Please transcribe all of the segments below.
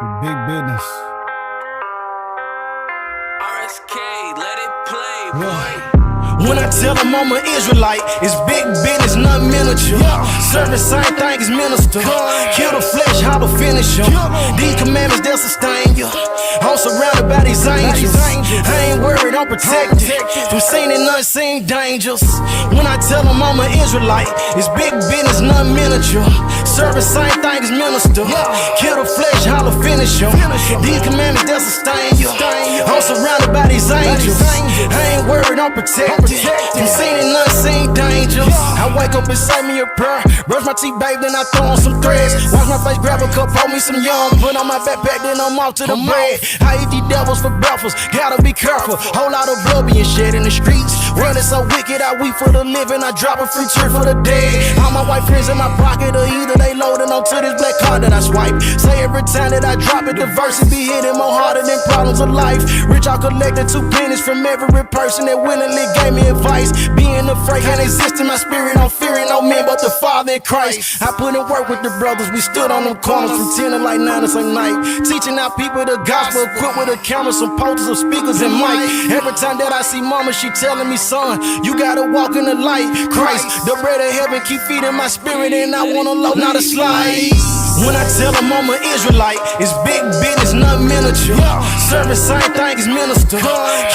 Big business. RSK, let it play, boy. Yeah. When I tell them I'm an Israelite, it's big business, not miniature. Serving same thing as minister. Kill the flesh, how to finish them. These commandments, they'll sustain you. I'm surrounded by these angels. I ain't worried, I'm protected from seen and unseen dangers. When I tell them I'm an Israelite, it's big business, not miniature. Serving same thing as minister. Kill the flesh, how to finish them. These commandments, they'll sustain you. I'm surrounded by these angels. I ain't worried, I'm protected from seen and unseen dangers. I wake up and say me a prayer. Brush my teeth, babe, then I throw on some threads. Wash my face, grab a cup, hold me some yum. Put on my backpack, then I'm off to the bread. I eat these devils for breakfast, gotta be careful. Whole lot of blood being shed in the streets. Running so wicked, I weep for the living. I drop a free trip for the dead. All my white friends in my pocket, or either they loading onto this black card that I swipe. Say every time that I drop it, the verses be hitting more harder than problems of life. Rich, I collected 2 pennies from every person that willingly gave me advice. Being afraid can't exist in my spirit. I'm fearing no man but the Father in Christ. I put in work with the brothers. We stood on them corners from 10 to like 9 at some night, teaching our people the gospel, equipped with a camera, some posters, some speakers, and mic. Every time that I see mama, she telling me, son, you gotta walk in the light. Christ, the bread of heaven, keep feeding my spirit, and I wanna low, not a slide. When I tell them I'm an Israelite, it's big business, not miniature. Serving same thing as minister.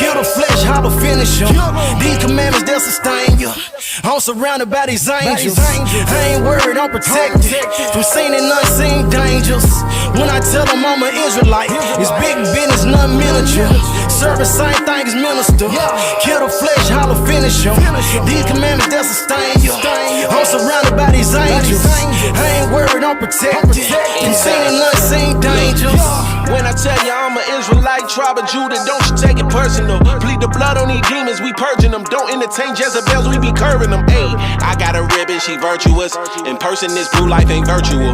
Kill the flesh, how to finish them. These commandments, they'll sustain you. I'm surrounded by these angels. I ain't worried, I'm protected from seen and unseen dangers. When I tell them I'm an Israelite, it's big business, not miniature. Serving same thing as minister. Kill the flesh, how to finish them. These commandments, they'll sustain you. I'm surrounded by these angels. I ain't worried, I'm protected from seen and unseen dangers. When I tell you I'm an Israelite, tribe of Judah, don't you take it personal. Bleed the blood on these demons, we purging them. Don't entertain Jezebels, we be curving them. Ayy, I got a ribbon, she virtuous. In person, this blue life ain't virtual.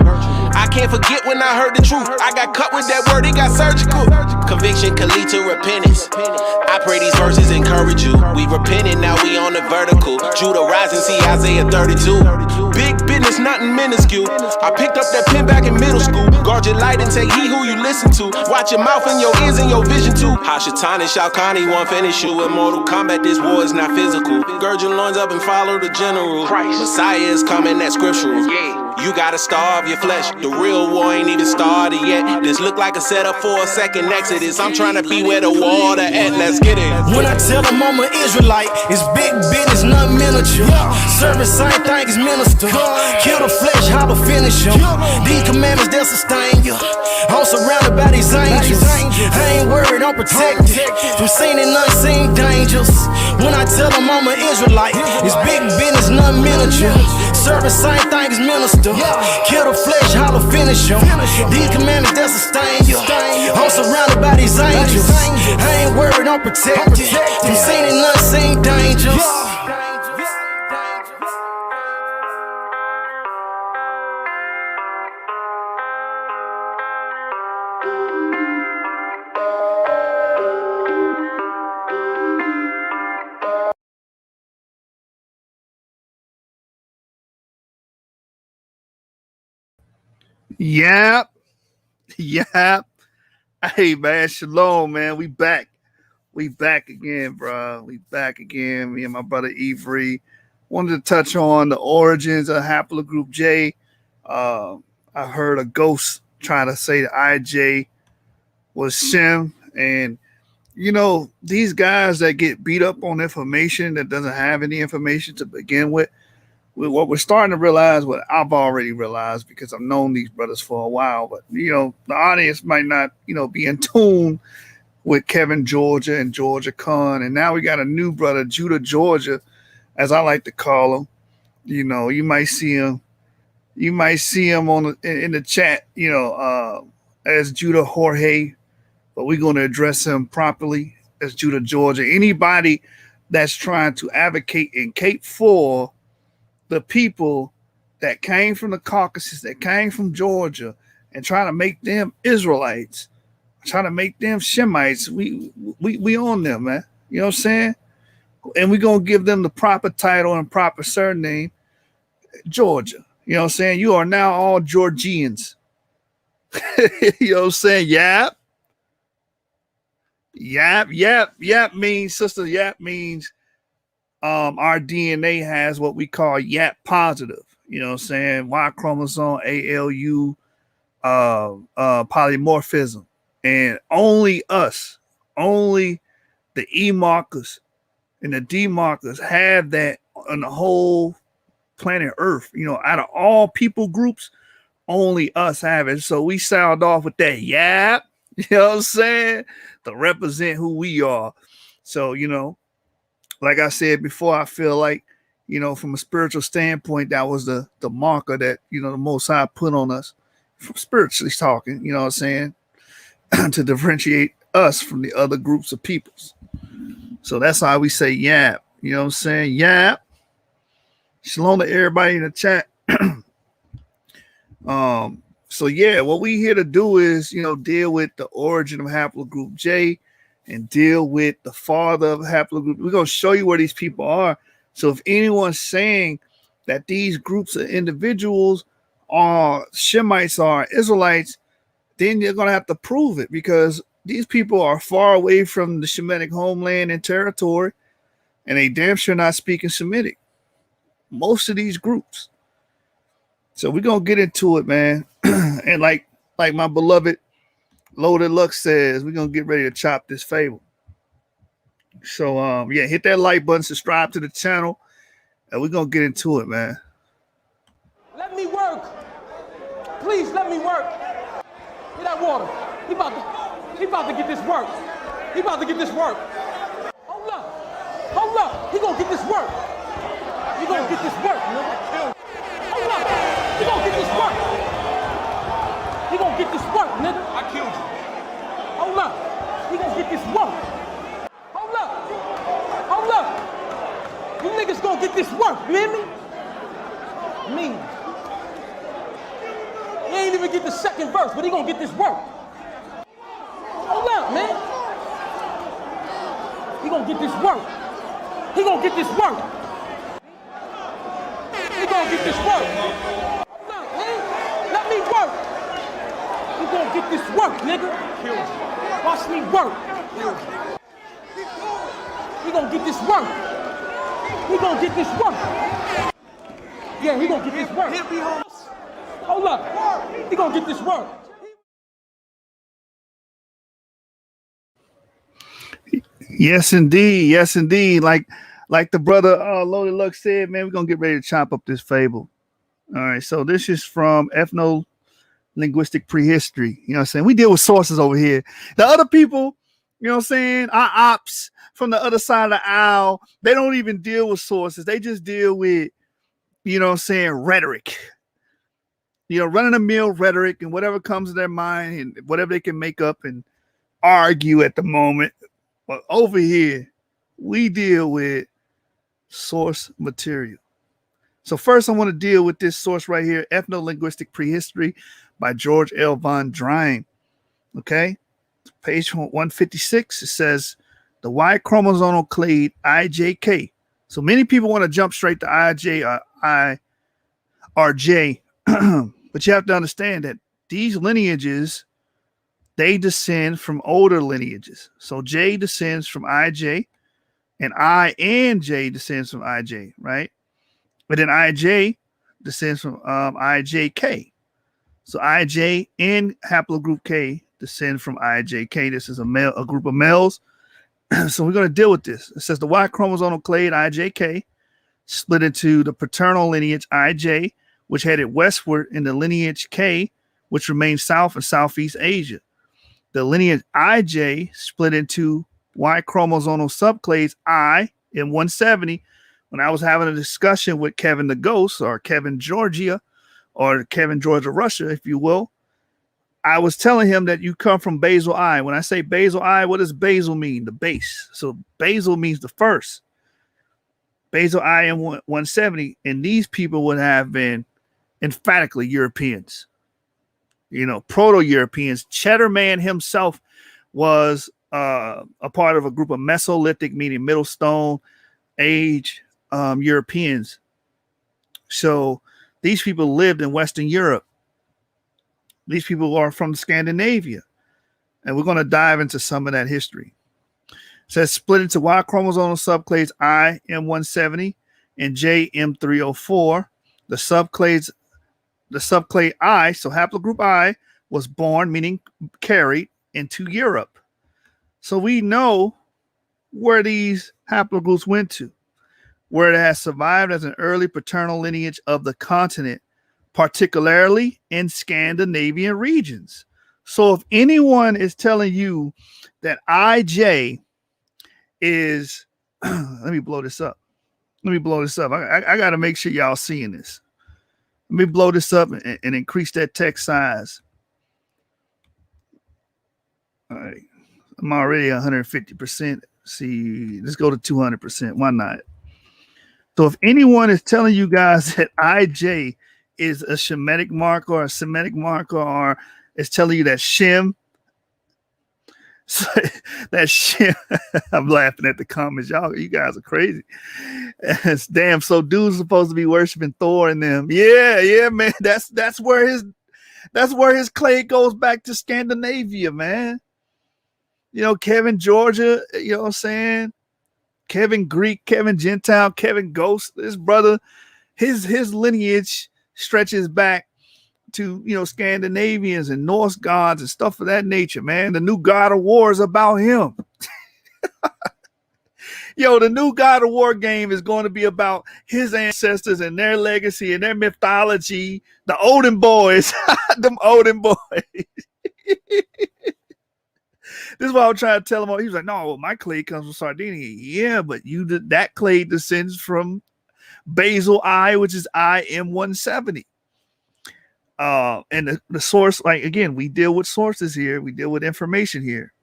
I can't forget when I heard the truth. I got cut with that word, it got surgical. Conviction can lead to repentance. I pray these verses encourage you. We repenting, now we on the vertical. Judah rising, see Isaiah 32. Big business, nothing minuscule. I picked up that pen back in middle school. Guard your light and take heed who you listen to. Watch your mouth and your ears and your vision too. Hashatan and Shalkani won't finish you. In Mortal Kombat, this war is not physical. Gird your loins up and follow the general. Messiah is coming, that's scriptural. You gotta starve your flesh. The real war ain't even started yet. This look like a setup for a second exodus. I'm trying to be where the water at. Let's get it. When I tell them I'm an Israelite, it's big business, not miniature. Serving same thing as minister. Kill the flesh, how to finish them. These commandments, they'll sustain you. I'm surrounded by these angels. I ain't worried, I'm protected from seen and unseen dangers. When I tell them I'm an Israelite, it's big business, not miniature. Serving same thing as minister. Kill the flesh, how to finish them. These commandments, they'll sustain you. I'm surrounded by these angels. I ain't worried, I'm protected from seen and unseen dangers. Yep. Yep. Hey, man. Shalom, man. We back. We back again, bro. We back again. Me and my brother Avery wanted to touch on the origins of haplogroup J. I heard a ghost trying to say that IJ was Shem. And, you know, these guys that get beat up on information that doesn't have any information to begin with, what we're starting to realize, what I've already realized because I've known these brothers for a while, but, you know, the audience might not, you know, be in tune with Kevin Georgia and Georgia Khan. And now we got a new brother, Judah Georgia, as I like to call him. You know, you might see him on in the chat, you know, as Judah Jorge, but we're going to address him properly as Judah Georgia. Anybody that's trying to advocate and cape for the people that came from the Caucasus, that came from Georgia, and trying to make them Israelites, trying to make them Shemites, we own them, man. You know what I'm saying? And we're going to give them the proper title and proper surname, Georgia. You know what I'm saying? You are now all Georgians. You know what I'm saying? Yap. Yap means, sister, yap means our DNA has what we call yap positive. You know what I'm saying? Y chromosome, ALU, polymorphism. And only us, only the E markers and the D markers have that on the whole planet Earth. You know, out of all people groups, only us have it. So we sound off with that yap, you know what I'm saying? To represent who we are. So, you know, like I said before, I feel like, you know, from a spiritual standpoint, that was the marker that, you know, the Most High put on us, from spiritually talking, you know what I'm saying, to differentiate us from the other groups of peoples. So that's how we say yap. You know what I'm saying? Yap. Shalom to everybody in the chat. So yeah, what we here to do is, you know, deal with the origin of haplogroup J and deal with the father of haplogroup. We're gonna show you where these people are. So if anyone's saying that these groups of individuals are Shemites or Israelites, then you're gonna have to prove it, because these people are far away from the Shemitic homeland and territory, and they damn sure not speaking Semitic. Most of these groups. So we're gonna get into it, man. And like my beloved Loaded Luck says, we're gonna get ready to chop this fable. So yeah, hit that like button, subscribe to the channel, and we're gonna get into it, man. Let me work. Please let me work. Get that water. He about to get this work. He about to get this work. Hold up. Hold up. He gonna get this work. He gonna get this work, nigga. Hold up. He gonna get this work. He gonna get this work, nigga. I killed you. Hold up. He gonna get this work. Hold up. Hold up. You niggas gonna get this work, you hear me? Me. He ain't even get the second verse, but he gonna get this work. Hold up, man. He gonna get this work. He gonna get this work. He gonna get this work. Hold up, man. Let me work. He gonna get this work, nigga. Watch me work. He gonna get this work. He gonna get this work. Yeah, he gonna get this work. Hold up. He gonna get this work. Yes, indeed. Yes, indeed. Like the brother Loaded Luck said, man, we're gonna get ready to chop up this fable. All right, so this is from ethno-linguistic prehistory. You know what I'm saying? We deal with sources over here. The other people, you know what I'm saying, our ops from the other side of the aisle, they don't even deal with sources. They just deal with, you know what I'm saying, rhetoric. You know, running a mill rhetoric and whatever comes to their mind and whatever they can make up and argue at the moment. But over here, we deal with source material. So first, I want to deal with this source right here, Ethno-Linguistic Prehistory by George L. von Drine. Okay, page 156, it says the Y chromosomal clade IJK. So many people want to jump straight to IJ or I or J, but you have to understand that these lineages, they descend from older lineages. So J descends from IJ, and I and J descends from IJ, right? But then IJ descends from IJK. So IJ and haplogroup K descend from IJK. This is a group of males. So we're going to deal with this. It says the Y chromosomal clade IJK split into the paternal lineage IJ, which headed westward, in the lineage K, which remained south and southeast Asia. The lineage IJ split into Y chromosomal subclades I in 170. When I was having a discussion with Kevin the Ghost, or Kevin Georgia, or Kevin Georgia Russia, if you will, I was telling him that you come from basal I. When I say basal I, what does basal mean? The base. So basal means the first. Basal I in 170, and these people would have been emphatically Europeans. You know, Proto-Europeans. Cheddar Man himself was a part of a group of Mesolithic, meaning Middle Stone Age Europeans. So these people lived in Western Europe. These people are from Scandinavia. And we're going to dive into some of that history. It says split into Y chromosomal subclades I, M170, and J, M304. The subclade I, so haplogroup I, was born, meaning carried, into Europe. So we know where these haplogroups went to, where it has survived as an early paternal lineage of the continent, particularly in Scandinavian regions. So if anyone is telling you that IJ is, let me blow this up. I got to make sure y'all seeing this. Let me blow this up and increase that text size. All right. I'm already 150%. See, let's go to 200%. Why not? So if anyone is telling you guys that IJ is a Shemitic marker or a Semitic marker, or is telling you that Shem, I'm laughing at the comments. You guys are crazy. Damn, so dude's supposed to be worshiping Thor and them. Yeah, man. That's where his clay goes back to Scandinavia, man. You know, Kevin Georgia, you know what I'm saying? Kevin Greek, Kevin Gentile, Kevin Ghost, this brother, his lineage stretches back to, you know, Scandinavians and Norse gods and stuff of that nature, man. The new God of War is about him. Yo, the new God of War game is going to be about his ancestors and their legacy and their mythology. The Odin boys, them Odin boys. This is what I was trying to tell him. He was like, no, my clade comes from Sardinia. Yeah, but that clade descends from basal I, which is IM170. And the source, like, again, we deal with sources here. We deal with information here.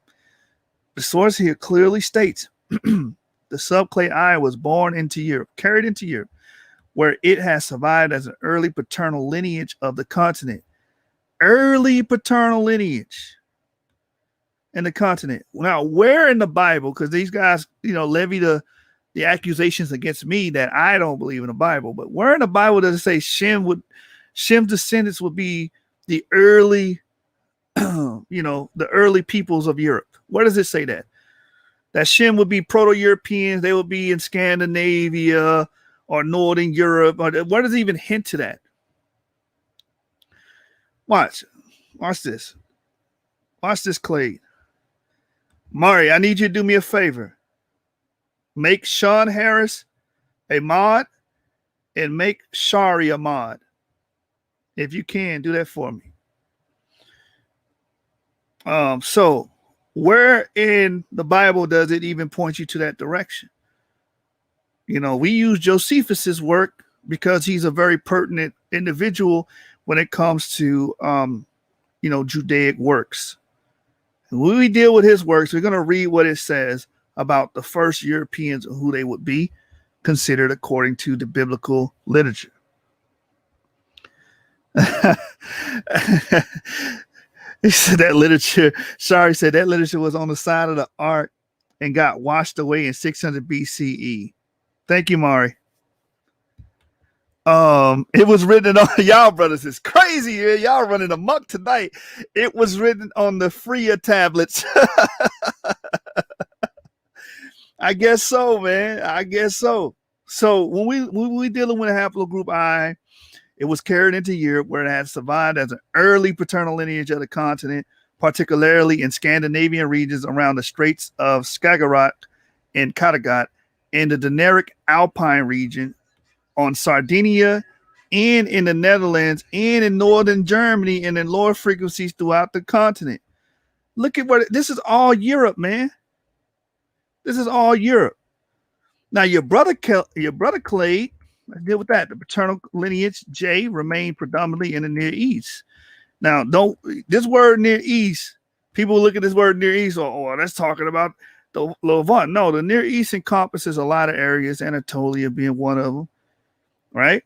The source here clearly states the subclade I was born into Europe, carried into Europe, where it has survived as an early paternal lineage of the continent. Early paternal lineage in the continent. Now, where in the Bible, because these guys, you know, levy the accusations against me that I don't believe in the Bible, but where in the Bible does it say Shem's descendants would be the early, the early peoples of Europe? Where does it say that? That Shem would be Proto-Europeans, they would be in Scandinavia or Northern Europe. Or where does it even hint to that? Watch this. Watch this, Clay. Mari, I need you to do me a favor. Make Sean Harris a mod and make Shari a mod. If you can, do that for me. So where in the Bible does it even point you to that direction? You know, we use Josephus's work because he's a very pertinent individual when it comes to, Judaic works. And when we deal with his works, we're going to read what it says about the first Europeans and who they would be considered according to the biblical literature. He said that literature, Shari said that literature was on the side of the ark and got washed away in 600 BCE. Thank you, Mari. It was written on, y'all brothers is crazy here. Y'all running amok tonight. It was written on the Freya tablets. I guess so, man. I guess so. So when we dealing with a haplogroup I, it was carried into Europe, where it had survived as an early paternal lineage of the continent, particularly in Scandinavian regions around the Straits of Skagerrak and Kattegat, in the Dinaric Alpine region, on Sardinia, and in the Netherlands, and in northern Germany, and in lower frequencies throughout the continent. Look at this is all Europe, man. This is all Europe. Now your brother Clade, let's deal with that. The paternal lineage J remained predominantly in the Near East. Now, this word Near East, people look at this word Near East, that's talking about the Levant. No, the Near East encompasses a lot of areas, Anatolia being one of them, right?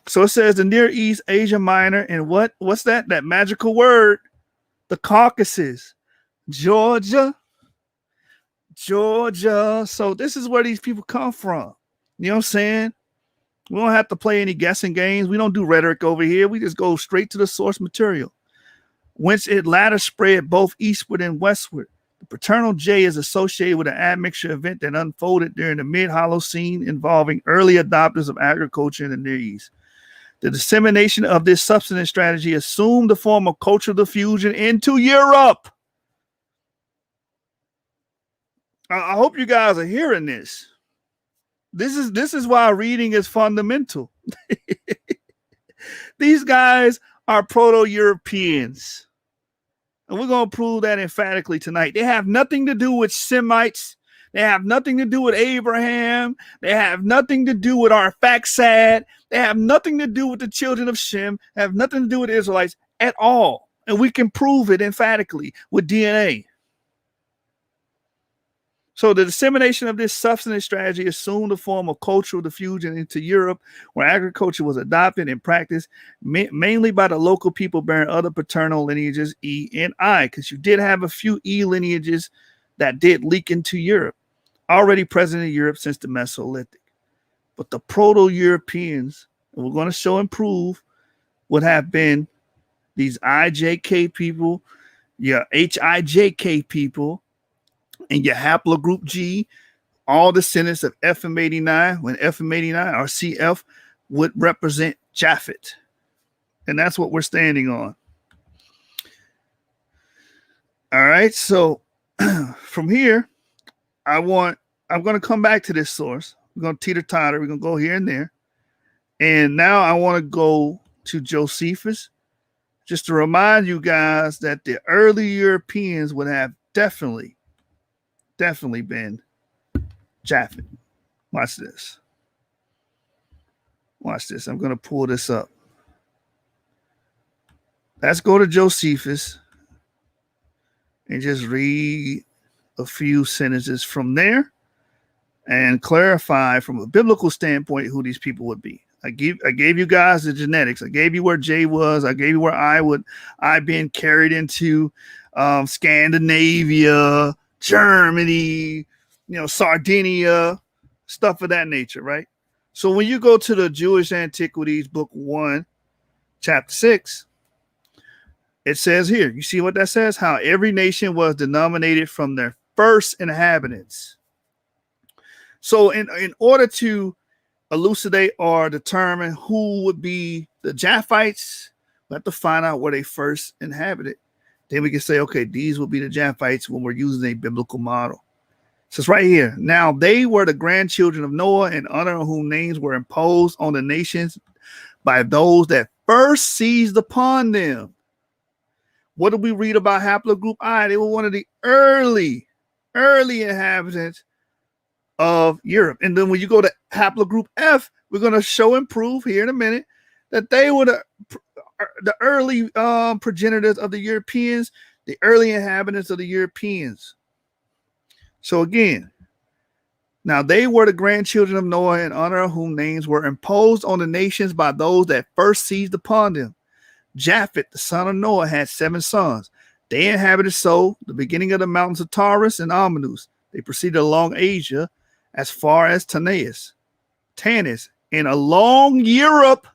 So it says the Near East, Asia Minor, and what's that? That magical word, the Caucasus, Georgia. So this is where these people come from. You know what I'm saying? We don't have to play any guessing games. We don't do rhetoric over here. We just go straight to the source material. whence it latter spread both eastward and westward. The paternal J is associated with an admixture event that unfolded during the mid-Holocene involving early adopters of agriculture in the Near East. The dissemination of this subsistence strategy assumed the form of cultural diffusion into Europe. I hope you guys are hearing this. This is why reading is fundamental. These guys are Proto-Europeans. And we're going to prove that emphatically tonight. They have nothing to do with Semites. They have nothing to do with Abraham. They have nothing to do with Arphaxad. They have nothing to do with the children of Shem. They have nothing to do with Israelites at all. And we can prove it emphatically with DNA. So the dissemination of this subsistence strategy assumed the form of cultural diffusion into Europe, where agriculture was adopted and practiced mainly by the local people bearing other paternal lineages, E and I, because you did have a few E lineages that did leak into Europe, already present in Europe since the Mesolithic. But the Proto-Europeans, and we're going to show and prove, would have been these IJK people, your HIJK people, and your haplogroup G, all descendants of FM89, when FM89 or CF would represent Japhet. And that's what we're standing on. All right, so from here, I'm going to come back to this source. We're going to teeter-totter. We're going to go here and there. And now I want to go to Josephus, just to remind you guys that the early Europeans would have definitely been Japhet. Watch this. Watch this. I'm going to pull this up. Let's go to Josephus and just read a few sentences from there and clarify from a biblical standpoint who these people would be. I gave you guys the genetics. I gave you where J was. I gave you where I been carried into Scandinavia, Germany, Sardinia, stuff of that nature, right? So when you go to the Jewish Antiquities, book 1, chapter 6, it says here, you see what that says? How every nation was denominated from their first inhabitants. So in order to elucidate or determine who would be the Japhites, we have to find out where they first inhabited. Then we can say, okay, these will be the Japhites when we're using a biblical model. So it's right here. Now they were the grandchildren of Noah, and under whom names were imposed on the nations by those that first seized upon them. What did we read about haplogroup I? They were one of the early inhabitants of Europe. And then when you go to haplogroup F, we're going to show and prove here in a minute that they were the early progenitors of the Europeans, the early inhabitants of the Europeans. So again, now they were the grandchildren of Noah, in honor of whom names were imposed on the nations by those that first seized upon them. Japhet, the son of Noah, had 7 sons. They inhabited the beginning of the mountains of Taurus and Amanus. They proceeded along Asia as far as Tanis, and along Europe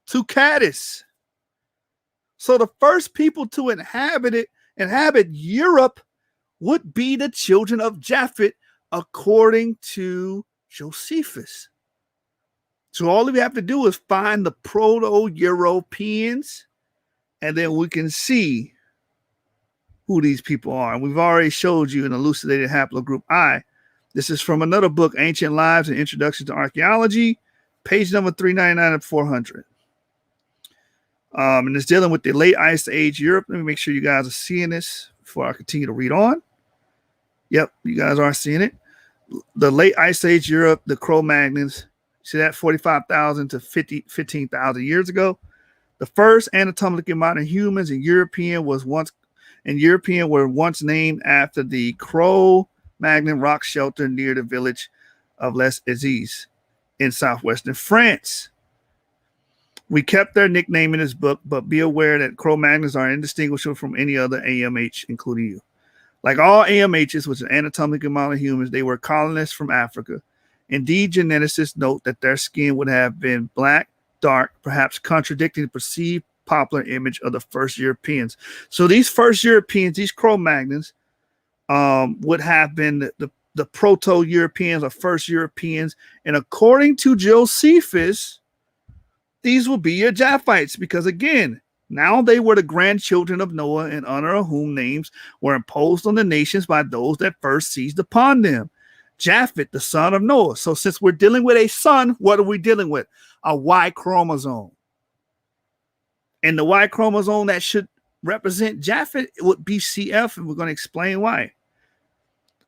to Cadiz. So the first people to inhabit Europe would be the children of Japhet, according to Josephus. So all we have to do is find the Proto-Europeans, and then we can see who these people are. And we've already showed you an elucidated haplogroup I. This is from another book, Ancient Lives and Introduction to Archaeology, page number 399 of 400. And it's dealing with the late Ice Age Europe. Let me make sure you guys are seeing this before I continue to read on. Yep, you guys are seeing it. The late Ice Age Europe, the Cro-Magnons. See that 45,000 to 15,000 years ago. The first anatomically modern humans in European were once named after the Cro-Magnon rock shelter near the village of Les Aziz in southwestern France. We kept their nickname in this book, but be aware that Cro-Magnons are indistinguishable from any other AMH, including you. Like all AMHs, which are anatomically modern humans, they were colonists from Africa. Indeed, geneticists note that their skin would have been black, dark, perhaps contradicting the perceived popular image of the first Europeans. So these first Europeans, these Cro-Magnons, would have been the proto-Europeans or first Europeans. And according to Josephus, these will be your Japhites because, again, now they were the grandchildren of Noah, in honor of whom names were imposed on the nations by those that first seized upon them. Japheth, the son of Noah. So since we're dealing with a son, what are we dealing with? A Y chromosome. And the Y chromosome that should represent Japheth would be CF, and we're going to explain why.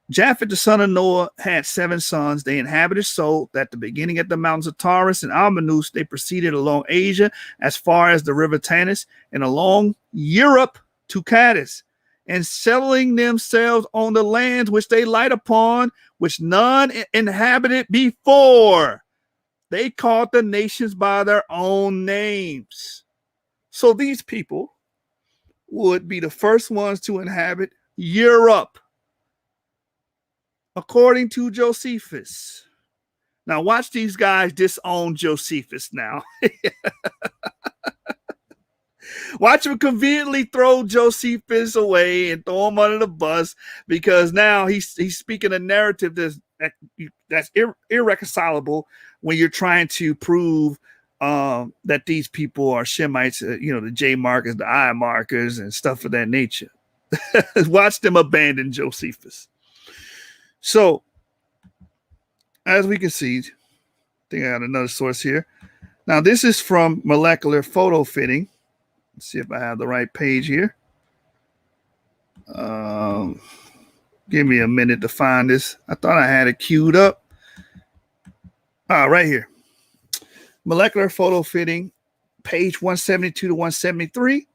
Japheth, the son of Noah, had 7 sons. They inhabited so that at the beginning at the mountains of Taurus and Albanus, they proceeded along Asia as far as the river Tanis and along Europe to Cadiz, and settling themselves on the lands which they light upon, which none inhabited before. They called the nations by their own names. So these people would be the first ones to inhabit Europe, according to Josephus. Now watch these guys disown Josephus now. Watch him conveniently throw Josephus away and throw him under the bus, because now he's speaking a narrative that's irreconcilable when you're trying to prove that these people are Shemites, the J markers, the I markers, and stuff of that nature. Watch them abandon Josephus. So, as we can see, I think I got another source here. Now, this is from Molecular Photo Fitting. Let's see if I have the right page here. Give me a minute to find this. I thought I had it queued up. Right here. Molecular Photo Fitting, page 172 to 173.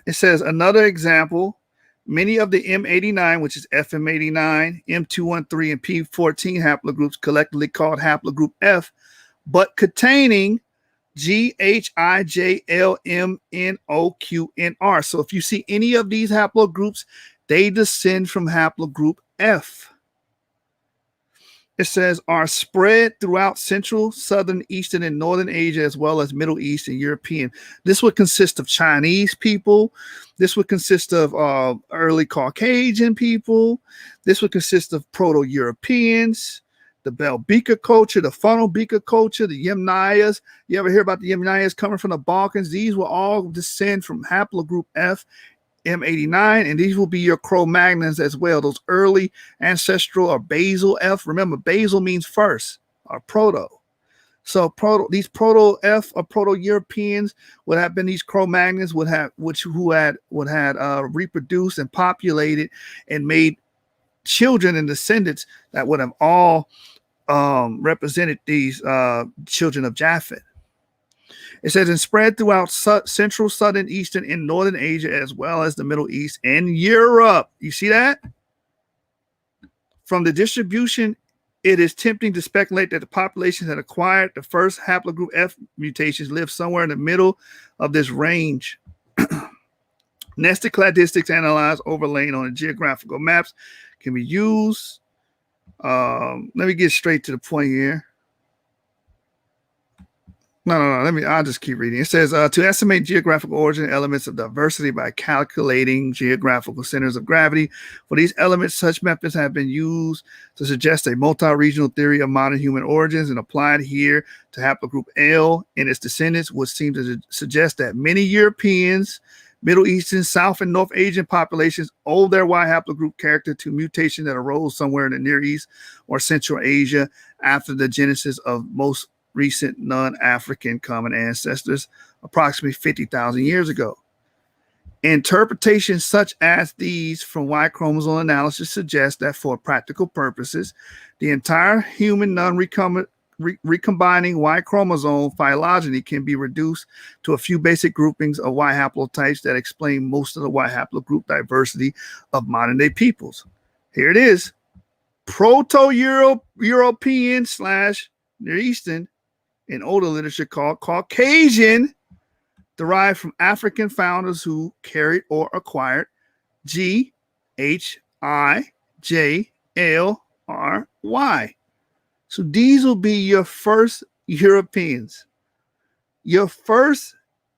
It says, another example, many of the M89, which is FM89, M213, and P14 haplogroups, collectively called haplogroup F, but containing GHIJLMNOQNR. So if you see any of these haplogroups, they descend from haplogroup F. It says, are spread throughout Central, Southern, Eastern, and Northern Asia, as well as Middle East and European. This would consist of Chinese people. This would consist of early Caucasian people. This would consist of Proto-Europeans, the Belbika culture, the Funnel Bika culture, the Yemnayas. You ever hear about the Yemnayas coming from the Balkans? These will all descend from haplogroup F, M89, and these will be your Cro-Magnons as well, those early ancestral or basal F. Remember, basal means first, or proto. So these proto F or Proto-Europeans would have been these Cro-Magnons would have reproduced and populated and made children and descendants that would have all represented these children of Japheth. It says, and spread throughout Central, Southern, Eastern, and Northern Asia, as well as the Middle East and Europe. You see that? From the distribution, it is tempting to speculate that the populations that acquired the first haplogroup F mutations live somewhere in the middle of this range. Nested cladistics analyzed, overlaid on the geographical maps can be used. Let me get straight to the point here. No. I'll just keep reading. It says, to estimate geographical origin elements of diversity by calculating geographical centers of gravity. For these elements, such methods have been used to suggest a multi-regional theory of modern human origins, and applied here to haplogroup L and its descendants would seem to suggest that many Europeans, Middle Eastern, South and North Asian populations owe their Y haplogroup character to mutation that arose somewhere in the Near East or Central Asia after the genesis of most recent non-African common ancestors approximately 50,000 years ago. Interpretations such as these from Y chromosome analysis suggest that for practical purposes, the entire human non-recombining Y chromosome phylogeny can be reduced to a few basic groupings of Y haplotypes that explain most of the Y haplogroup diversity of modern day peoples. Here it is. Proto-European / Near Eastern in older literature called Caucasian, derived from African founders who carried or acquired GHIJLRY. So these will be your first Europeans. Your first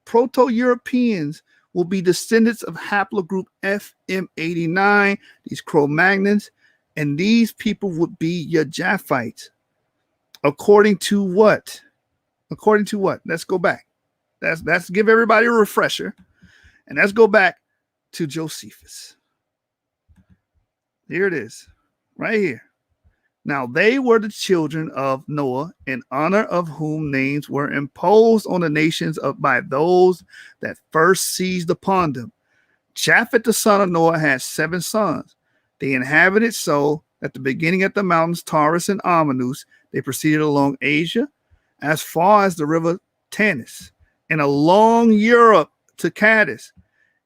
Proto-Europeans will be descendants of haplogroup FM89, these Cro-Magnons, and these people would be your Japhites. According to what? According to what? Let's go back. Let's give everybody a refresher. And let's go back to Josephus. Here it is, right here. Now they were the children of Noah, in honor of whom names were imposed on the nations by those that first seized upon them. Japheth, the son of Noah, had 7 sons. They inhabited so at the beginning at the mountains Taurus and Amanus. They proceeded along Asia as far as the river Tanis and along Europe to Cadiz,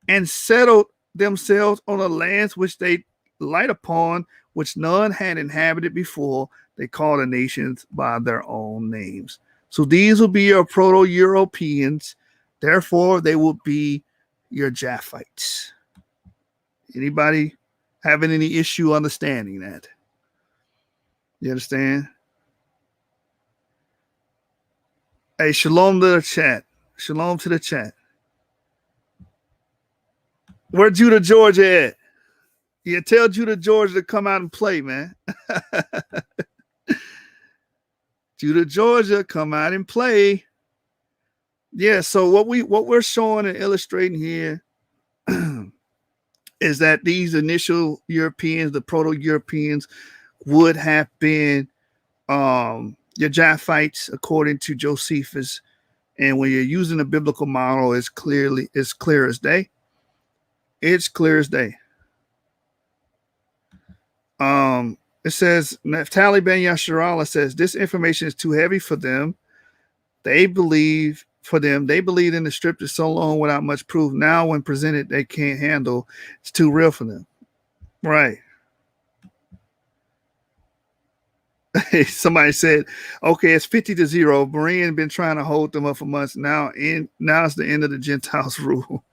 and settled themselves on the lands which they light upon, which none had inhabited before. They called the nations by their own names. So these will be your Proto-Europeans. Therefore, they will be your Japhites. Anybody having any issue understanding that? You understand? Hey, shalom to the chat. Shalom to the chat. Where Judah Georgia at? Yeah, tell Judah Georgia to come out and play, man. Judah Georgia, come out and play. Yeah, so what we're showing and illustrating here is that these initial Europeans, the Proto-Europeans, would have been your Japhites according to Josephus. And when you're using a biblical model, it's clear as day. It's clear as day. It says Naphtali ben Yasharallah says this information is too heavy for them. They believed in the scripture so long without much proof. Now, when presented, they can't handle. It's too real for them. Right. Somebody said, okay, it's 50-0. Berean been trying to hold them up for months. Now it's the end of the Gentiles rule.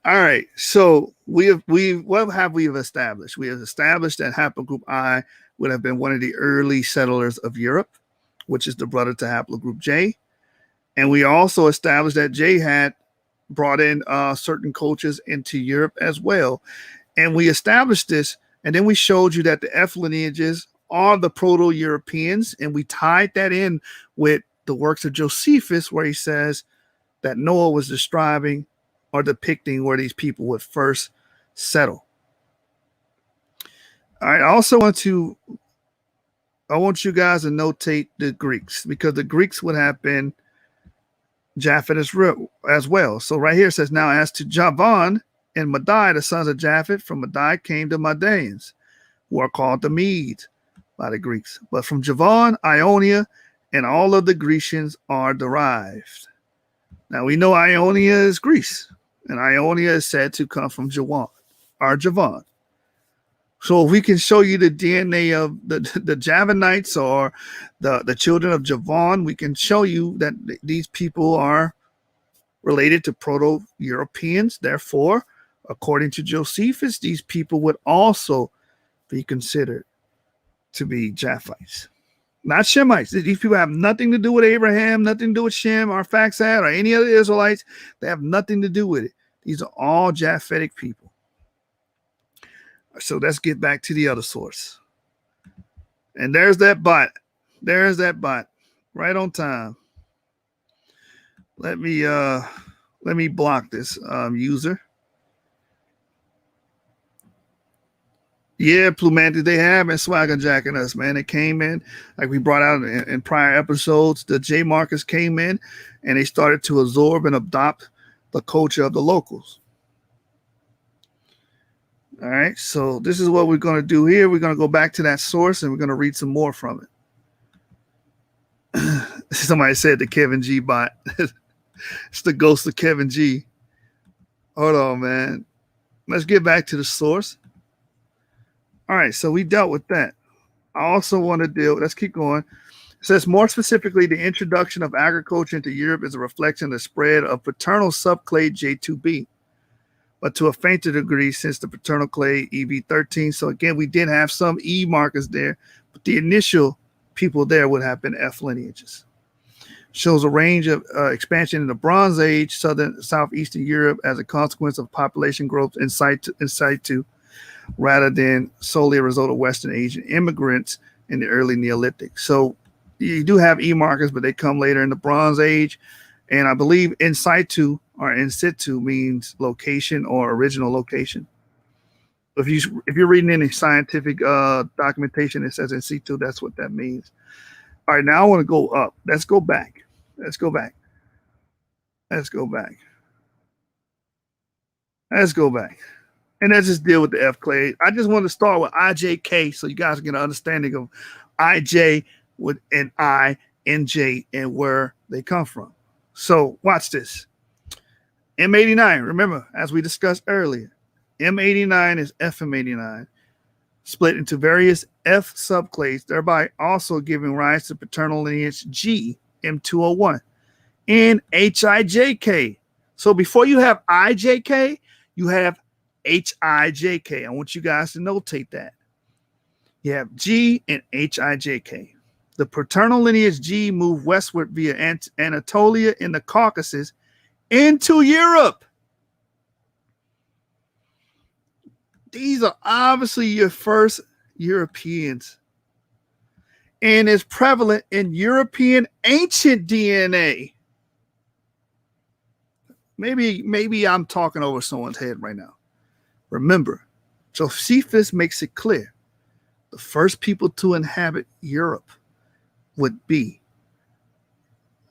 All right. So what have we established? We have established that haplogroup I would have been one of the early settlers of Europe, which is the brother to haplogroup J. And we also established that J had brought in certain cultures into Europe as well. And we established this, and then we showed you that the F lineages are the Proto-Europeans, and we tied that in with the works of Josephus, where he says that Noah was describing or depicting where these people would first settle. All right, I want you guys to notate the Greeks, because the Greeks would have been Japhet as well. So right here it says, now as to Javan and Madai, the sons of Japhet, from Madai came the Madaeans, who are called the Medes by the Greeks. But from Javan, Ionia, and all of the Grecians are derived. Now we know Ionia is Greece, and Ionia is said to come from Javan. So if we can show you the DNA of the Javanites or the children of Javan, we can show you that these people are related to Proto-Europeans. Therefore, according to Josephus, these people would also be considered to be Japhites, not Shemites. These people have nothing to do with Abraham, nothing to do with Shem or Faxad or any other Israelites. They have nothing to do with it. These are all Japhetic people. So let's get back to the other source. And there's that bot. There's that bot. Right on time. Let me block this user. Yeah, Plumantis, they have been swagger jacking us, man. It came in, like we brought out in prior episodes, the J Markers came in and they started to absorb and adopt the culture of the locals. All right, so this is what we're going to do here. We're going to go back to that source and we're going to read some more from it. Somebody said the Kevin G bot. It's the ghost of Kevin G. Hold on, man. Let's get back to the source. All right, so we dealt with that. I also want to let's keep going. It says, more specifically, the introduction of agriculture into Europe is a reflection of the spread of paternal subclade J2B, but to a fainter degree since the paternal clade EV13. So again, we did have some E markers there, but the initial people there would have been F lineages. Shows a range of expansion in the Bronze Age, southeastern Europe, as a consequence of population growth in situ, rather than solely a result of Western Asian immigrants in the early Neolithic. So you do have E markers, but they come later in the Bronze Age. And I believe in situ or in situ means location or original location. If you're reading any scientific documentation that says in situ, that's what that means. All right, now I want to go up. Let's go back. Let's go back. And let's just deal with the F clade. I just want to start with IJK so you guys get an understanding of IJ with an I, NJ, and where they come from. So watch this. M89, remember, as we discussed earlier, M89 is FM89, split into various F subclades, thereby also giving rise to paternal lineage G, M201, and HIJK. So before you have IJK, you have HIJK. I want you guys to notate that. You have G and HIJK. The paternal lineage G moved westward via Anatolia in the Caucasus into Europe. These are obviously your first Europeans. And is prevalent in European ancient DNA. Maybe I'm talking over someone's head right now. Remember, Josephus makes it clear the first people to inhabit Europe would be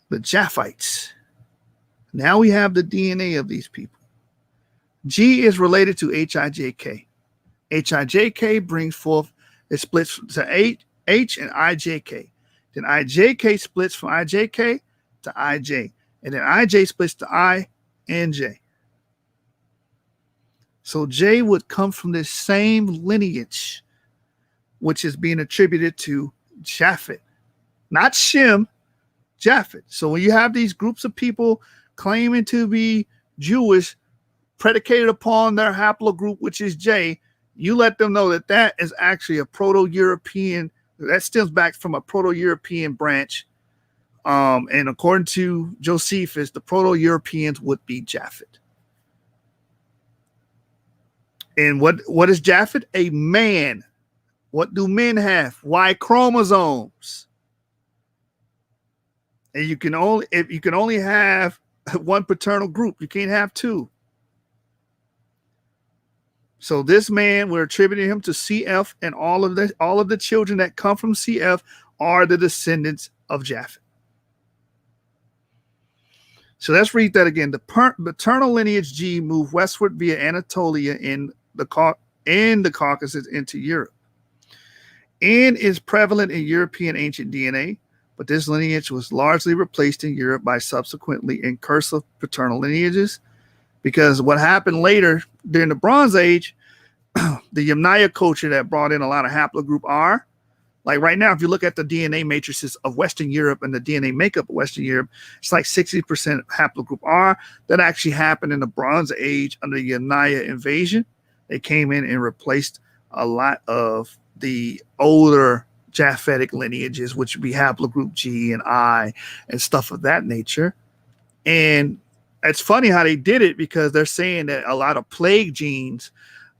the Japhites. Now we have the DNA of these people. G is related to HIJK. HIJK brings forth, it splits to H and IJK. Then IJK splits from IJK to IJ. And then IJ splits to I and J. So J would come from this same lineage, which is being attributed to Japhet. Not Shem, Japhet. So when you have these groups of people claiming to be Jewish, predicated upon their haplogroup, which is J, you let them know that that is actually a Proto-European, that stems back from a Proto-European branch. And according to Josephus, the Proto-Europeans would be Japhet. And what is Japhet? A man. What do men have? Y chromosomes. And you can only have one paternal group. You can't have two. So this man, we're attributing him to CF, and all of the children that come from CF are the descendants of Japhet. So let's read that again. The paternal lineage G moved westward via Anatolia in the Caucasus into Europe, and is prevalent in European ancient DNA. But this lineage was largely replaced in Europe by subsequently incursive paternal lineages, because what happened later during the Bronze Age, the Yamnaya culture that brought in a lot of haplogroup R. Like right now, if you look at the DNA matrices of Western Europe and the DNA makeup of Western Europe, it's like 60% haplogroup R. That actually happened in the Bronze Age under the Yamnaya invasion. They came in and replaced a lot of the older Japhetic lineages, which would be haplogroup G and I and stuff of that nature. And it's funny how they did it, because they're saying that a lot of plague genes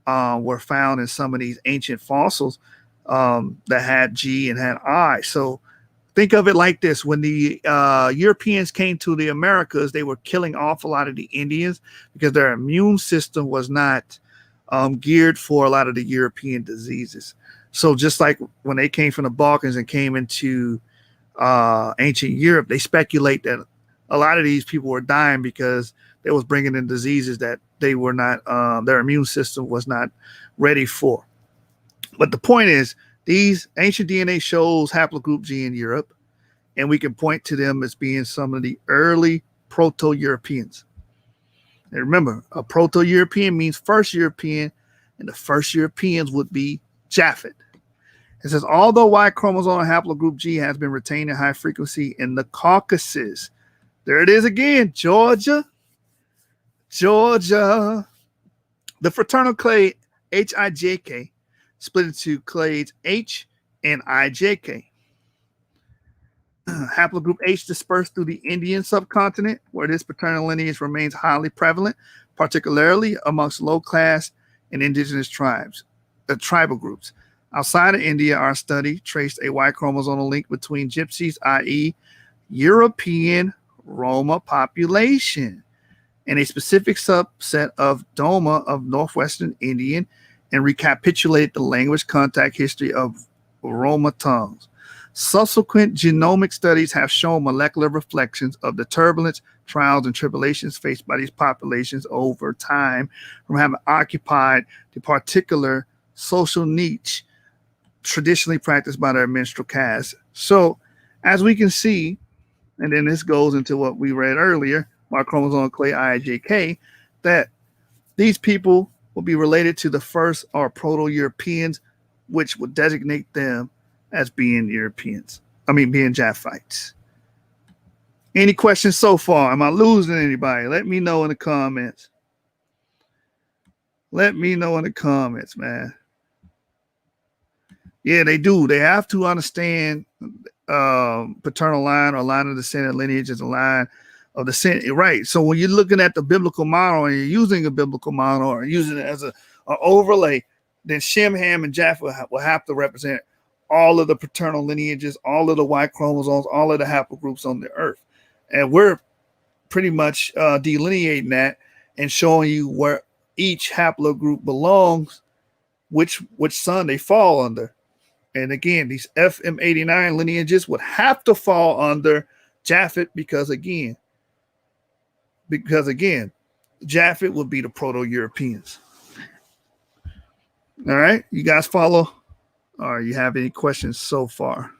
were found in some of these ancient fossils that had G and had I. So think of it like this. When the Europeans came to the Americas, they were killing off a lot of the Indians because their immune system was not geared for a lot of the European diseases. So just like when they came from the Balkans and came into ancient Europe, they speculate that a lot of these people were dying because they was bringing in diseases that they were not, their immune system was not ready for. But the point is, these ancient DNA shows haplogroup G in Europe, and we can point to them as being some of the early Proto-Europeans. And remember, a Proto-European means first European, and the first Europeans would be Japhet. It says, although Y chromosome haplogroup G has been retained in high frequency in the Caucasus. There it is again, Georgia. The fraternal clade HIJK split into clades H and IJK. Haplogroup H dispersed through the Indian subcontinent, where this paternal lineage remains highly prevalent, particularly amongst low-class and indigenous tribes, tribal groups. Outside of India, our study traced a Y chromosomal link between gypsies, i.e., European Roma population, and a specific subset of Doma of northwestern Indian, and recapitulated the language contact history of Roma tongues. Subsequent genomic studies have shown molecular reflections of the turbulence, trials, and tribulations faced by these populations over time from having occupied the particular social niche traditionally practiced by their minstrel caste. So, as we can see, and then this goes into what we read earlier, Y chromosome clay IJK, that these people will be related to the first or Proto-Europeans, which would designate them as being Europeans. Being Japhites. Any questions so far? Am I losing anybody? Let me know in the comments. Let me know in the comments, man. Yeah, they do. They have to understand paternal line or line of descent lineage is a line of descent, right? So when you're looking at the biblical model and you're using a biblical model or using it as an overlay, then Shem, Ham, and Japheth will have to represent all of the paternal lineages, all of the Y chromosomes, all of the haplogroups on the earth. And we're pretty much delineating that and showing you where each haplogroup belongs, which son they fall under. And again, these FM89 lineages would have to fall under Japhet because again, Japhet would be the Proto-Europeans. All right, you guys follow? Or you have any questions so far?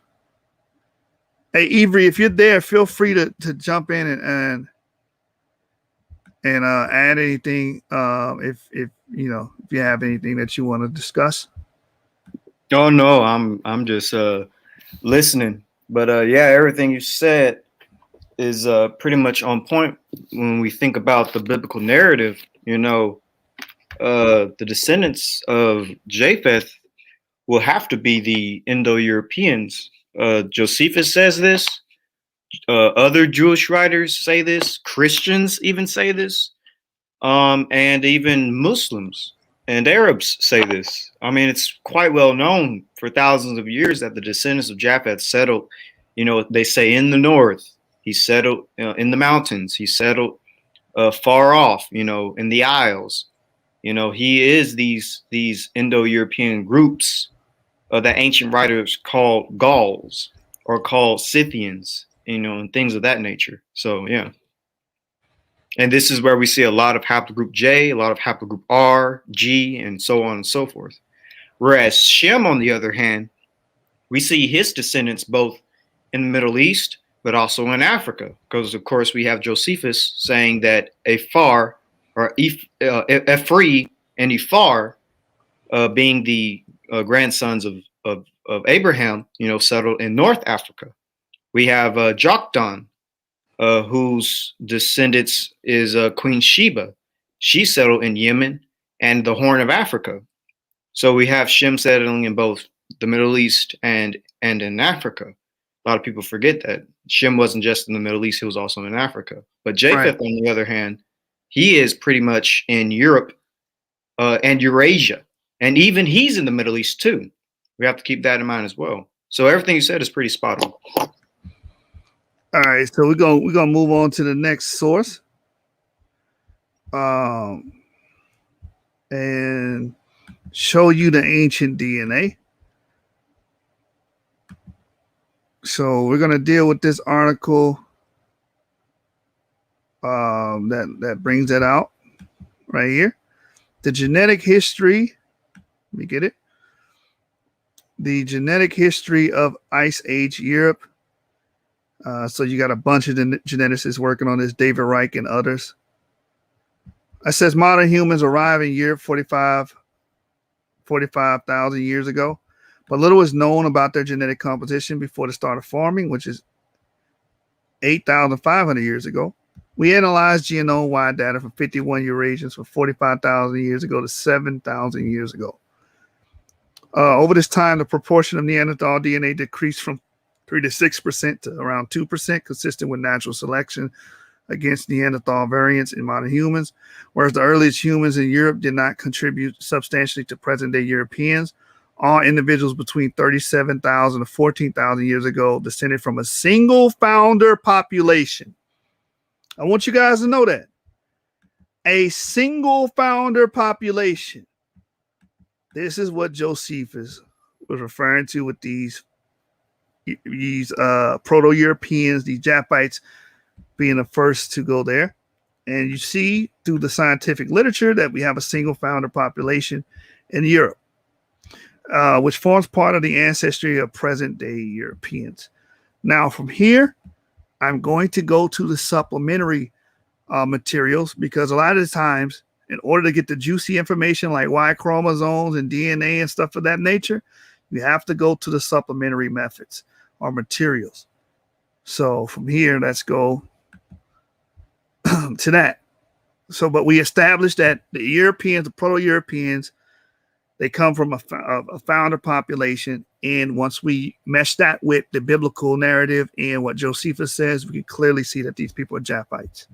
Hey, Ivory, if you're there, feel free to jump in and add anything if you have anything that you want to discuss. Oh no, I'm just listening. But yeah, everything you said is pretty much on point when we think about the biblical narrative. The descendants of Japheth will have to be the Indo-Europeans. Josephus says this. Other Jewish writers say this. Christians even say this. And even Muslims and Arabs say this. It's quite well known for thousands of years that the descendants of Japheth settled, they say in the north. He settled in the mountains. He settled far off, in the Isles. He is these Indo-European groups that ancient writers call Gauls or call Scythians, and things of that nature. So, yeah. And this is where we see a lot of haplogroup J, a lot of haplogroup R, G, and so on and so forth. Whereas Shem, on the other hand, we see his descendants both in the Middle East, but also in Africa, because of course we have Josephus saying that Ephar or Ephri and Ephar, being the grandsons of Abraham, settled in North Africa. We have Joktan, whose descendants is Queen Sheba. She settled in Yemen and the Horn of Africa. So we have Shem settling in both the Middle East and in Africa. A lot of people forget that Shem wasn't just in the Middle East, he was also in Africa. But Japheth, right, on the other hand, he is pretty much in Europe and Eurasia. And even he's in the Middle East too. We have to keep that in mind as well. So everything you said is pretty spot on. All right, so we're gonna move on to the next source. And show you the ancient DNA. So we're gonna deal with this article that brings it out right here. The genetic history. Let me get it. The genetic history of Ice Age Europe. So you got a bunch of geneticists working on this, David Reich and others. It says modern humans arrived in Europe 45,000 years ago, but little is known about their genetic composition before the start of farming, which is 8,500 years ago. We analyzed genome-wide data from 51 Eurasians from 45,000 years ago to 7,000 years ago. Over this time, the proportion of Neanderthal DNA decreased from 3 to 6% to around 2%, consistent with natural selection against Neanderthal variants in modern humans, whereas the earliest humans in Europe did not contribute substantially to present-day Europeans. All individuals between 37,000 to 14,000 years ago descended from a single founder population. I want you guys to know that. A single founder population. This is what Josephus was referring to with these Proto-Europeans, these Japhites being the first to go there. And you see through the scientific literature that we have a single founder population in Europe, which forms part of the ancestry of present-day Europeans. Now, from here, I'm going to go to the supplementary materials, because a lot of the times, in order to get the juicy information like Y chromosomes and DNA and stuff of that nature, you have to go to the supplementary methods or materials. So from here, let's go to that. So, but we established that the Europeans, the Proto-Europeans, they come from a founder population. And once we mesh that with the biblical narrative and what Josephus says, we can clearly see that these people are Japhites.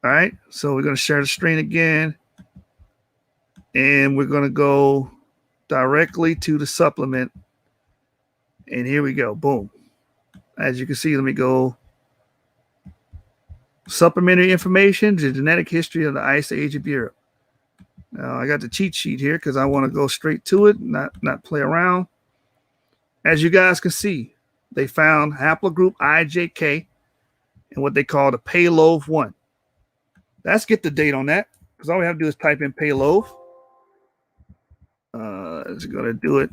All right, so we're going to share the screen again, and we're going to go directly to the supplement. And here we go. Boom. As you can see, let me go. Supplementary information, the genetic history of the Ice Age of Europe. Now, I got the cheat sheet here because I want to go straight to it, not play around. As you guys can see, they found haplogroup IJK and what they call the payload 1. Let's get the date on that, because all we have to do is type in payload. It's going to do it.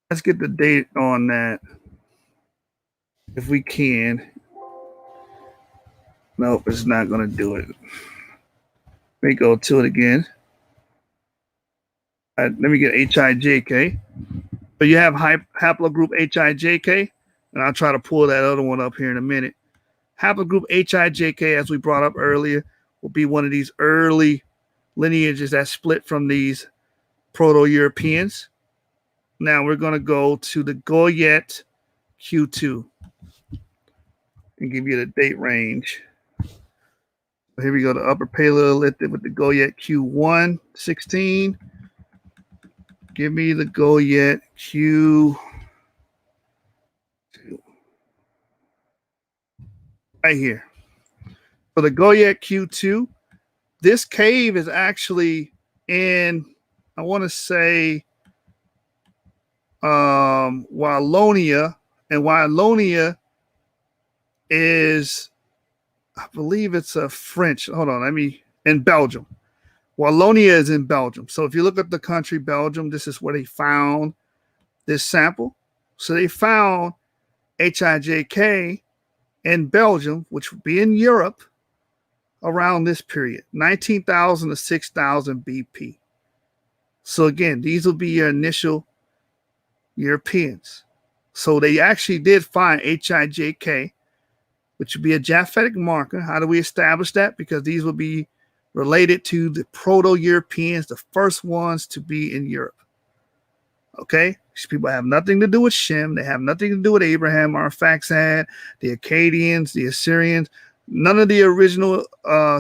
Let's get the date on that if we can. Nope, it's not going to do it. Let me go to it again. Let me get HIJK. So you have haplogroup HIJK, and I'll try to pull that other one up here in a minute. Haplogroup HIJK, as we brought up earlier, will be one of these early lineages that split from these Proto-Europeans. Now we're going to go to the Goyet Q2 and give you the date range. Here we go, the upper Paleolithic with the Goyet Q1, 16. Give me the Goyet Q2. Right here. For the Goyet Q2, this cave is actually in, I want to say, Wallonia. And Wallonia is, I believe it's a French. Hold on, in Belgium. Wallonia is in Belgium. So if you look at the country Belgium, this is where they found this sample. So they found HIJK in Belgium, which would be in Europe around this period, 19,000 to 6,000 BP. So again, these will be your initial Europeans. So they actually did find HIJK, which would be a Japhetic marker. How do we establish that? Because these will be related to the Proto-Europeans, the first ones to be in Europe. Okay? These people have nothing to do with Shem. They have nothing to do with Abraham, Arphaxad, the Akkadians, the Assyrians. None of the original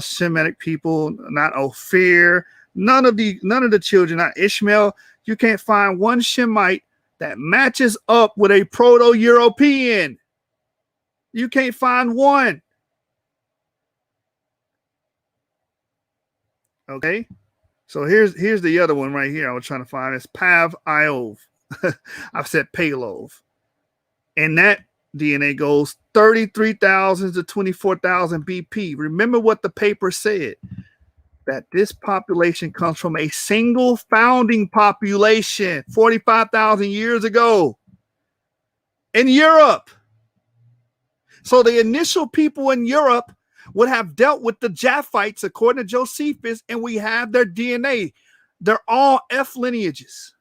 Semitic people, not Ophir, none of the children, not Ishmael. You can't find one Shemite that matches up with a Proto-European. You can't find one. Okay, so here's the other one right here I was trying to find. It's Pav Iov. I've said Palov. And that DNA goes 33,000 to 24,000 BP. Remember what the paper said, that this population comes from a single founding population 45,000 years ago in Europe. So the initial people in Europe would have dealt with the Japhites, according to Josephus, and we have their DNA. They're all F lineages.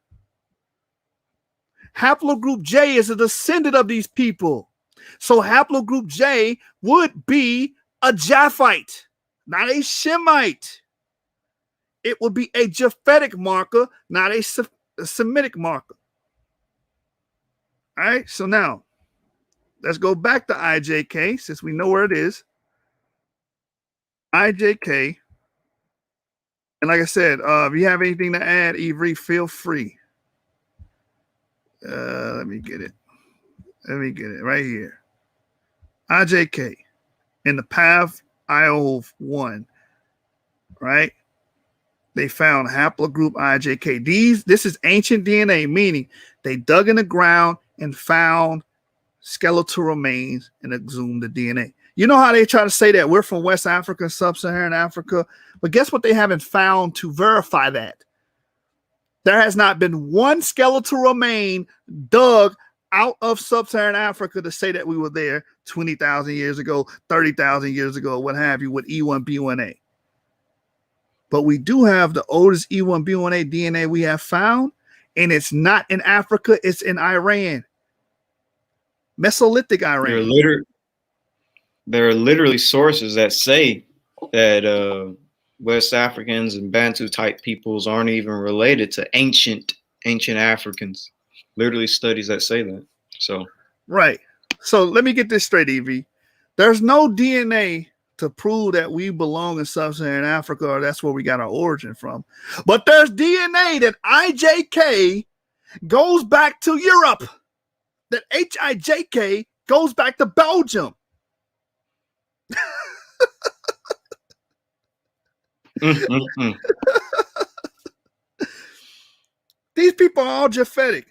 Haplogroup J is a descendant of these people. So haplogroup J would be a Japhite, not a Shemite. It would be a Japhetic marker, not a Semitic marker. All right. So now let's go back to IJK since we know where it is. IJK. And like I said, if you have anything to add, Avery, feel free. Let me get it. Let me get it right here. IJK in the path IO1, right? They found haplogroup IJK. This is ancient DNA, meaning they dug in the ground and found skeletal remains and exhumed the DNA. You know how they try to say that we're from West Africa, Sub-Saharan Africa, but guess what they haven't found to verify that? There has not been one skeletal remain dug out of Sub-Saharan Africa to say that we were there 20,000 years ago, 30,000 years ago, what have you, with E1B1A. But we do have the oldest E1B1A DNA we have found, and it's not in Africa, it's in Iran. Mesolithic Iran. There are literally sources that say that West Africans and Bantu type peoples aren't even related to ancient Africans. Literally studies that say that. So right. So let me get this straight, Evie. There's no DNA to prove that we belong in Sub-Saharan Africa or that's where we got our origin from. But there's DNA that IJK goes back to Europe. That HIJK goes back to Belgium. These people are all Japhetic.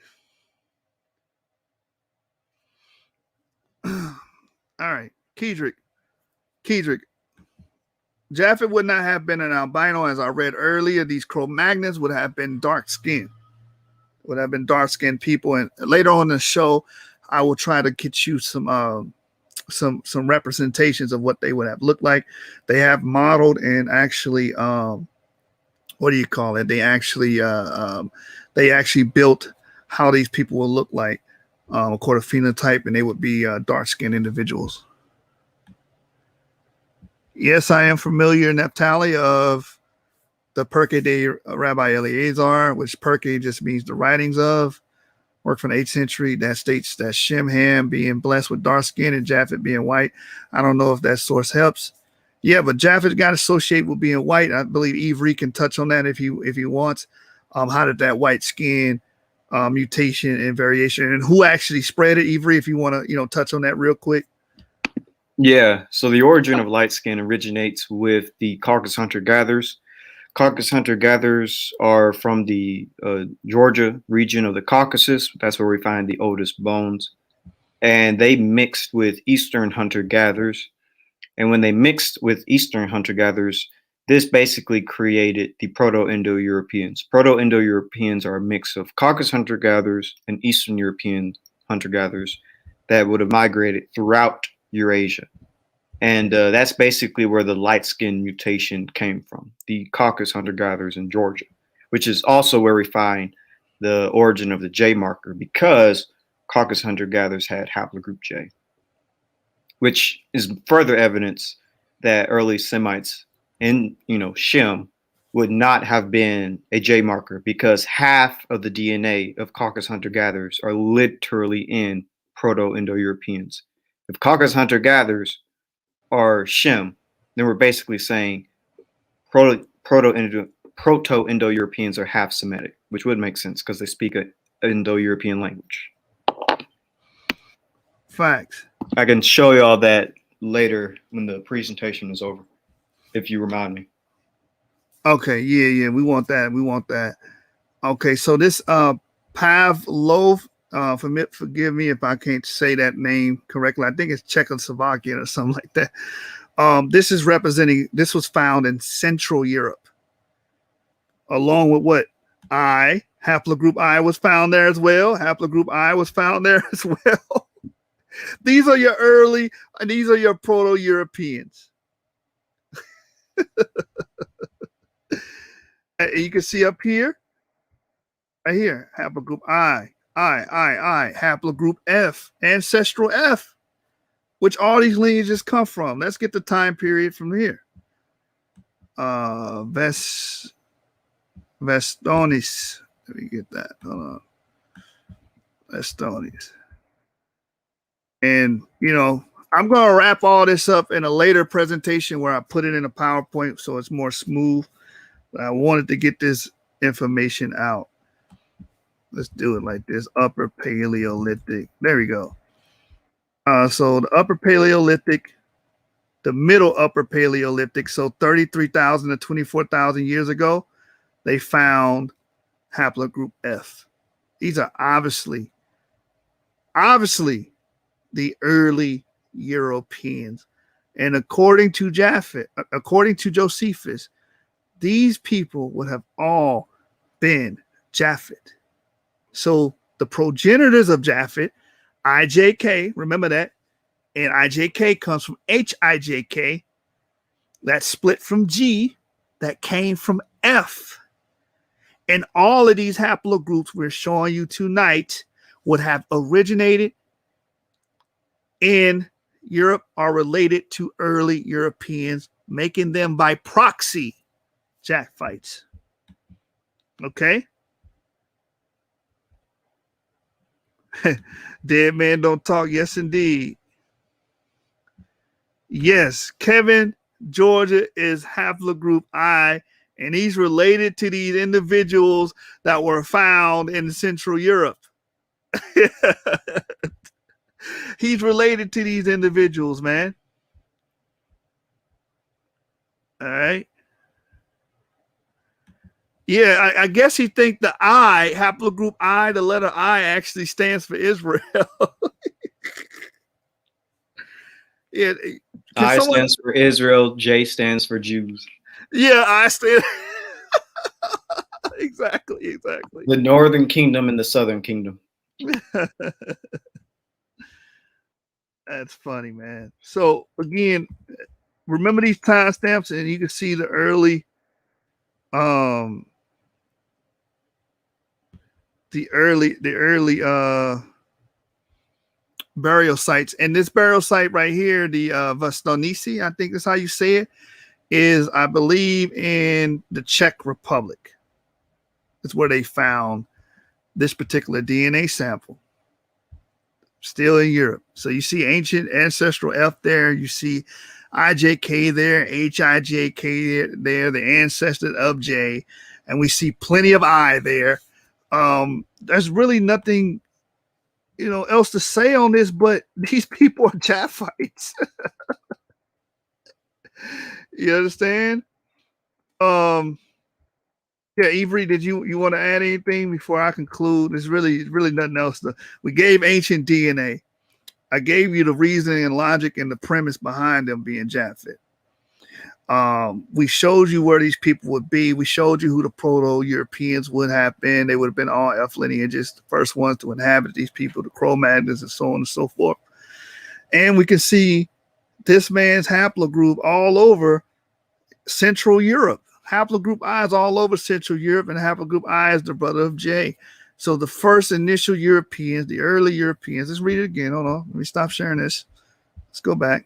All right, Kedrick. Japhet would not have been an albino, as I read earlier. These Cro-Magnons would have been dark skinned. Would have been dark skinned people. And later on in the show, I will try to get you some representations of what they would have looked like. They have modeled and actually what do you call it? They actually built how these people will look like according to phenotype, and they would be dark-skinned individuals. Yes, I am familiar, Naphtali, of the Perke de Rabbi Eleazar, which Perke just means the writings of. Work from the 8th century that states that Shem, Ham being blessed with dark skin and Japhet being white. I don't know if that source helps. Yeah, but Japhet got associated with being white. I believe Avery can touch on that if he wants. How did that white skin mutation and variation, and who actually spread it, Avery, if you want to touch on that real quick? Yeah, so the origin of light skin originates with the Caucasus hunter-gatherers. Caucasus hunter-gatherers are from the Georgia region of the Caucasus. That's where we find the oldest bones. And they mixed with Eastern hunter-gatherers. And when they mixed with Eastern hunter-gatherers, this basically created the Proto-Indo-Europeans. Proto-Indo-Europeans are a mix of Caucasus hunter-gatherers and Eastern European hunter-gatherers that would have migrated throughout Eurasia. And that's basically where the light skin mutation came from, the Caucasus hunter-gatherers in Georgia, which is also where we find the origin of the J marker, because Caucasus hunter-gatherers had haplogroup J, which is further evidence that early Semites in Shem would not have been a J marker, because half of the DNA of Caucasus hunter-gatherers are literally in Proto-Indo-Europeans. If Caucasus hunter-gatherers are Shem, then we're basically saying Proto-Indo-Europeans are half Semitic, which would make sense because they speak an Indo-European language. Facts. I can show you all that later when the presentation is over, if you remind me. Okay, yeah, we want that. Okay, so this Pavlov, forgive me if I can't say that name correctly. I think it's Czechoslovakian or something like that. This was found in Central Europe, along with what? Haplogroup I was found there as well. Haplogroup I was found there as well. These are your Proto-Europeans. You can see up here, right here, haplogroup I, haplogroup F, ancestral F, which all these lineages come from. Let's get the time period from here. Vestonis. Let me get that. Hold on. Vestonis. And, I'm going to wrap all this up in a later presentation where I put it in a PowerPoint so it's more smooth. But I wanted to get this information out. Let's do it like this. Upper Paleolithic. There we go. So the Upper Paleolithic, the Middle Upper Paleolithic, so 33,000 to 24,000 years ago, they found haplogroup F. These are obviously the early Europeans. And according to Josephus, these people would have all been Japhet. So the progenitors of Japhet, IJK, remember that, and IJK comes from HIJK, that split from G, that came from F. And all of these haplogroups we're showing you tonight would have originated in Europe, are related to early Europeans, making them by proxy Japhites. Okay? Dead man don't talk. Yes, indeed. Yes, Kevin, Georgia is haplogroup I, and he's related to these individuals that were found in Central Europe. He's related to these individuals, man. All right. Yeah, I guess he think the I, haplogroup I, the letter I actually stands for Israel. Yeah, I stands for Israel. J stands for Jews. Yeah, I stand. Exactly. The Northern Kingdom and the Southern Kingdom. That's funny, man. So again, remember these timestamps, and you can see the early, burial sites. And this burial site right here, the Vostonici, I think that's how you say it, is, I believe, in the Czech Republic. That's where they found this particular DNA sample. Still in Europe. So you see ancient ancestral F there. You see IJK there, HIJK there, the ancestor of J. And we see plenty of I there. There's really nothing, else to say on this, but these people are Japhites. You understand? Yeah, Avery, did you want to add anything before I conclude? There's really nothing else. We gave ancient DNA. I gave you the reasoning and logic and the premise behind them being Japhet. We showed you where these people would be. We showed you who the Proto-Europeans would have been. They would have been all F lineages, the first ones to inhabit these people, the Cro-Magnons and so on and so forth. And we can see this man's haplogroup all over Central Europe. Haplogroup I is all over Central Europe, and haplogroup I is the brother of J. So the first initial Europeans, the early Europeans, let's read it again. Hold on. Let me stop sharing this. Let's go back.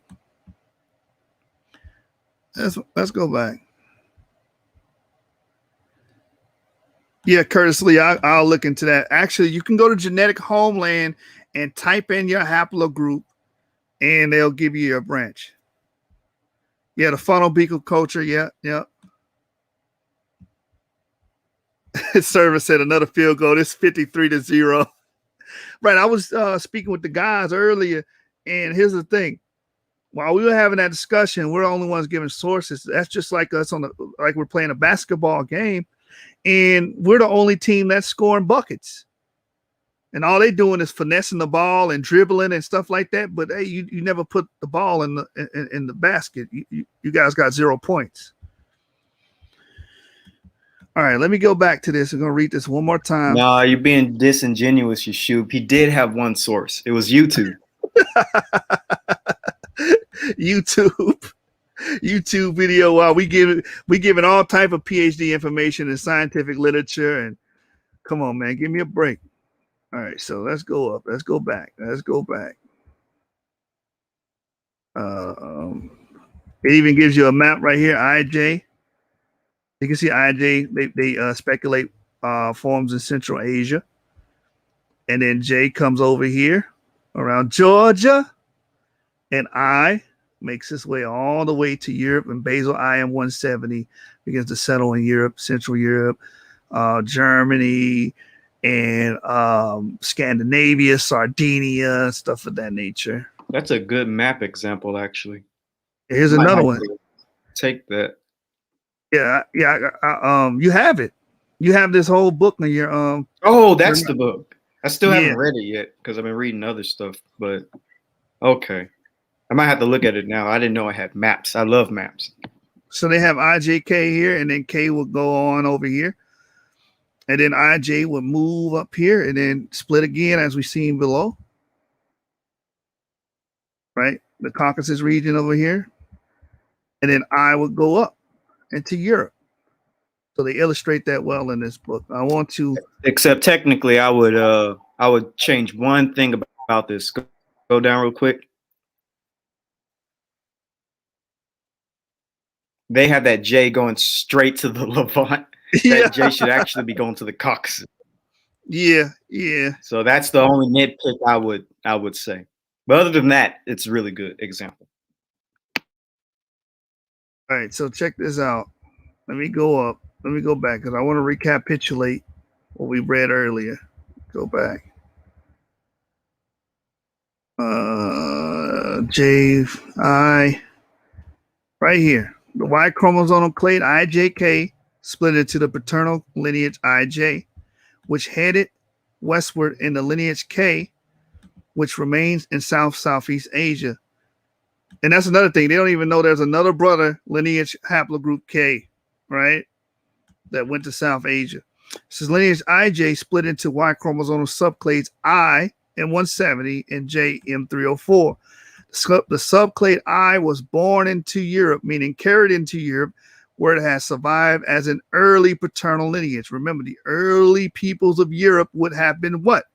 Let's go back. Yeah, Curtis Lee, I'll look into that. Actually, you can go to Genetic Homeland and type in your haplogroup, and they'll give you your branch. Yeah, the funnel beagle culture. Yeah. Service said another field goal. It's 53-0. Right. I was speaking with the guys earlier, and here's the thing. While we were having that discussion, we're the only ones giving sources. That's just like us like we're playing a basketball game, and we're the only team that's scoring buckets. And all they doing is finessing the ball and dribbling and stuff like that. But hey, you never put the ball in the basket. You guys got 0 points. All right, let me go back to this. I'm going to read this one more time. Nah, you're being disingenuous, you shoot. He did have one source. It was YouTube. YouTube video. Wow, we giving all type of PhD information in scientific literature. And come on, man, give me a break. All right, so let's go up. Let's go back. It even gives you a map right here, IJ. You can see IJ, they speculate forms in Central Asia. And then J comes over here. around Georgia, and I makes its way all the way to Europe, and basal IM 170 begins to settle in Europe, Central Europe, Germany, and Scandinavia, Sardinia, stuff of that nature. That's a good map example, actually. Here's Might another have one. to take that. Yeah, you have it. You have this whole book in your Oh, that's the book. I still Yeah. haven't read it yet because I've been reading other stuff. But okay, I might have to look at it now. I didn't know I had maps. I love maps. So they have IJK here, and then K will go on over here. And then IJ will move up here and then split again as we've seen below. Right? The Caucasus region over here. And then I would go up into Europe. So they illustrate that well in this book. I want to Except technically, I would change one thing about this. Go down real quick. They have that J going straight to the Levant. That J should actually be going to the Caucasus. Yeah. So that's the only nitpick I would say. But other than that, it's a really good example. All right, so check this out. Let me go up. Let me go back because I want to recapitulate what we read earlier. Go back. J, I, right here. The Y chromosomal clade IJK split into the paternal lineage IJ, which headed westward in the lineage K, which remains in Southeast Asia. And that's another thing. They don't even know there's another brother lineage haplogroup K, right? That went to South Asia. This is lineage IJ split into Y chromosomal subclades I M170 and J M304. The subclade I was born into Europe, meaning carried into Europe, where it has survived as an early paternal lineage. Remember, the early peoples of Europe would have been what?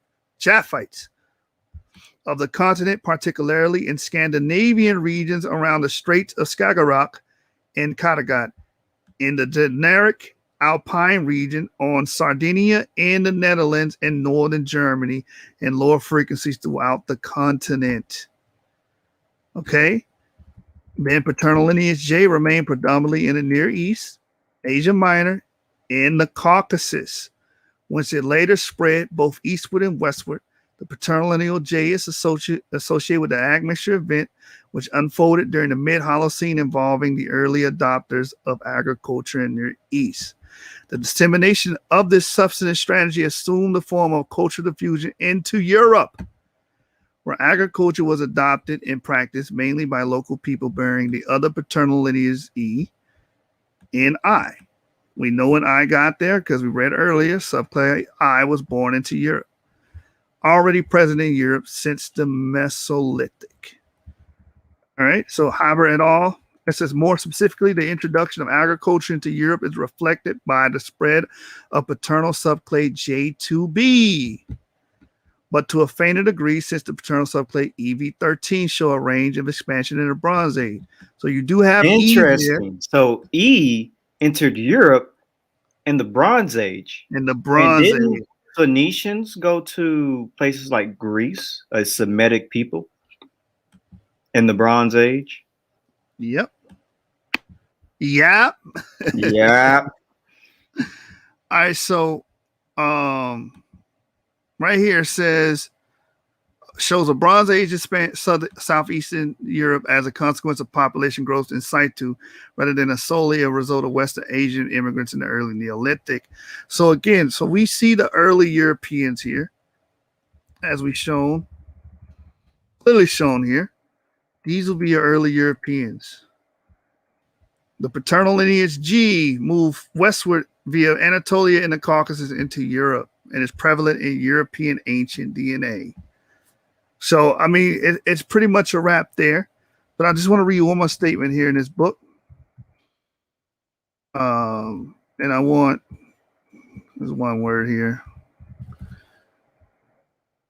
Japhites. Of the continent, particularly in Scandinavian regions around the Straits of Skagerrak and Kattegat, in the generic Alpine region on Sardinia and the Netherlands and northern Germany, and lower frequencies throughout the continent. Okay. Then paternal lineage J remained predominantly in the Near East, Asia Minor, and the Caucasus. Once it later spread both eastward and westward, the paternal lineage J is associated with the admixture event, which unfolded during the mid-Holocene involving the early adopters of agriculture in the Near East. The dissemination of this subsistence strategy assumed the form of cultural diffusion into Europe, where agriculture was adopted and practiced mainly by local people bearing the other paternal lineages E and I. We know when I got there because we read earlier, subclade I was born into Europe, already present in Europe since the Mesolithic. All right, so Haber et al. It says more specifically, the introduction of agriculture into Europe is reflected by the spread of paternal subclade J2b, but to a fainter degree since the paternal subclade EV13 show a range of expansion in the Bronze Age. So you do have interesting. So E entered Europe in the Bronze Age. In the Bronze Age. Phoenicians go to places like Greece, a Semitic people, in the Bronze Age. Yep. Yeah. All right, so right here says shows a Bronze Age southeastern Europe as a consequence of population growth in situ, rather than solely a result of Western Asian immigrants in the early Neolithic. So again, so we see the early Europeans here, as we shown, clearly shown here. These will be your early Europeans. The paternal lineage G moved westward via Anatolia and the Caucasus into Europe and is prevalent in European ancient DNA. So, I mean, it's pretty much a wrap there. But I just want to read one more statement here in this book. And I want, there's one word here.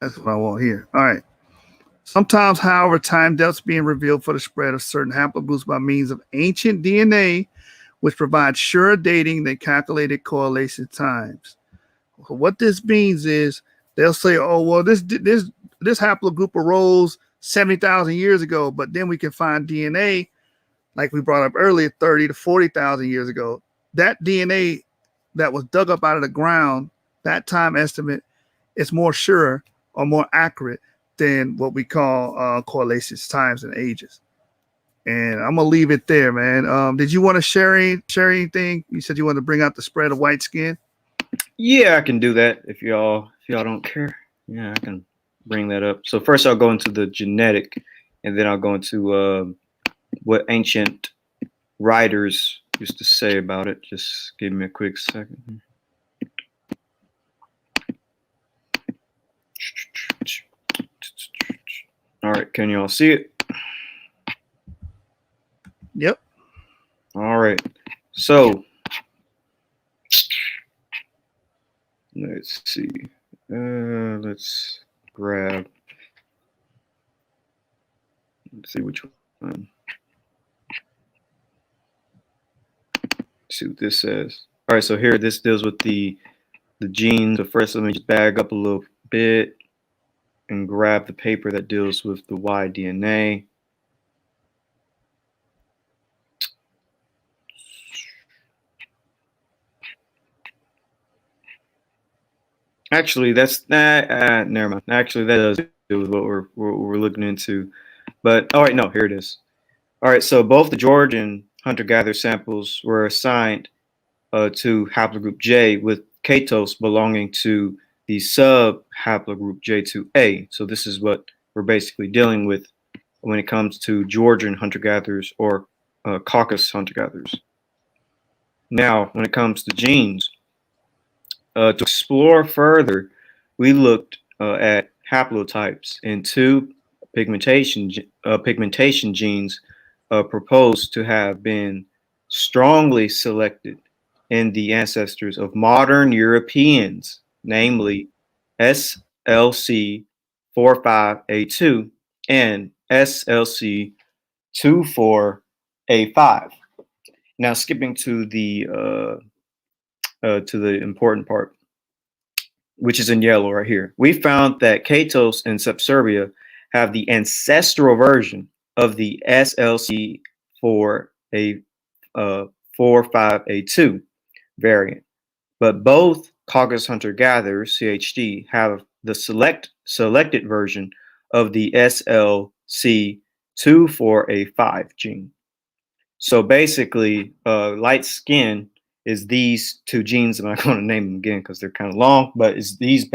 That's what I want here. All right. Sometimes, however, time delta is being revealed for the spread of certain haplogroups by means of ancient DNA, which provides sure dating than calculated correlation times. So what this means is they'll say, oh, well, this this haplogroup arose 70,000 years ago, but then we can find DNA, like we brought up earlier, 30 to 40,000 years ago. That DNA that was dug up out of the ground, that time estimate is more sure or more accurate than what we call correlations, times, and ages. And I'm gonna leave it there, man. Did you want to share anything? You said you wanted to bring out the spread of white skin. Yeah, I can do that if y'all don't care. Yeah, I can bring that up. So first I'll go into the genetic, and then I'll go into what ancient writers used to say about it. Just give me a quick second. All right, can you all see it? Yep. All right. So let's see. Let's grab. Let's see which one. Let's see what this says. All right, so here this deals with the genes. So first, let me just bag up a little bit and grab the paper that deals with the Y DNA. Actually, that's never mind. Actually, that does do with what we're looking into. But all right, no, here it is. All right, so both the Georgian hunter-gatherer samples were assigned to haplogroup J, with Katos belonging to the sub-haplogroup J2A. So this is what we're basically dealing with when it comes to Georgian hunter-gatherers or Caucasus hunter-gatherers. Now, when it comes to genes, to explore further, we looked at haplotypes in two pigmentation genes proposed to have been strongly selected in the ancestors of modern Europeans, namely SLC45A2 and SLC24A5. Now, skipping to the important part, which is in yellow right here. We found that Katos and Subserbia have the ancestral version of the SLC45A2 variant, but both Caucasus hunter-gatherers, CHD, have the selected version of the SLC24A5 gene. So basically, light skin is these two genes. I'm not going to name them again because they're kind of long, but it's these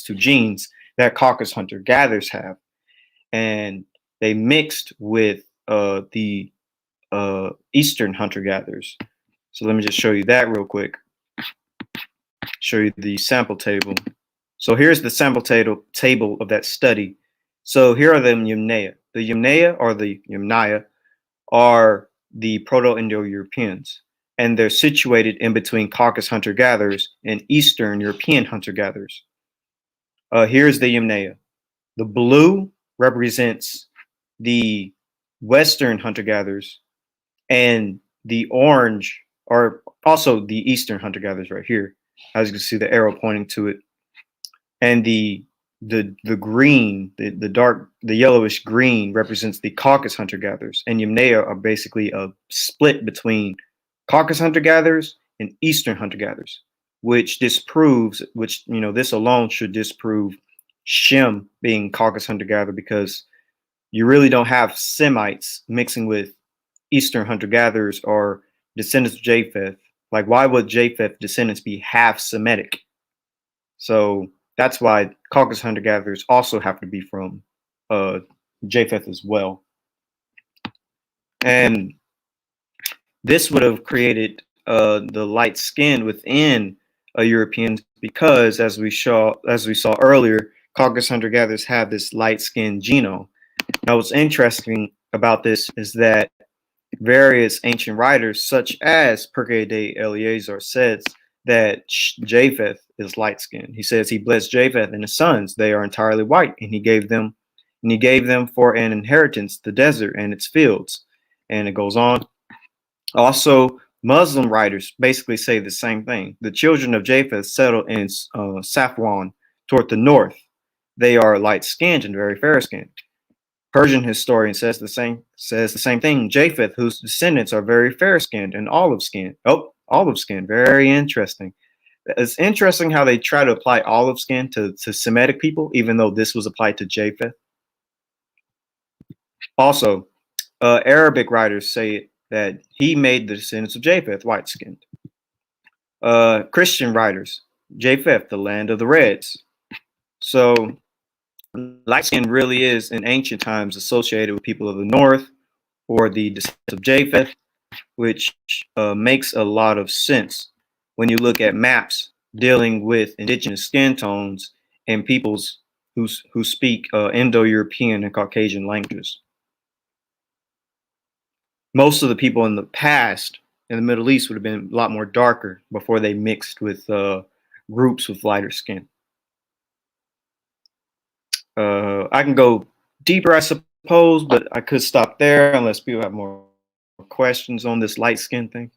two genes that Caucasus hunter-gatherers have, and they mixed with the Eastern hunter-gatherers. So let me just show you that real quick. Show you the sample table. So here's the sample table of that study. So here are the Yamnaya. The Yamnaya are the Proto-Indo-Europeans, and they're situated in between Caucasus hunter-gatherers and Eastern European hunter-gatherers. Here's the Yamnaya. The blue represents the Western hunter-gatherers, and the orange are also the Eastern hunter-gatherers right here. As you can see, the arrow pointing to it. And the green, the yellowish green represents the Caucasus hunter-gatherers, and Yamnaya are basically a split between Caucasus hunter-gatherers and Eastern hunter-gatherers, which disproves, this alone should disprove Shem being Caucasus hunter-gatherer, because you really don't have Semites mixing with Eastern hunter-gatherers or descendants of Japheth. Like, why would Japheth descendants be half Semitic? So that's why Caucasus hunter-gatherers also have to be from Japheth as well. And this would have created the light skin within Europeans, because as we saw earlier, Caucasus hunter-gatherers have this light skin genome. Now, what's interesting about this is that various ancient writers, such as Pirkei de Eleazar, says that Japheth is light skinned. He says he blessed Japheth and his sons; they are entirely white, and he gave them for an inheritance the desert and its fields. And it goes on. Also, Muslim writers basically say the same thing. The children of Japheth settled in Safwan toward the north. they are light skinned and very fair skinned. Persian historian says the same thing. Japheth, whose descendants are very fair skinned and olive skinned. Oh, olive skin, very interesting. It's interesting how they try to apply olive skin to Semitic people, even though this was applied to Japheth. Also, Arabic writers say that he made the descendants of Japheth white skinned. Christian writers, Japheth, the land of the Reds. So light skin really is in ancient times associated with people of the north or the descendants of Japheth, which makes a lot of sense when you look at maps dealing with indigenous skin tones and peoples who speak Indo-European and Caucasian languages. Most of the people in the past in the Middle East would have been a lot more darker before they mixed with groups with lighter skin. I can go deeper, I suppose, but I could stop there unless people have more questions on this light skin thing.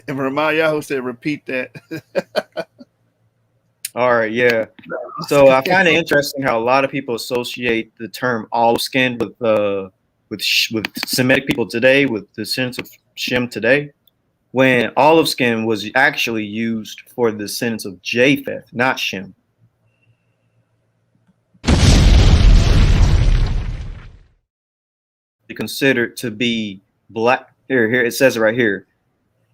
And Ramon Yahoo said, repeat that. All right, yeah. So I find it interesting how a lot of people associate the term olive skin with Semitic people today, with the sense of Shem today, when olive skin was actually used for the descendants of Japheth, not Shem. Considered to be black. Here it says it right here.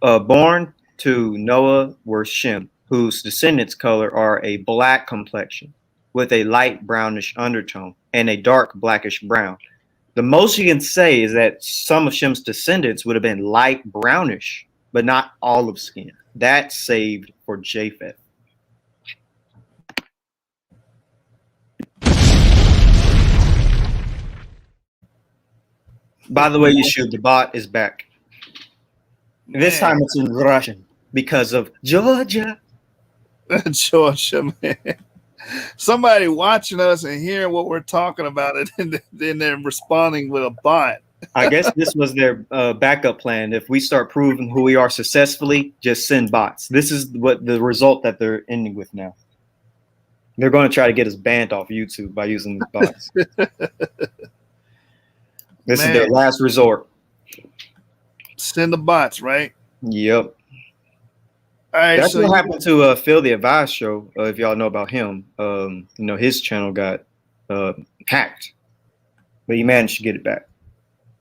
Born to Noah were Shem, whose descendants' color are a black complexion with a light brownish undertone and a dark blackish brown. The most you can say is that some of Shem's descendants would have been light brownish, but not olive skin. That's saved for Japheth. By the way, Yeshua, the bot is back. This time it's in Russian because of Georgia. Georgia, man. Somebody watching us and hearing what we're talking about it, and then they're responding with a bot. I guess this was their backup plan. If we start proving who we are successfully, just send bots. This is what the result that they're ending with now. They're going to try to get us banned off YouTube by using the bots. This is their last resort. Send the bots, right? Yep. All right. That's so what happened to Phil the Advice Show. If y'all know about him, his channel got hacked, but he managed to get it back.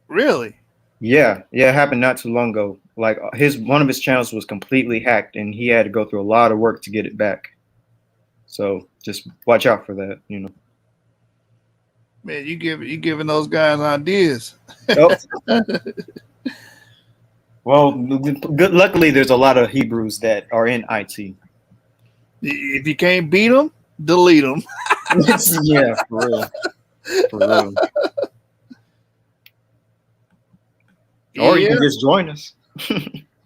Really? Yeah, it happened not too long ago. Like one of his channels was completely hacked, and he had to go through a lot of work to get it back. So just watch out for that. Man, you giving those guys ideas. Oh. Well, luckily, there's a lot of Hebrews that are in IT. If you can't beat them, delete them. Yeah, for real. For real. Or you can just join us.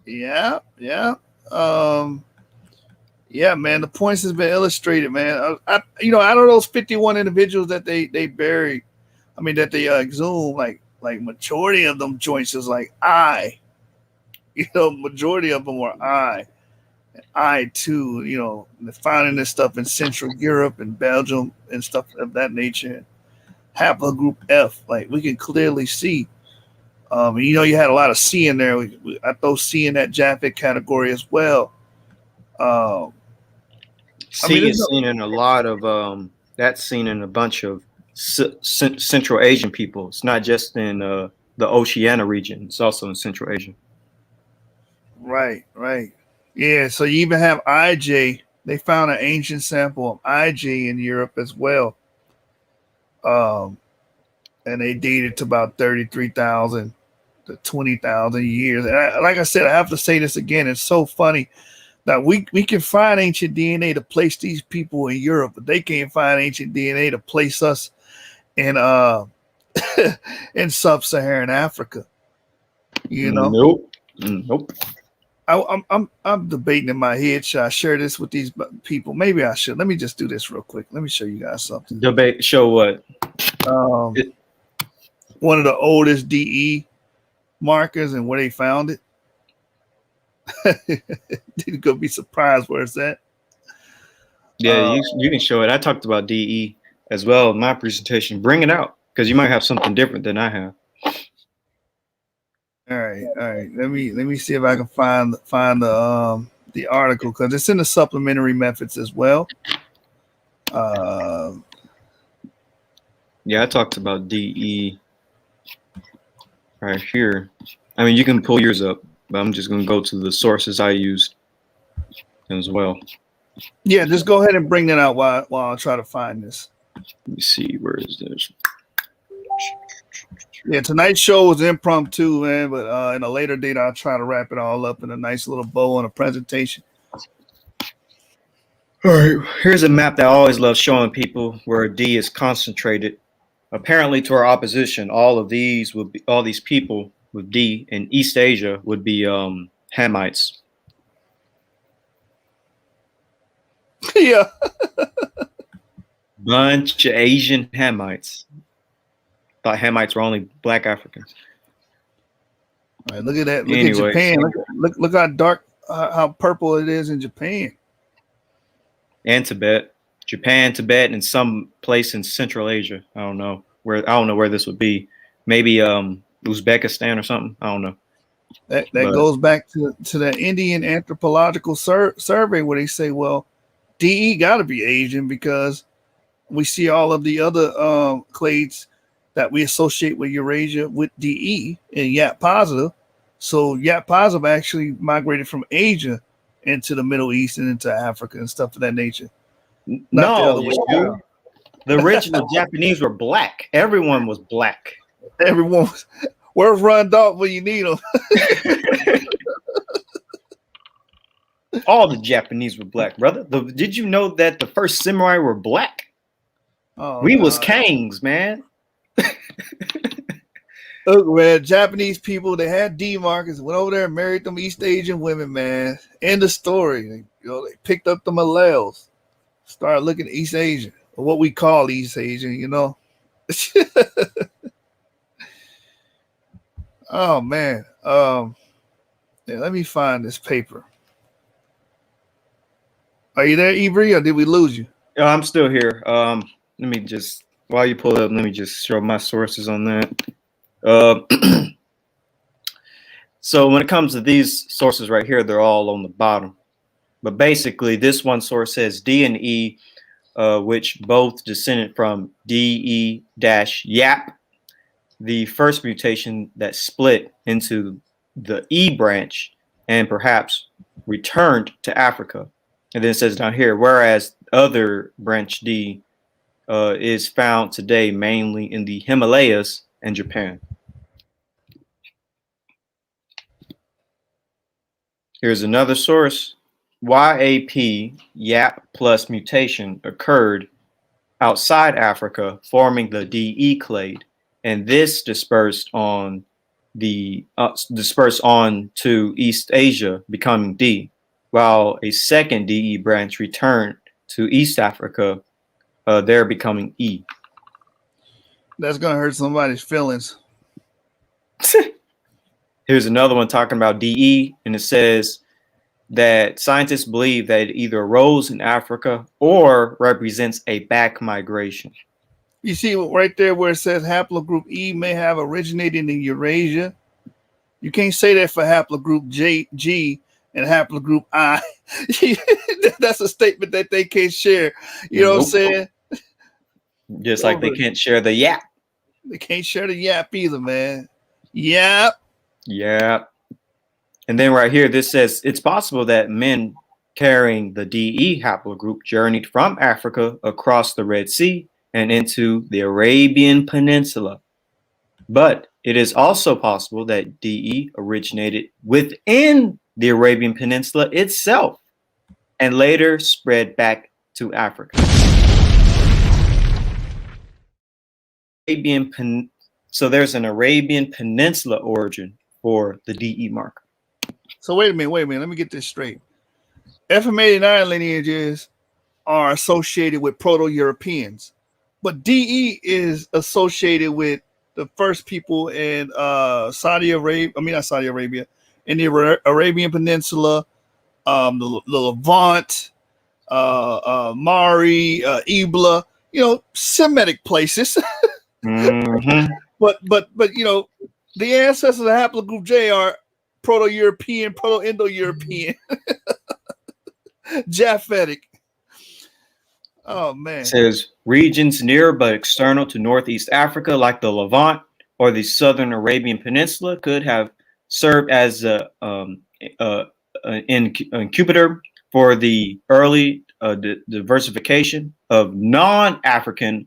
Yeah. Yeah, man. The points has been illustrated, man. Out of those 51 individuals that they buried, that they exhumed, like majority of them joints is like I. Majority of them were I too. Finding this stuff in Central Europe and Belgium and stuff of that nature. Haplogroup F, like we can clearly see. You had a lot of C in there. I throw C in that Japheth category as well. C is seen in a lot of that's seen in a bunch of Central Asian people. It's not just in the Oceania region. It's also in Central Asia. Right. Yeah, so you even have IJ. They found an ancient sample of IJ in Europe as well. And they dated to about 33,000 to 20,000 years. And like I said, I have to say this again. It's so funny that we can find ancient DNA to place these people in Europe, but they can't find ancient DNA to place us in in sub-Saharan Africa. Nope. I'm debating in my head. Should I share this with these people? Maybe I should. Let me just do this real quick. Let me show you guys something. Debate. Show what? One of the oldest DE markers and where they found it. You're gonna be surprised where it's at. Yeah, you can show it. I talked about DE as well in my presentation. Bring it out because you might have something different than I have. All right. Let me see if I can find the article because it's in the supplementary methods as well. Yeah, I talked about DE right here. I mean, you can pull yours up, but I'm just going to go to the sources I used as well. Yeah, just go ahead and bring that out while I try to find this. Let me see, where is this? Yeah, tonight's show was impromptu, man, but in a later date, I'll try to wrap it all up in a nice little bow on a presentation. All right, here's a map that I always love showing people where D is concentrated. Apparently, to our opposition, all these people with D in East Asia would be Hamites. Yeah. Bunch of Asian Hamites. Thought Hamites were only black Africans. All right, look at that. Look at Japan. Look how dark, how purple it is in Japan. And Tibet. Japan, Tibet, and some place in Central Asia. I don't know where this would be. Maybe Uzbekistan or something. I don't know. That goes back to the Indian anthropological survey where they say, well, DE got to be Asian because we see all of the other clades that we associate with Eurasia with DE and Yap positive. So Yap positive actually migrated from Asia into the Middle East and into Africa and stuff of that nature. Not the other way around. The original Japanese were black. Everyone was black. Everyone was. Where's Ron Dalton when you need him? All the Japanese were black, brother. Did you know that the first samurai were black? Oh, we was kings, man. Look, man, Japanese people, they had D markers, went over there and married them East Asian women, man. End of story. They picked up the Malays, started looking at East Asian, or what we call East Asian, Oh man. Let me find this paper. Are you there, Ivory, or did we lose you? I'm still here. Let me just, while you pull up, let me just show my sources on that. So when it comes to these sources right here, they're all on the bottom. But basically, this one source says D and E, which both descended from DE-Yap, the first mutation that split into the E branch and perhaps returned to Africa. And then it says down here, whereas other branch D is found today mainly in the Himalayas and Japan. Here's another source. YAP, Yap plus mutation, occurred outside Africa, forming the DE clade, and this dispersed on to East Asia, becoming D, while a second DE branch returned to East Africa, there becoming E. That's gonna hurt somebody's feelings. Here's another one talking about DE, and it says that scientists believe that it either arose in Africa or represents a back migration. You see right there where it says haplogroup E may have originated in Eurasia. You can't say that for haplogroup G and haplogroup I. That's a statement that they can't share. You know what I'm saying? Just like they can't share the Yap. They can't share the Yap either, man. Yap. Yeah. And then right here, this says it's possible that men carrying the DE haplogroup journeyed from Africa across the Red Sea and into the Arabian Peninsula. But it is also possible that DE originated within the Arabian Peninsula itself and later spread back to Africa. So there's an Arabian Peninsula origin for the DE marker. So wait a minute. Let me get this straight. FM89 lineages are associated with Proto-Europeans, but DE is associated with the first people in not Saudi Arabia, in the Arabian Peninsula, the Levant, Mari, Ebla, Semitic places. Mm-hmm. but the ancestors of haplogroup J are Proto-European, Proto-Indo-European, Japhetic. Oh man. It says regions near but external to Northeast Africa, like the Levant or the Southern Arabian Peninsula, could have served as an incubator for the early diversification of non-African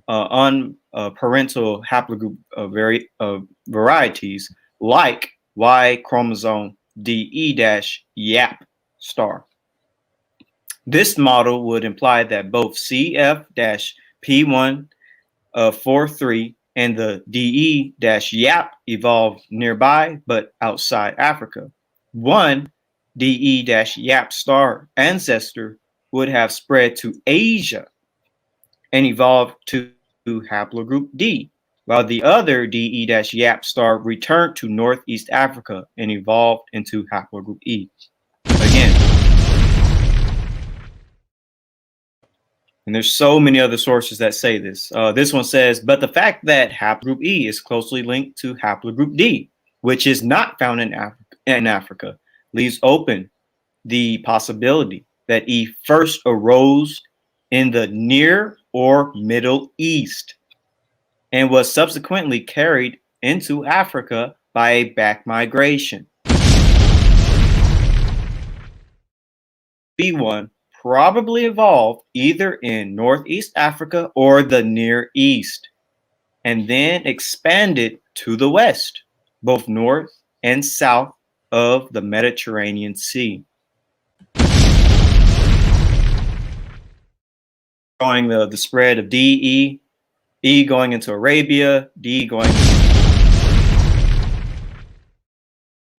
unparental haplogroup varieties like Y chromosome DE-YAP star. This model would imply that both CF-P143 and the DE-YAP evolved nearby but outside Africa. One DE-YAP star ancestor would have spread to Asia and evolved to haplogroup D, while the other DE-YAP star returned to Northeast Africa and evolved into haplogroup E. Again, and there's so many other sources that say this. This one says, but the fact that haplogroup E is closely linked to haplogroup D, which is not found in Africa, leaves open the possibility that E first arose in the Near or Middle East and was subsequently carried into Africa by a back migration. B1 probably evolved either in Northeast Africa or the Near East, and then expanded to the west, both north and south of the Mediterranean Sea. Showing the spread of DE, E going into Arabia, D going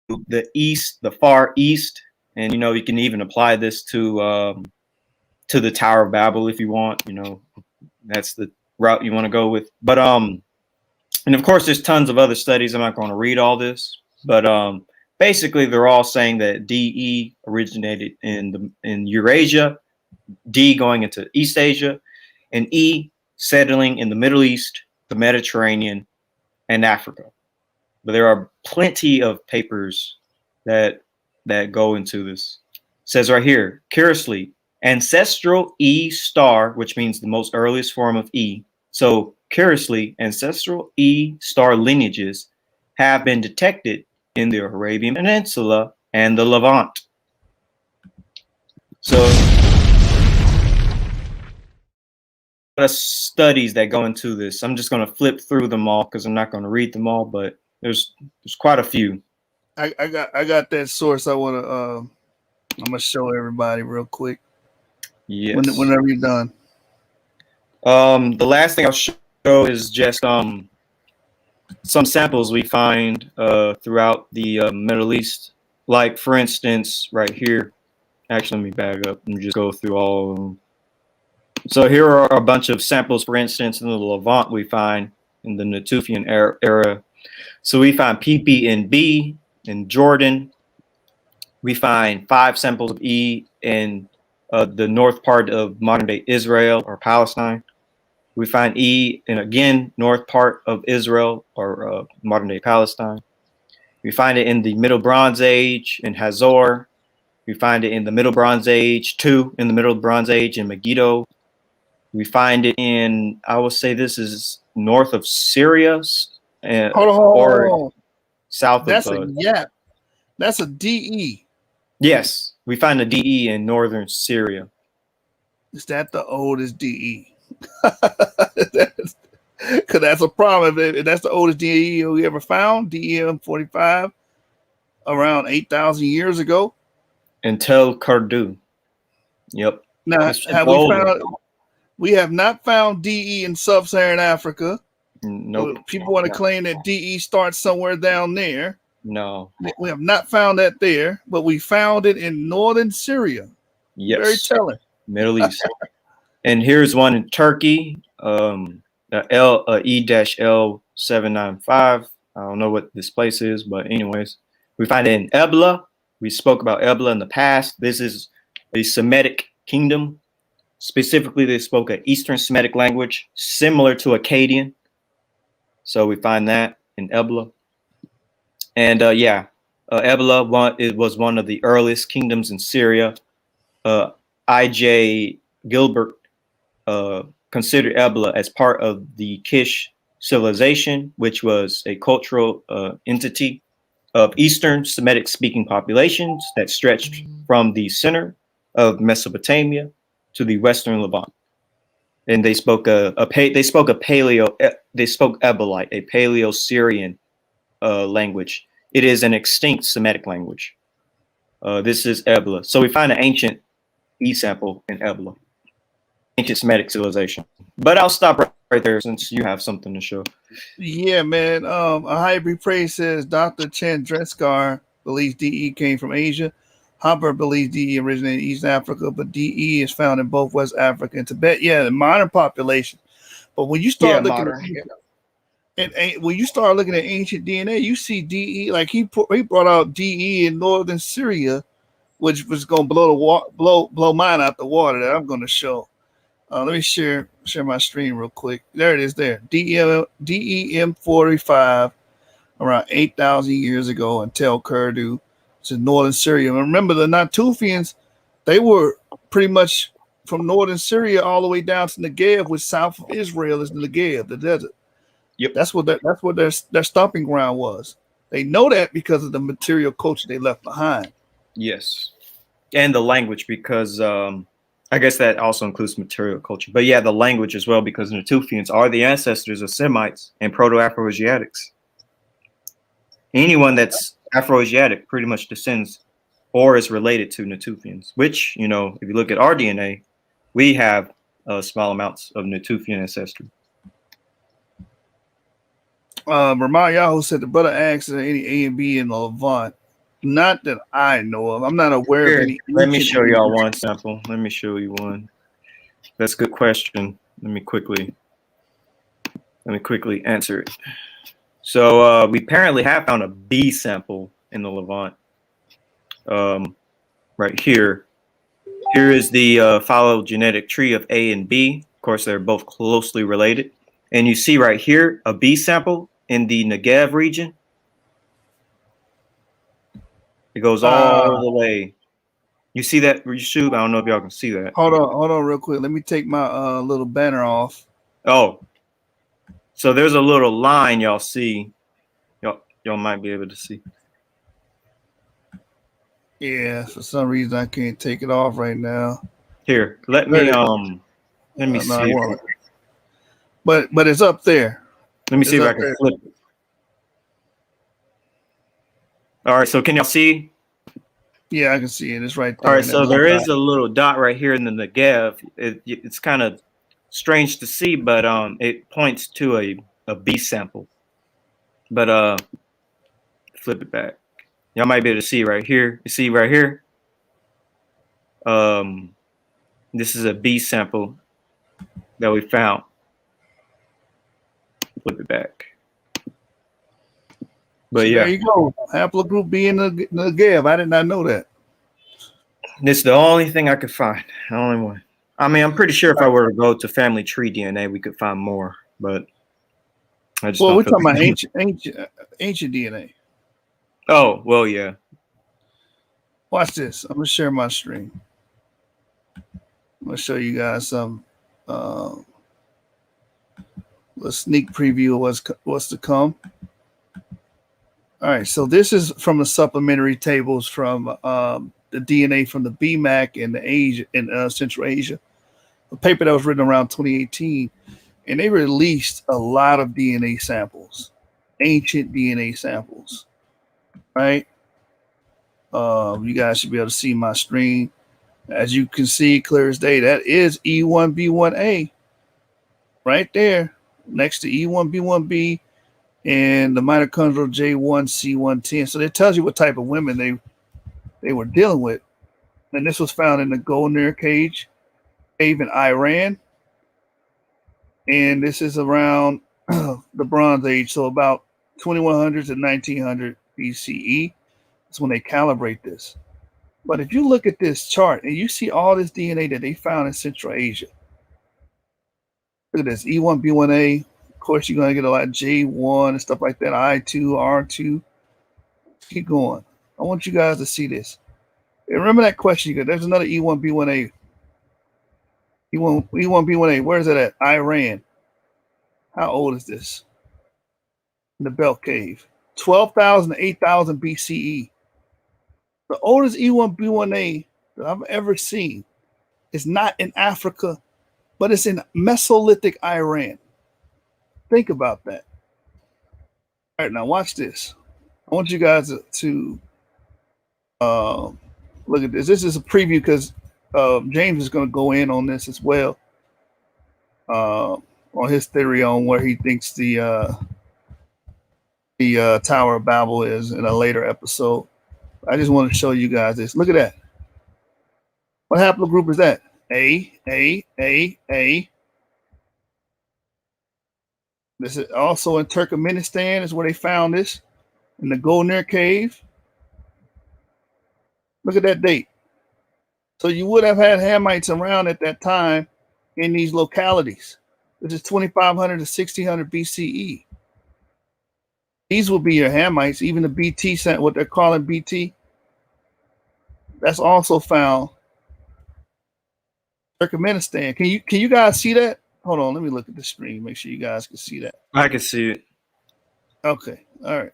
to the east, the far east, and you can even apply this to the Tower of Babel if you want. That's the route you want to go with. But and of course, there's tons of other studies. I'm not going to read all this, but basically, they're all saying that DE originated in Eurasia, D going into East Asia, and E settling in the Middle East, the Mediterranean, and Africa. But there are plenty of papers that go into this. It says right here, curiously, ancestral E star, which means the most earliest form of E. So curiously, ancestral E star lineages have been detected in the Arabian Peninsula and the Levant. So studies that go into this. I'm just going to flip through them all because I'm not going to read them all, but there's quite a few. I got that source. I'm gonna show everybody real quick. Yes. Whenever you're done. The last thing I'll show is just some samples we find throughout the Middle East. Like for instance, right here. Actually, let me back up and just go through all of them. So here are a bunch of samples, for instance, in the Levant we find in the Natufian era. So we find PPNB in Jordan. We find 5 samples of E in the north part of modern-day Israel or Palestine. We find E in, again, north part of Israel or modern-day Palestine. We find it in the Middle Bronze Age in Hazor. We find it in the Middle Bronze Age, in the Middle Bronze Age in Megiddo. We find it in, I would say this is north of Syria or south That's of. That's a YAP. That's a DE. Yes, we find a DE in northern Syria. Is that the oldest DE? Because that's a problem. If that's the oldest DE we ever found, DEM 45, around 8,000 years ago. In Tel Kardu. Yep. Now, we have not found DE in sub-Saharan Africa. Nope. People want to claim that DE starts somewhere down there. No. We have not found that there, but we found it in northern Syria. Yes. Very telling. Middle East. And here's one in Turkey, E-L795. I don't know what this place is, but anyways, We find it in Ebla. We spoke about Ebla in the past. This is a Semitic kingdom. Specifically, they spoke an Eastern Semitic language similar to Akkadian. So we find that in Ebla. And Ebla it was one of the earliest kingdoms in Syria. I.J. Gilbert considered Ebla as part of the Kish civilization, which was a cultural entity of Eastern Semitic speaking populations that stretched from the center of Mesopotamia to the Western Levant. And they spoke Ebelite, a Paleo-Syrian language. It is an extinct Semitic language. This is Ebla. So we find an ancient E sample in Ebla, ancient Semitic civilization. But I'll stop right there since you have something to show. Yeah, man. A hybrid praise says Dr. Chandreskar believes DE came from Asia. Hopper believes DE originated in East Africa, but DE is found in both West Africa and Tibet. Yeah, the modern population. But when you start looking when you start looking at ancient DNA, you see DE like he brought out DE in northern Syria, which was going to blow mine out the water that I'm going to show. Let me share my screen real quick. There it is. There, DEM 45, around 8,000 years ago in Tel Kurdu, to northern Syria. And remember, the Natufians, they were pretty much from northern Syria all the way down to Negev, which south of Israel is the Negev, the desert. Yep, that's what their stomping ground was. They know that because of the material culture they left behind. Yes, and the language, because I guess that also includes material culture. But yeah, the language as well, because Natufians are the ancestors of Semites and Proto-Afro-Asiatics. Anyone that's Afro-Asiatic pretty much descends or is related to Natufians, which, you know, if you look at our DNA, we have small amounts of Natufian ancestry. Ramon Yahoo said the brother asked if any A and B in the Levant. Not that I know of. I'm not aware of any. Let me show y'all one sample. Let me show you one. That's a good question. Let me quickly answer it. So we apparently have found a B sample in the Levant. Right here. Here is the phylogenetic tree of A and B. Of course, they're both closely related. And you see right here a B sample in the Negev region. It goes all the way. You see that, Rashub? I don't know if y'all can see that. Hold on real quick. Let me take my little banner off. Oh. So there's a little line y'all see. Y'all might be able to see. Yeah, for some reason I can't take it off right now. Here, let me see. But it's up there. Let me see if I can flip it. All right, so can y'all see? Yeah, I can see it. It's right there. All right, so there is a little dot right here in the Negev. It's kind of strange to see, but it points to a B sample. But flip it back. Y'all might be able to see right here. You see right here? This is a B sample that we found. Flip it back. But so yeah, there you go. Haplogroup B in the Negev. I did not know that. This is the only thing I could find. The only one. I mean, I'm pretty sure if I were to go to family tree DNA, we could find more. But I just we're talking about ancient DNA. Oh, well, yeah. Watch this. I'm gonna share my screen. I'm gonna show you guys some a sneak preview of what's to come. All right, so this is from the supplementary tables from the DNA from the BMAC in the Asia in Central Asia, a paper that was written around 2018, and they released a lot of DNA samples, ancient DNA samples. Right, you guys should be able to see my screen. As you can see, clear as day, that is E1B1A, right there, next to E1B1B. And the mitochondrial J1C110. So it tells you what type of women they were dealing with. And this was found in the Golden Cave in Iran. And this is around the Bronze Age, so about 2100 to 1900 BCE. That's when they calibrate this. But if you look at this chart and you see all this DNA that they found in Central Asia, look at this E1B1A. Of course, you're gonna get a lot of J1 and stuff like that. I2, R2. Keep going. I want you guys to see this. And remember that question? There's another E1B1A. E1B1A. Where is it at? Iran. How old is this? In the Belt Cave. 12,000 to 8,000 BCE. The oldest E1B1A that I've ever seen is not in Africa, but it's in Mesolithic Iran. Think about that. All right, now watch this. I want you guys to look at this. This is a preview because James is going to go in on this as well, on his theory on where he thinks the Tower of Babel is in a later episode. I just want to show you guys this. Look at that. What haplogroup is that? A. This is also in Turkmenistan, is where they found this, in the Golnir Cave. Look at that date. So you would have had Hamites around at that time in these localities. This is 2500 to 1600 BCE. These will be your Hamites, even the BT, what they're calling BT. That's also found Turkmenistan. Can you guys see that? Hold on, let me look at the screen. Make sure you guys can see that. I can see it. Okay, all right.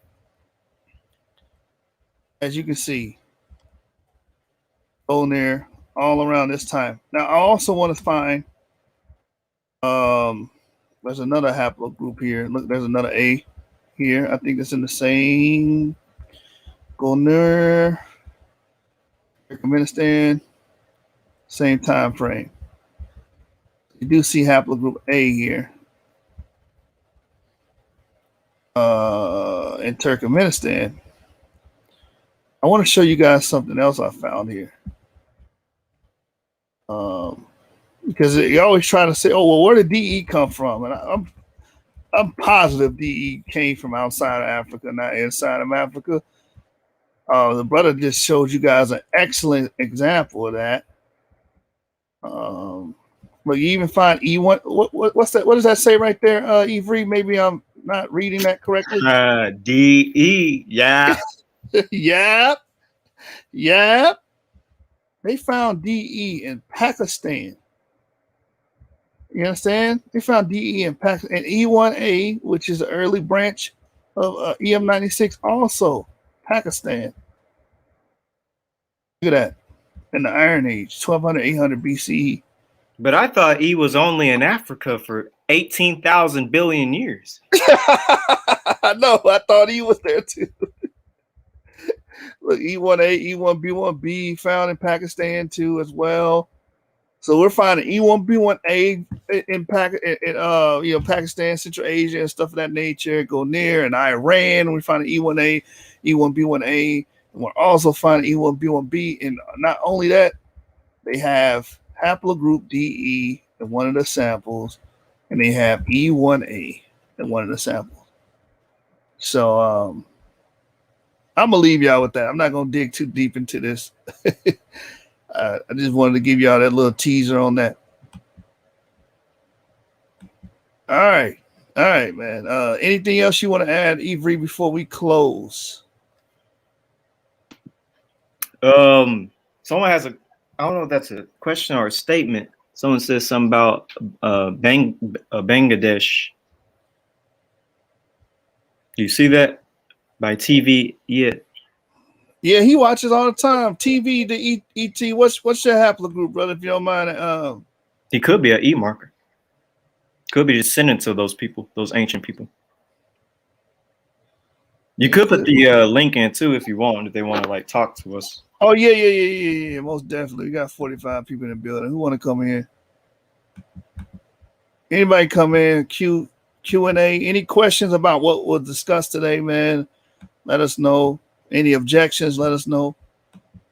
As you can see, on there all around this time. Now I also want to find there's another haplogroup here. Look, there's another A here. I think it's in the same Golnir, Turkmenistan, same time frame. You do see haplogroup A here in Turkmenistan. I want to show you guys something else I found here. Because you always try to say, "Oh, well, where did DE come from?" And I'm positive DE came from outside of Africa, not inside of Africa. The brother just showed you guys an excellent example of that. But you even find E1. What's that? What does that say right there, Ivry? Maybe I'm not reading that correctly. DE, yeah. Yep. They found DE in Pakistan. You understand? They found DE in Pakistan. And E1A, which is the early branch of EM96, also Pakistan. Look at that. In the Iron Age, 1200, 800 BCE. But I thought E was only in Africa for 18,000 billion years. No, I thought E was there too. Look, E1A, E1B1B found in Pakistan too as well. So we're finding E1B1A in Pakistan, Central Asia, and stuff of that nature. Golnir and Iran. We're finding E1A, E1B1A, and we're also finding E1B1B. And not only that, they have haplogroup DE in one of the samples, and they have E1A in one of the samples. So I'm gonna leave y'all with that. I'm not gonna dig too deep into this. I just wanted to give y'all that little teaser on that. All right, man. Anything else you want to add, Ivry, before we close? Someone has I don't know if that's a question or a statement. Someone says something about Bangladesh. Do you see that by TV? Yeah, he watches all the time. TV, the ET. What's your haplogroup, brother? If you don't mind. He could be an E marker. Could be descendants of those people, those ancient people. You could put the link in too if you want, if they want to like talk to us. Oh yeah. Most definitely. We got 45 people in the building. Who want to come in? Anybody come in? Q&A. Any questions about what was discussed today, man? Let us know. Any objections? Let us know.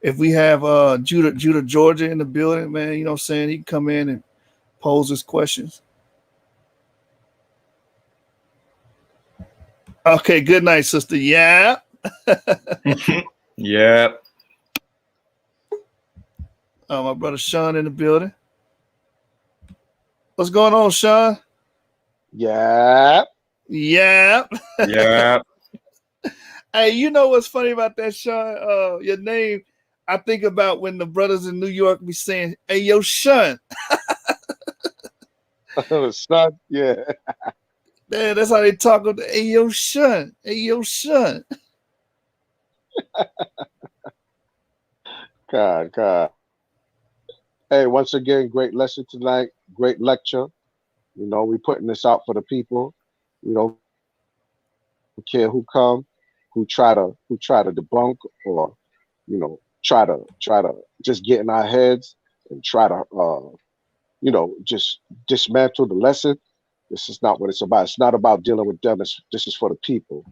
If we have Judah, Georgia in the building, man, you know what I'm saying? He can come in and pose his questions. Okay, good night, sister. Yeah. Yeah. Yep. Oh, my brother Sean in the building. What's going on, Sean? Yeah. Yeah. Yep. Hey, you know what's funny about that, Sean? Your name, I think about when the brothers in New York be saying, "Hey, yo, Sean." Son, yeah. Man, that's how they talk with the "Hey, yo, Sean." Hey, yo, Sean. God. Hey, once again, great lesson tonight. Great lecture. You know, we putting this out for the people. We don't care who come, who try to debunk or, try to just get in our heads and try to just dismantle the lesson. This is not what it's about. It's not about dealing with them. This is for the people.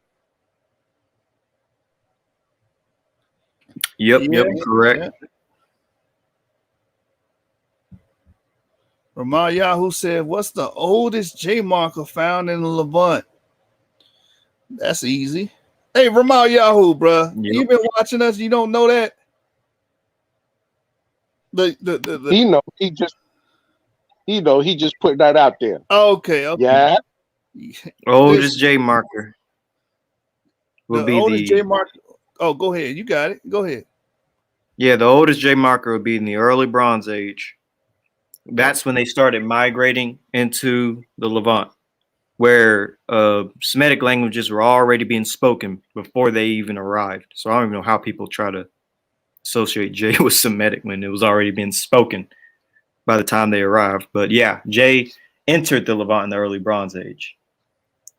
Yep. Yeah, Correct. yeah. Ramal Yahoo said, "What's the oldest J marker found in the Levant?" That's easy. Hey, Ramal Yahoo, bro, Yep. you been watching us? You don't know that? The He know. He just put that out there. okay. Yeah. Oldest J marker will The be oldest J the marker. Oh, go ahead. You got it. Go ahead. the oldest J marker will be in the early Bronze Age. That's when they started migrating into the Levant, where Semitic languages were already being spoken before they even arrived. So I don't even know how people try to associate J with Semitic when it was already being spoken by the time they arrived. But yeah, J entered the Levant in the early Bronze Age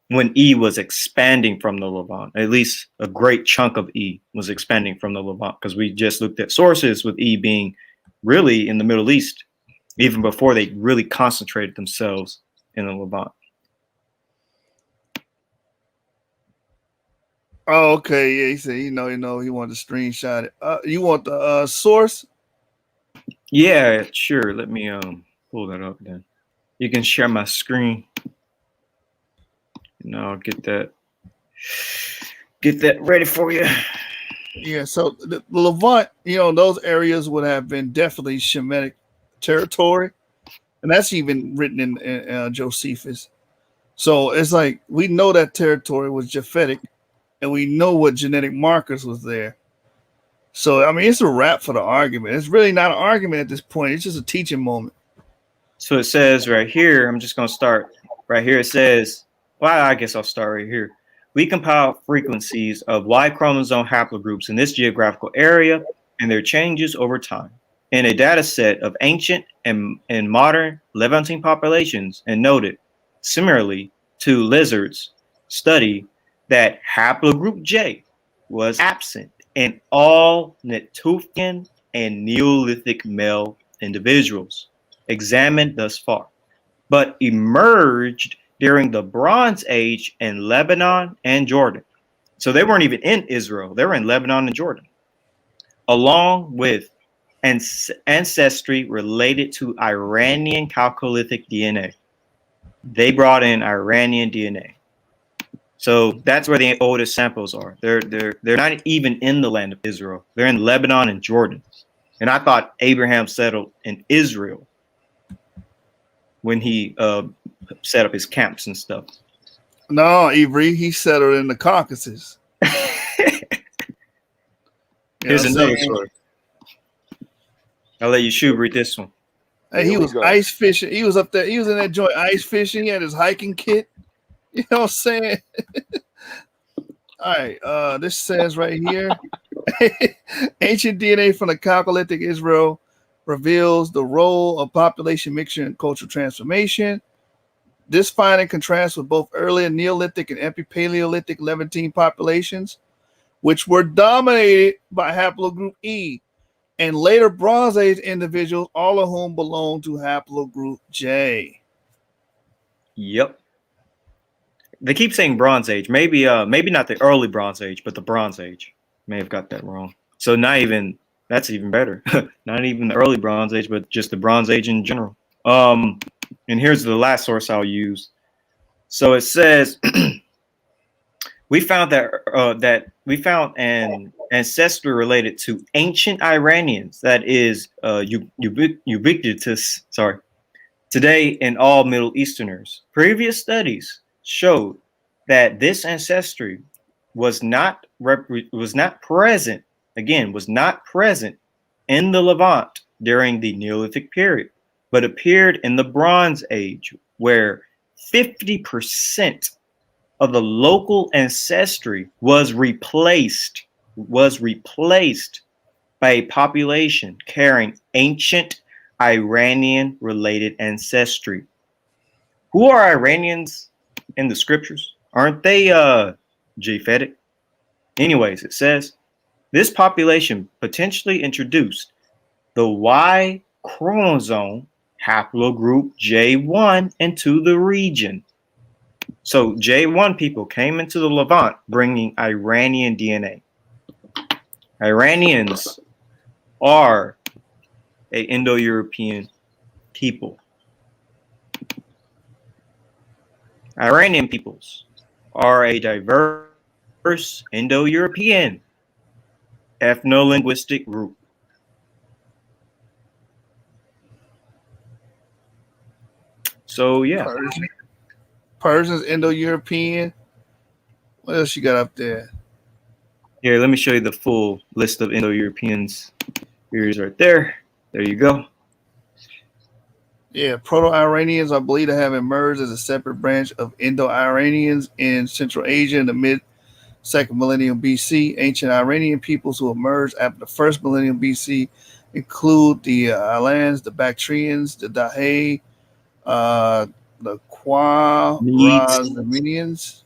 when E was expanding from the Levant. At least a great chunk of E was expanding from the Levant, because we just looked at sources with E being really in the Middle East even before they really concentrated themselves in the Levant. Oh, okay. Yeah, he said, he wanted to screenshot it. You want the source? Yeah, sure. Let me pull that up then. You can share my screen. And I'll get that ready for you. Yeah. So the Levant, those areas would have been definitely Shemitic territory, and that's even written in Josephus. So it's like we know that territory was Japhetic, and we know what genetic markers was there. So I mean, it's a wrap for the argument. It's really not an argument at this point. It's just a teaching moment. So it says right here, I'm just going to start right here. It says, well, I guess I'll start right here. We compile frequencies of Y chromosome haplogroups in this geographical area and their changes over time in a data set of ancient and modern Levantine populations, and noted, similarly to lizards, study that haplogroup J was absent in all Natufian and Neolithic male individuals examined thus far, but emerged during the Bronze Age in Lebanon and Jordan. So they weren't even in Israel, they were in Lebanon and Jordan, along with ancestry related to Iranian Chalcolithic DNA. They brought in Iranian DNA. So that's where the oldest samples are. They're not even in the land of Israel. They're in Lebanon and Jordan. And I thought Abraham settled in Israel when he set up his camps and stuff. No, Avery, he settled in the Caucasus. Here's another story. I'll let you shoot read this one. Hey, he was ice fishing. He was up there. He was in that joint ice fishing. He had his hiking kit. You know what I'm saying? All right. This says right here, ancient DNA from the Chalcolithic Israel reveals the role of population mixture in cultural transformation. This finding contrasts with both earlier Neolithic and Epipaleolithic Levantine populations, which were dominated by haplogroup E, and later Bronze Age individuals, all of whom belong to haplogroup J. Yep. They keep saying Bronze Age. Maybe not the early Bronze Age, but the Bronze Age. May have got that wrong. So that's even better. Not even the early Bronze Age, but just the Bronze Age in general. And here's the last source I'll use. So it says, we found an ancestry related to ancient Iranians that is ubiquitous. Sorry, today in all Middle Easterners. Previous studies showed that this ancestry was not present. Again, was not present in the Levant during the Neolithic period, but appeared in the Bronze Age, where 50% of the local ancestry was replaced by a population carrying ancient Iranian related ancestry. Who are Iranians in the scriptures? Aren't they Japhetic? Anyways, it says this population potentially introduced the Y chromosome haplogroup J1 into the region. So J1 people came into the Levant bringing Iranian DNA. Iranians are a Indo-European people. Iranian peoples are a diverse Indo-European ethno-linguistic group. So yeah. Persians, Indo-European. What else you got up there? Here, let me show you the full list of Indo-Europeans. Here's right there. There you go. Yeah, Proto-Iranians are believed to have emerged as a separate branch of Indo-Iranians in Central Asia in the mid-second millennium BC. Ancient Iranian peoples who emerged after the first millennium BC include the Alans, the Bactrians, the Dahe, the Khwarazmians,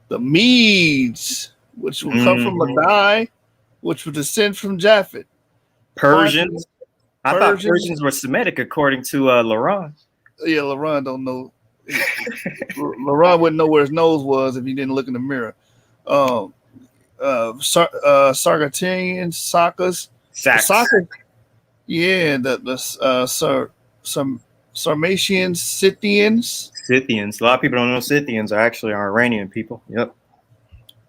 the Medes, which will come from Madai, which will descend from Japhet. Persians. I thought Persians were Semitic according to Laurent. Yeah, Laurent don't know. Laurent wouldn't know where his nose was if he didn't look in the mirror. Sargatanians, Sakas. Yeah, some Sarmatians, Scythians. Scythians. A lot of people don't know Scythians are actually Iranian people. Yep.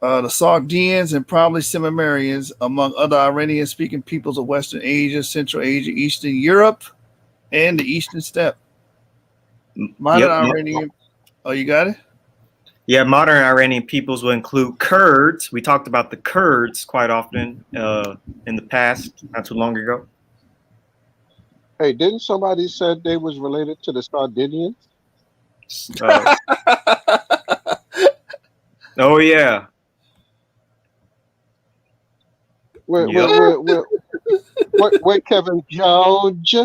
The Sogdians and probably Cimmerians, among other Iranian-speaking peoples of Western Asia, Central Asia, Eastern Europe, and the Eastern Steppe. Modern Iranian. Oh, you got it? Yeah, modern Iranian peoples will include Kurds. We talked about the Kurds quite often in the past, not too long ago. Hey, didn't somebody said they was related to the Sardinians? Oh yeah. Where Kevin George?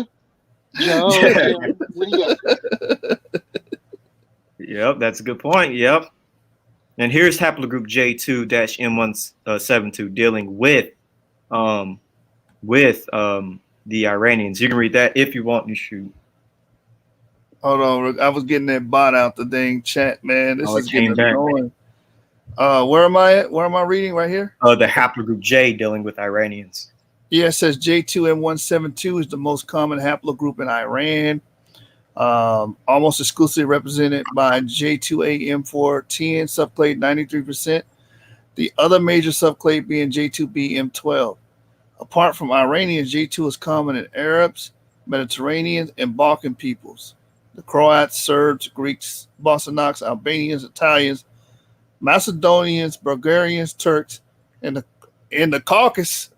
Yep, that's a good point. Yep. And here's haplogroup J2-M172 dealing with the Iranians. You can read that if you want. You shoot. Hold on, I was getting that bot out the dang chat, man. This is getting annoying. Where am I at? Where am I reading? Right here? The haplogroup J dealing with Iranians. Yeah, it says J2M172 is the most common haplogroup in Iran. Almost exclusively represented by J2A-M410, subclade 93%. The other major subclade being J2B-M12. Apart from Iranians, J2 is common in Arabs, Mediterraneans, and Balkan peoples. The Croats, Serbs, Greeks, Bosniaks, Albanians, Italians, Macedonians, Bulgarians, Turks, and the Caucasus,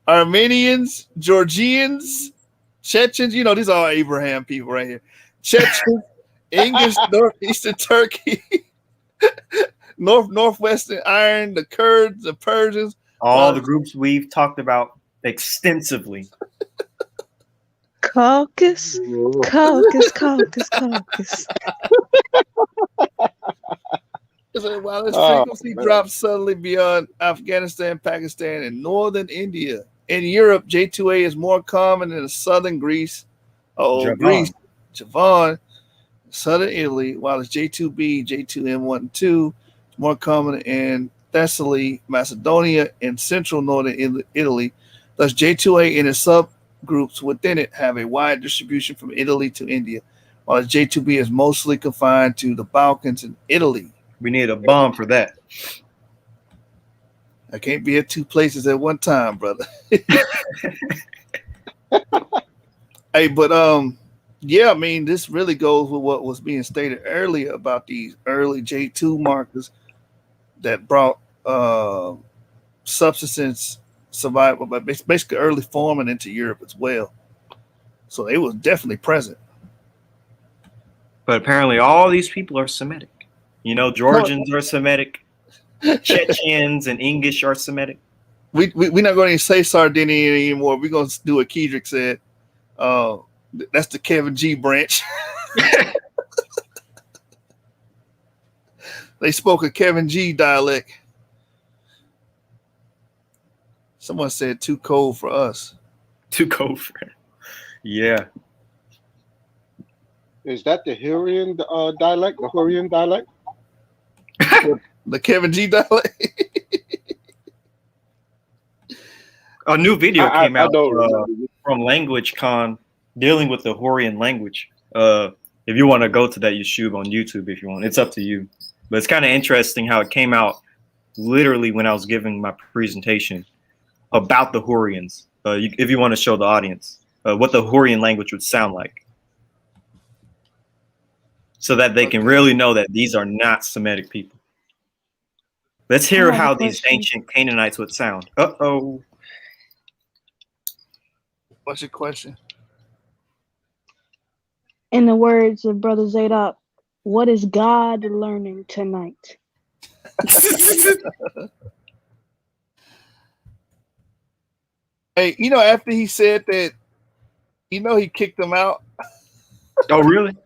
Armenians, Georgians, Chechens. You know, these are all Abraham people right here. Chechens, English, northeastern Turkey, northwestern Iran, the Kurds, the Persians. All the groups we've talked about extensively. Caucus. While its frequency drops suddenly beyond Afghanistan, Pakistan, and northern India. In Europe, J2A is more common in southern Greece, Javan, southern Italy, while it's J2B, J2M1 and 2 is more common in Thessaly, Macedonia, and central northern Italy. Thus, J2A and its subgroups within it have a wide distribution from Italy to India, while J2B is mostly confined to the Balkans and Italy. We need a bomb for that. I can't be at two places at one time, brother. Hey, but yeah, I mean, this really goes with what was being stated earlier about these early J2 markers that brought subsistence survival, but basically early farming into Europe as well. So it was definitely present. But apparently, all these people are Semitic. You know, Georgians are Semitic. Chechens and English are Semitic. We're not going to say Sardinia anymore. We're going to do what Kedrick said. That's the Kevin G branch. They spoke a Kevin G dialect. Someone said too cold for us. Too cold for it. Yeah. Is that the Hurrian dialect? The Hurrian dialect? The Kevin G dialect? A new video came out from LanguageCon dealing with the Hurrian language. If you want to go to that YouTube on YouTube, if you want, it's up to you. But it's kind of interesting how it came out literally when I was giving my presentation about the Hurrians. If you want to show the audience what the Hurrian language would sound like, so that they can really know that these are not Semitic people. Let's hear how these ancient Canaanites would sound. Uh-oh. What's your question? In the words of Brother Zadok, what is God learning tonight? Hey, you know, after he said that, you know, he kicked them out. Oh, really?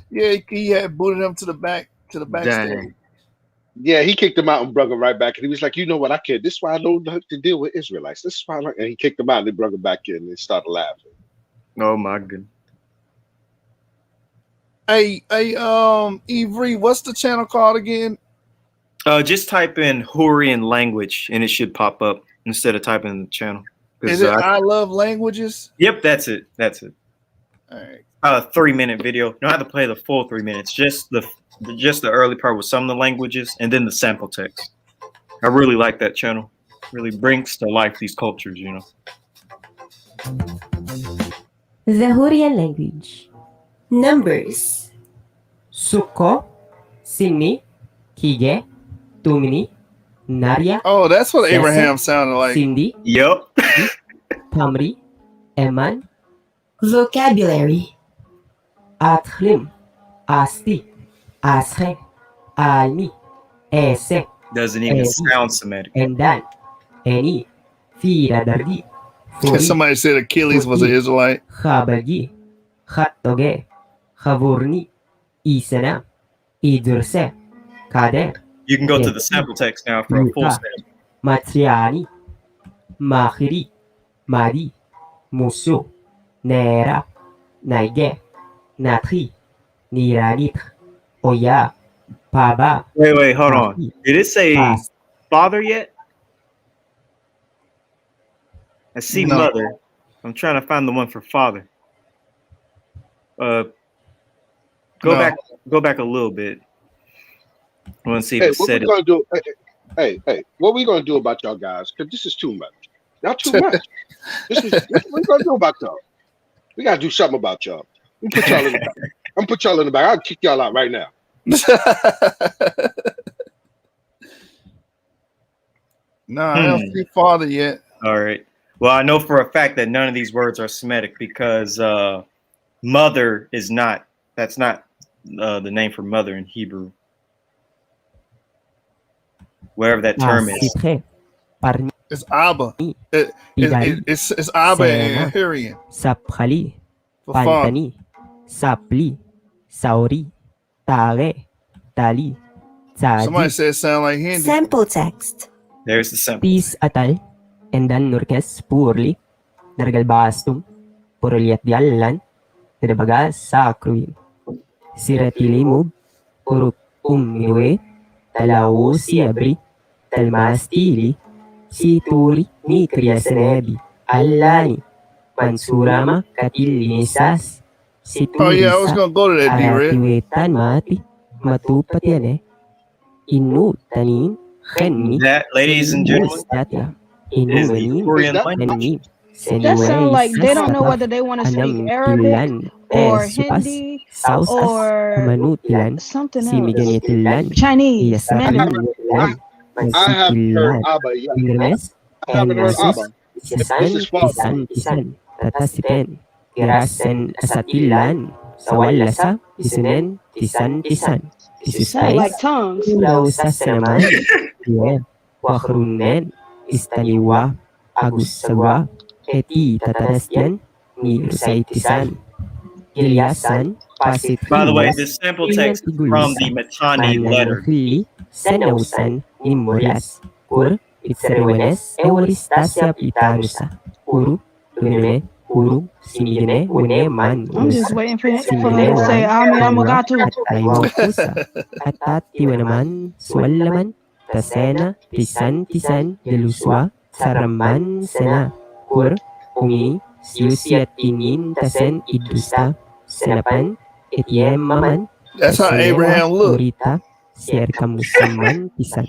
Yeah, he had booted him to the backstage. Yeah, he kicked him out and brought him right back. And he was like, you know what, I can't. This is why I don't have to deal with Israelites. This is why and he kicked him out and they brought him back in and they started laughing. Oh my goodness. Hey, Ivory, what's the channel called again? Just type in Hurrian language and it should pop up instead of typing in the channel. Is it I Love Languages? Yep, that's it. That's it. All right. 3-minute video. You don't have to play the full 3 minutes. Just the early part with some of the languages and then the sample text. I really like that channel. Really brings to life these cultures, you know. The Hurrian language. Numbers. Suko, Sini, Kige, Tumini, Narya. Oh, that's what Abraham sounded like. Cindy. Yep. Tamri, Eman. Vocabulary. Atlim, Asti, Ashe, Almi, Ese. Doesn't even sound Semitic. Endan, Eni, Fira Dardi. Somebody said Achilles was an Israelite. Khabagi, Khattoge, Khavurni, Isana, Idurse, Kader. You can go to the sample text now for a full sample. Matriani, Mahiri, Mari, Musu, Nera, Naige, Natri, Niranit, Oya, Paba. Wait, hold on. Did it say father yet? I see mother. I'm trying to find the one for father. Go back a little bit. I want to see if it said it. Hey, what we gonna do about y'all guys? Because this is too much. Y'all too much. What we gonna do about y'all? We gotta do something about y'all. I'm put y'all in the back. Put y'all in the back. I'll kick y'all out right now. No, I don't see father yet. All right. Well, I know for a fact that none of these words are Semitic because mother is not. That's not the name for mother in Hebrew. Wherever that term is. It's Abba. It's Abba and Hurrian. Saphali, Pantani, Sapli, Sauri, Tare, Tali, Tzadi. Somebody said it sound like Hindi. Sample text. There's the sample. Tis atal, endan nurkes purli, nargalbastum, puruliat diallan, tirabagas sakruin. Siratilimub, uruk ummiwe, talawu siabri, talmastili, situri ni kriyasenebi, allani, mansurama katillinisas, Oh yeah, I was gonna go to that, B-Red. Aratiwetan mati, matupat yan eh. Inutanin, Henmi, That, ladies and gentlemen, Mustatia, is the Inumanin, Korean that language. Henmi, That sound Seniway like they don't know Sastataf, whether they want to speak Anam Arabic Tilan, or Supas, Hindi Sausas, or Amanutilan, something else. Simiganitilan, Chinese, I haven't Mandarin. I, Iyasarilan, I haven't heard Masitilan, Abba yet. Ilremes, I haven't heard Ennasus, Abba. This is Sisan, Father. Tisan, Tatasipen, Tirasen, Asatilan, Sawalasa, Tisunen, Tisan, Sound like Tisuspais, tongues. Ulaw sa Sanaman, Ye, Wakrunen, Istaniwa, Agussawa, Eti Tatarastian, Ni Ursaitisan, Giliasan, Pasit By the way, Hilas, this sample Ilan text is from Tigulisa, the Matani Manan letter. Hili, Sanausan, Nimorias, Kur, Itserewenes, Euristasia Pitanusa, Uru, Luneme, Uru, Simigene, Wene, Man, I'm just Unusa, waiting for him Simigene, to say Wan, Ami Unwa, Amogatu. at Taiwan Pusa, at Tatiwa naman, Suwalaman, Tasena, Tisan, Deluswa, Saraman, Sena, Kur, Umi, Siusi at Inin, Tasen, Idusta, Senapan, Etiem Maman, That's how Tasenewa, Abraham looked. Urita, Sierkamusaman, Tisan.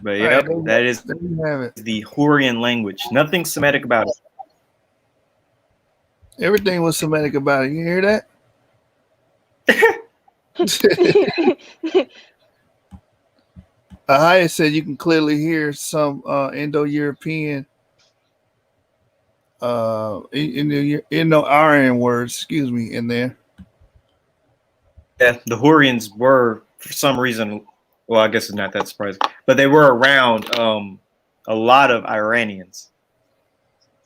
But All yep, right, that is there you have it. the Hurrian language. Nothing Semitic about it. Everything was Semitic about it. You hear that? Ahaya said you can clearly hear some Indo-European Indo-Aryan words, excuse me, in there. Yeah, the Hurrians were, for some reason, well, I guess it's not that surprising, but they were around a lot of Iranians.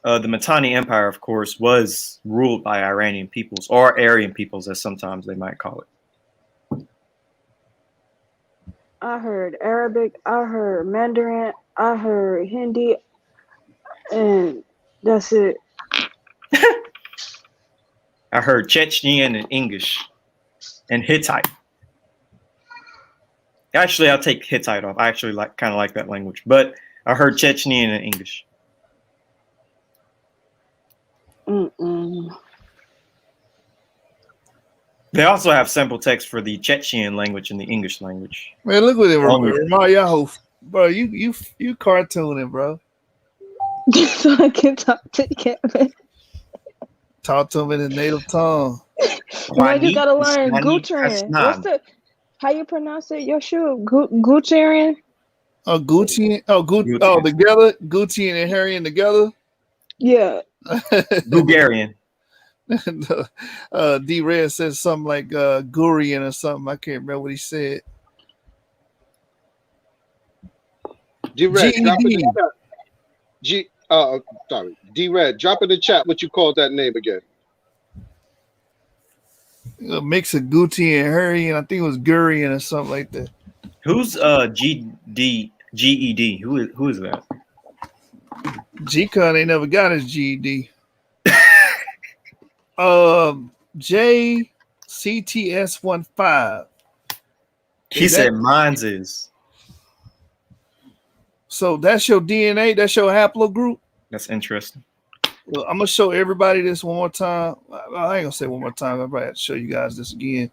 The Mitanni Empire, of course, was ruled by Iranian peoples, or Aryan peoples, as sometimes they might call it. I heard Arabic, I heard Mandarin, I heard Hindi, and that's it. I heard Chechenian and English, and Hittite. Actually, I'll take Hittite off. I actually kind of like that language, but I heard Chechenian and English. They also have simple text for the Chechen language and the English language. Man, look what it Yahoo, bro. You cartooning, bro. So I can talk to Kevin. Talk to him in his native tongue. Man, you gotta learn Guccian. What's how you pronounce it? Your shoe, Guccian. Oh, Gucci. Oh, together. Gucci and Harry together. Yeah. Bulgarian. D Red says something like Gurian or something. I can't remember what he said. D Red, sorry. D Red, drop in the chat what you called that name again. A mix of Gucci and Harry, and I think it was Gurian or something like that. Who's GED? Who is that? G-Con ain't never got his GED. JCTS15. He said mine's is. So that's your DNA, that's your haplogroup. That's interesting. Well, I'm gonna show everybody this one more time. I ain't gonna say one more time. I'm probably have to show you guys this again.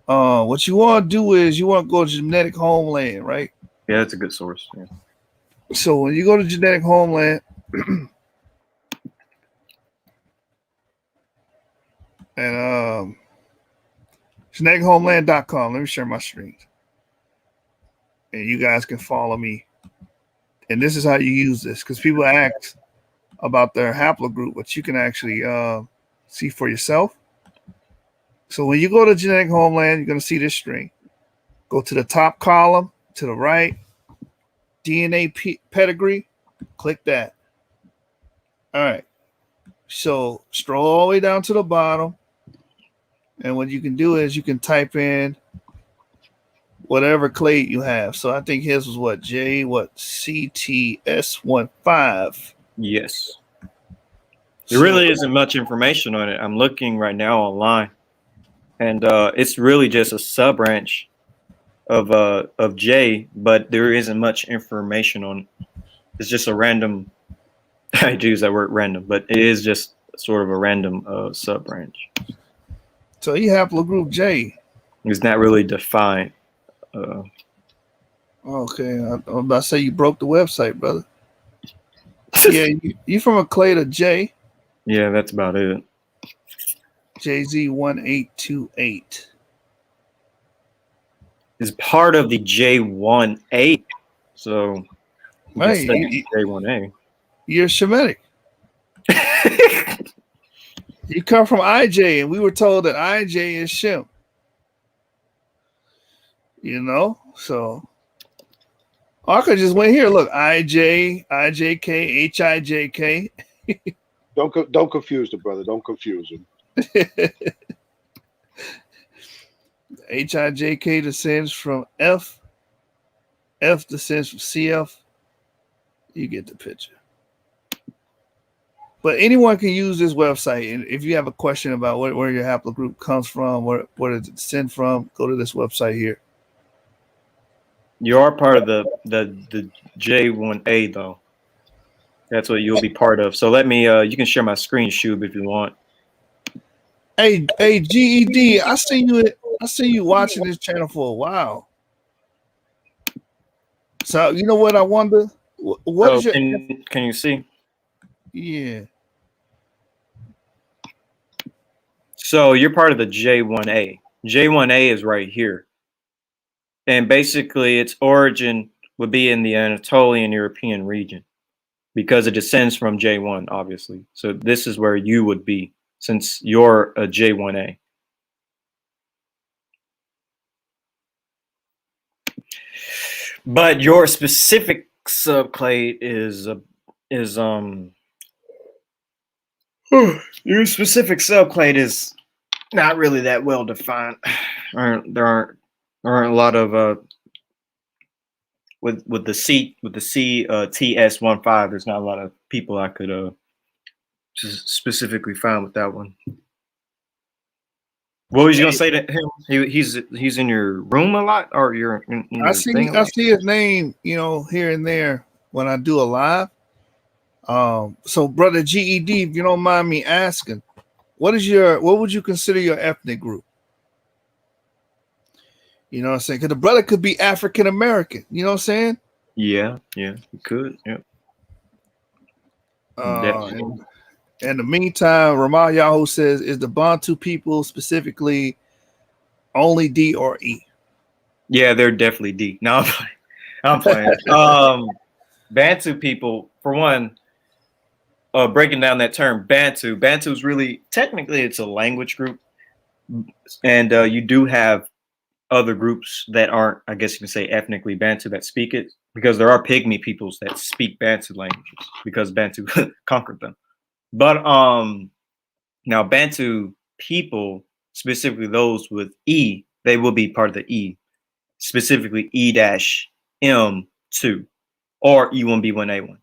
What you want to do is you want to go to Genetic Homeland, right? Yeah, that's a good source. Yeah. So when you go to Genetic Homeland, and genetichomeland.com. Let me share my screen, and you guys can follow me. And this is how you use this, because people ask about their haplogroup, but you can actually see for yourself. So when you go to Genetic Homeland, you're going to see this string. Go to the top column, to the right, DNA pedigree, click that. All right. So scroll all the way down to the bottom. And what you can do is you can type in whatever clade you have. So I think his was what? CTS15. Yes. There really isn't much information on it. I'm looking right now online. And it's really just a sub-branch of J, but there isn't much information on it. It's just a random, I use that word random, but it is just sort of a random sub-branch. So you haplogroup J. It's not really defined. Okay, I'm about to say you broke the website, brother. Yeah, you from a Clay to J. Yeah, that's about it. JZ1828. Is part of the J1A. So Hey, J1A. you're Shemitic. You come from IJ, and we were told that IJ is Shem. You know, so I could just went here. Look, IJ, IJK, HIJK. Don't confuse the brother. Don't confuse him. HIJK descends from F. F descends from CF. You get the picture. But anyone can use this website. And if you have a question about where your haplogroup comes from, where does it descend from, go to this website here. You are part of the J1A though. That's what you'll be part of. So let me you can share my screen, Shub, if you want. Hey, GED, I see you watching this channel for a while. So you know what I wonder? What is your can you see? Yeah. So you're part of the J1A. J1A is right here. And basically its origin would be in the Anatolian European region because it descends from J1, obviously. So this is where you would be since you're a J1A. But your specific subclade is your specific subclade is not really that well defined. There aren't a lot of with the TS15. There's not a lot of people I could just specifically find with that one. What was you gonna say to him? He's in your room a lot, or you're in your I see his name, here and there when I do a live. So brother GED, if you don't mind me asking, what would you consider your ethnic group? You know what I'm saying? Because the brother could be African American. You know what I'm saying? Yeah, you could. Yeah. In the meantime, Ramal Yahoo says, is the Bantu people specifically only D or E? Yeah, they're definitely D. No, I'm playing. Bantu people, for one, breaking down that term Bantu is really technically it's a language group, and you do have other groups that aren't, I guess you can say, ethnically Bantu that speak it, because there are pygmy peoples that speak Bantu languages because Bantu conquered them. But now Bantu people, specifically those with E, they will be part of the E, specifically E-M2 or E1B1A1.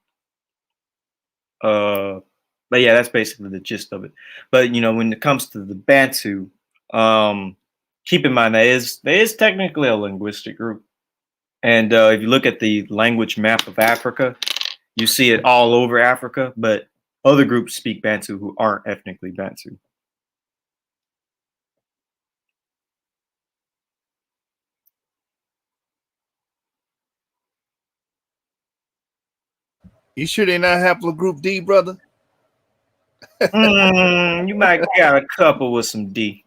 But yeah, that's basically the gist of it. But when it comes to the Bantu, keep in mind that is technically a linguistic group. And if you look at the language map of Africa, you see it all over Africa, but other groups speak Bantu who aren't ethnically Bantu. You sure they're not haplogroup D, brother? You might got a couple with some D.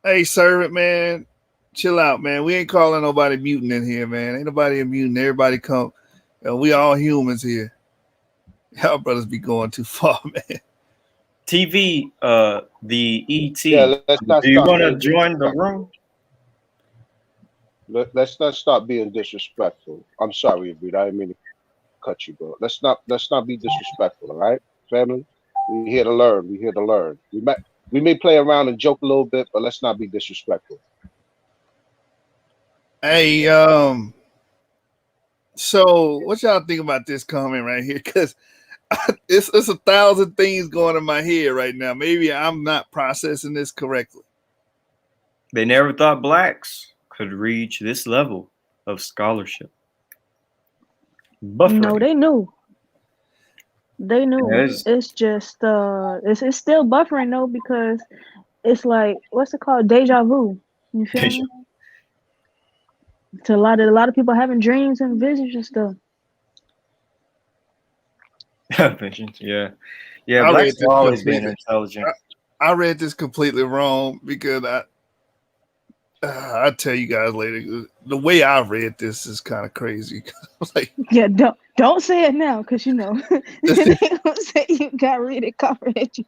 Hey, servant, man, chill out, man. We ain't calling nobody mutant in here, man. Ain't nobody a mutant. Everybody come. We all humans here. Y'all brothers be going too far, man. TV, the ET. Yeah, Do you want to join the room? Let's not stop being disrespectful. I'm sorry, Abid. I didn't mean to cut you, bro. Let's not be disrespectful, all right, family? We're here to learn. We're here to learn. We may play around and joke a little bit, but let's not be disrespectful. Hey, so what y'all think about this comment right here? Because it's 1,000 things going in my head right now. Maybe I'm not processing this correctly. They never thought blacks could reach this level of scholarship. Buffering. No, they knew. They knew. It's just it's still buffering though, because it's like, what's it called? Deja vu. You feel me? To a lot of people having dreams and visions and stuff. Visions, yeah. Yeah, I blacks read have this always been completely. intelligent. I read this completely wrong because I'll tell you guys later. The way I read this is kind of crazy. Like, Yeah, don't say it now, cause you know they gonna say you got read it, comprehend you.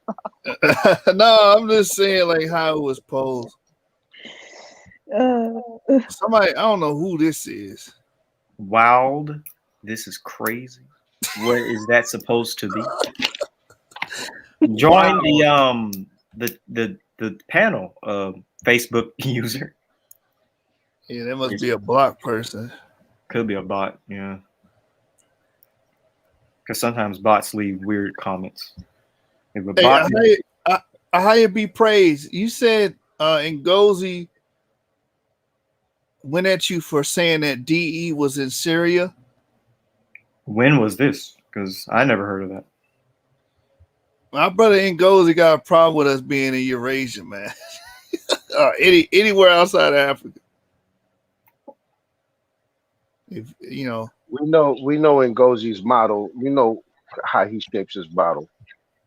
no, I'm just saying like how it was posed. Uh, Somebody, I don't know who this is. Wild. This is crazy. What is that supposed to be? Join the panel, Facebook user. Yeah, that must be a block person. Could be a bot, yeah. Because sometimes bots leave weird comments. If a bot, I be praised. You said Ngozi went at you for saying that DE was in Syria. when was this? Because I never heard of that. My brother Ngozi got a problem with us being in Eurasia, man. Anywhere outside of Africa. If you know, we know in Ngozi's model, we know how he shapes his bottle.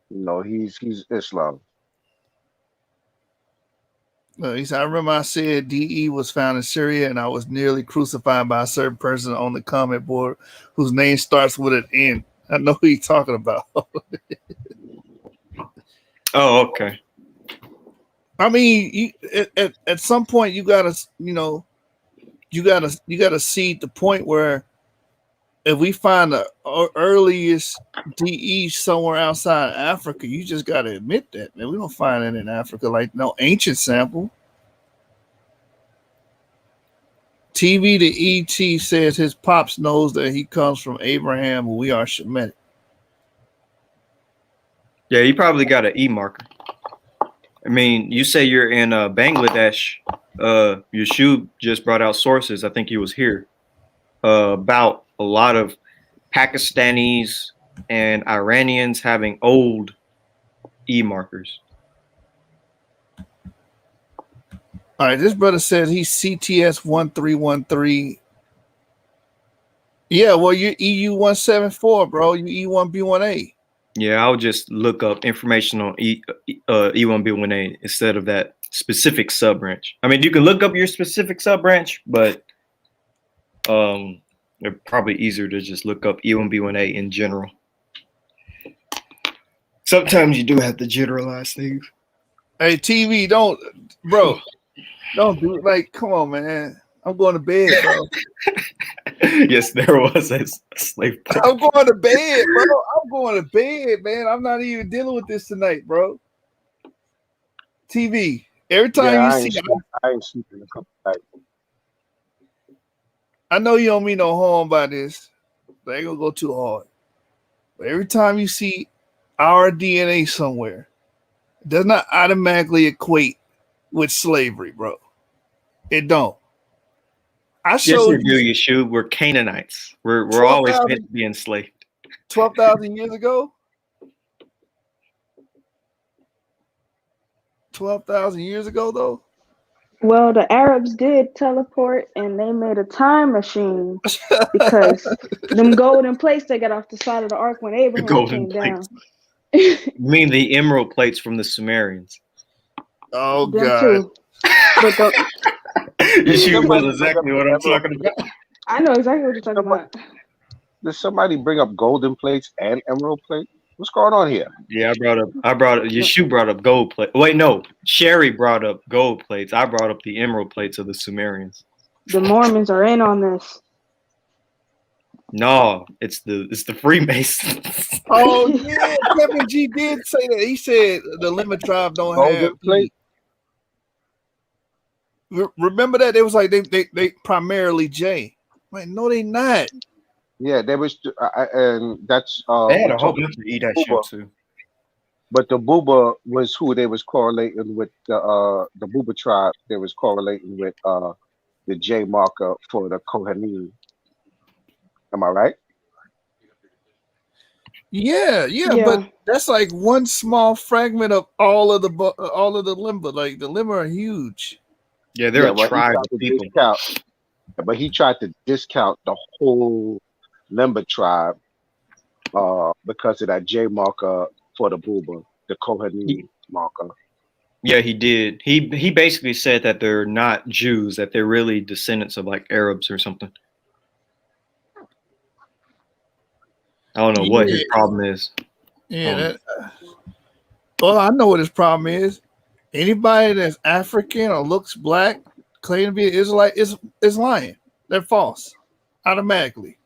You know, he's Islam. he said, I remember I said DE was found in Syria and I was nearly crucified by a certain person on the comment board whose name starts with an N. I know who he's talking about. Oh, okay. I mean, at some point you gotta see the point where if we find the earliest DE somewhere outside Africa, you just gotta admit that, man. We don't find it in Africa, like no ancient sample. TV to ET says his pops knows that he comes from Abraham, and we are Shemitic. Yeah, you probably got an E marker. I mean, you say you're in Bangladesh. Yeshub just brought out sources. I think he was here about a lot of Pakistanis and Iranians having old E markers. All right, this brother says he's CTS 1313. Yeah, well, you're EU 174, bro. You E1B1A. Yeah, I'll just look up information on E1B1A instead of that specific sub branch. I mean, you can look up your specific sub branch, but it's probably easier to just look up E1B1A in general. Sometimes you do have to generalize things. Hey, TV, don't do it. Like, come on, man. I'm going to bed, bro. Yes, there was a slave. I'm going to bed, bro. I'm going to bed, man. I'm not even dealing with this tonight, bro. TV. Every time Yeah, you see, I ain't sleeping a couple nights. I know you don't mean no harm by this, but I ain't gonna go too hard. But every time you see our DNA somewhere, it does not automatically equate with slavery, bro. It don't. I Yes, showed you do, Yeshua. We're Canaanites. We're 12,000 always meant to be enslaved. 12,000 years ago. 12,000 years ago, though. well, the Arabs did teleport, and they made a time machine because them golden plates they got off the side of the ark when The Abraham golden came down. plates. You mean the emerald plates from the Sumerians? Oh Them God. too. But Yeshua knows exactly what I'm talking about. I know exactly what you're talking about. Did somebody bring up golden plates and emerald plate? What's going on here? Yeah, Yeshua brought up gold plate. Wait, no. Sherry brought up gold plates. I brought up the emerald plates of the Sumerians. The Mormons are in on this. No, it's the Freemasons. Oh yeah, Kevin G did say that. He said the Lemon Tribe don't Golden have plate. Remember that? It was like they primarily J. Like, no, they not. Yeah, there was, and that's They had a whole bunch of eat that shit too. But the Booba was who they was correlating with the Booba tribe. They was correlating with the J marker for the Kohanim. Am I right? Yeah, but that's like one small fragment of all of the limba. Like the limba are huge. Yeah, they're a Well, he tribe tried of to people. discount, but he tried to discount the whole Lemba tribe because of that J marker for the Booba, the Kohanim marker. Yeah, he did. He basically said that they're not Jews, that they're really descendants of like Arabs or something. I don't know what his problem is. Yeah. Well, I know what his problem is. Anybody that's African or looks black, claim to be an Israelite, is lying. They're false automatically.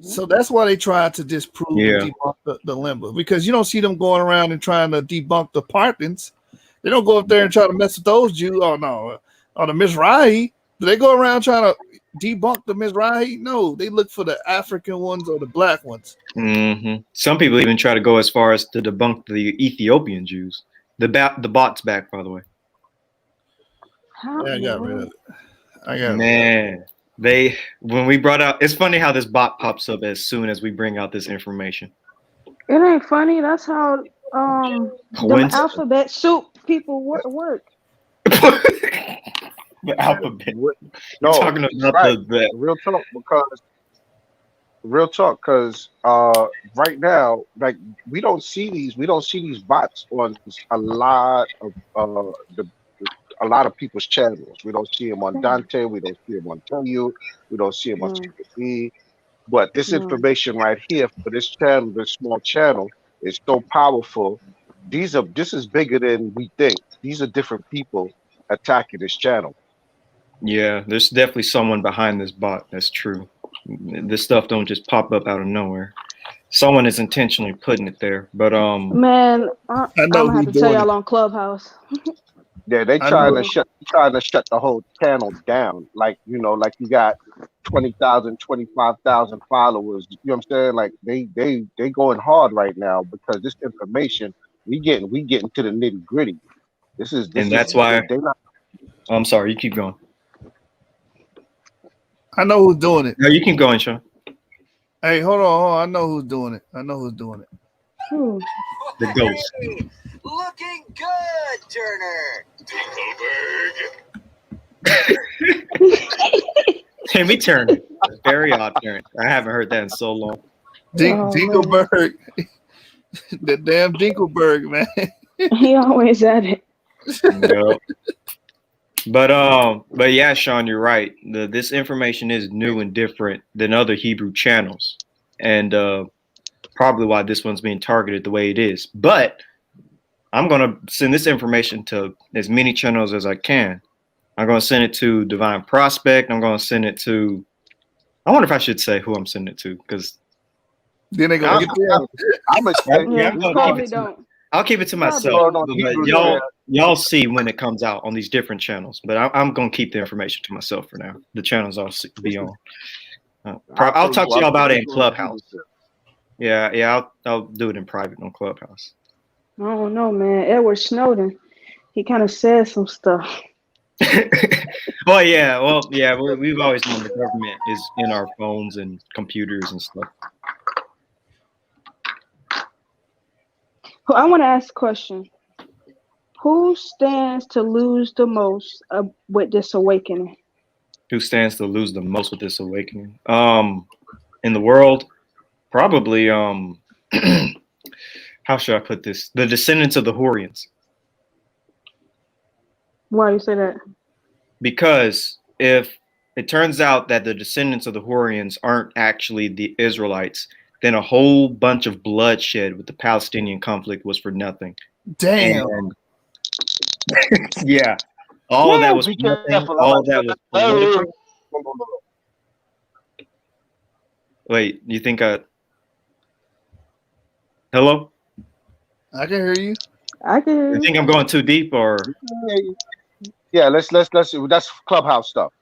So that's why they tried to disprove and debunk the Limba, because you don't see them going around and trying to debunk the Parthians. They don't go up there and try to mess with those Jews. Oh no, or the Mizrahi. Do they go around trying to debunk the Mizrahi? No, they look for the African ones or the black ones. Mm-hmm. Some people even try to go as far as to debunk the Ethiopian Jews. The bot's back, by the way. Yeah, I got rid of it. Man, when we brought out, it's funny how this bot pops up as soon as we bring out this information. It ain't funny. That's how them alphabet soup people work. The alphabet. No, talking about right. the Real talk, because right now, like we don't see these bots on a lot of people's channels. We don't see them on Dante. We don't see them on Tell. We don't see them on CB. But this information right here for this channel, this small channel, is so powerful. This is bigger than we think. These are different people attacking this channel. Yeah, there's definitely someone behind this bot. That's true. This stuff don't just pop up out of nowhere. Someone is intentionally putting it there. But man, I'm gonna have to tell y'all on Clubhouse. Yeah, they trying to shut the whole channel down. Like, like you got 20,000, 25,000 followers. You know what I'm saying? Like they going hard right now because this information we getting to the nitty gritty. That's why I'm sorry, you keep going. I know who's doing it. No, you keep going, Sean. Hey, hold on. I know who's doing it. The ghost. Looking good, Turner. Timmy Turner. Very odd turn. I haven't heard that in so long. Dinkelberg. The damn Dinkelberg, man. He always at it. Yep. But yeah, Sean, you're right. This information is new and different than other Hebrew channels, and probably why this one's being targeted the way it is. But I'm gonna send this information to as many channels as I can. I'm gonna send it to Divine Prospect. I'm gonna send it to. I wonder if I should say who I'm sending it to, because then they gonna get there. I'll keep it to myself. But y'all see when it comes out on these different channels. But I'm gonna keep the information to myself for now. The channels I'll be on. I'll talk to y'all about it in Clubhouse. Yeah, I'll do it in private on Clubhouse. I don't know, man. Edward Snowden, he kind of said some stuff. Well, we've always known the government is in our phones and computers and stuff. I want to ask a question. Who stands to lose the most with this awakening? Who stands to lose the most with this awakening? In the world, probably how should I put this? The descendants of the Hurrians. Why do you say that? Because if it turns out that the descendants of the Hurrians aren't actually the Israelites, then a whole bunch of bloodshed with the Palestinian conflict was for nothing. Damn. And, yeah. All of that was nothing. All of that was political. Wait, you think hello? I can hear you. I can hear you. You think I'm going too deep or? Yeah, let's that's Clubhouse stuff.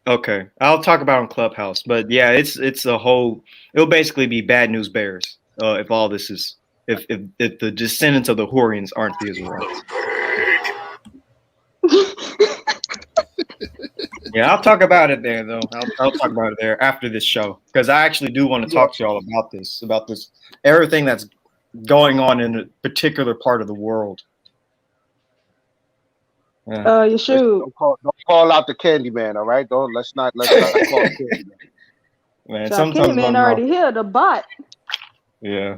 Okay, I'll talk about it on Clubhouse, but yeah, it's a whole. It'll basically be bad news bears if all this is if the descendants of the Hurrians aren't the Israelites. Yeah, I'll talk about it there though. I'll talk about it there after this show because I actually do want to talk to y'all about this everything that's going on in a particular part of the world. Yeshua. Don't call out the Candyman, all right? Let's not call the Candyman. Man, So sometimes Candyman my already here, the bot. yeah.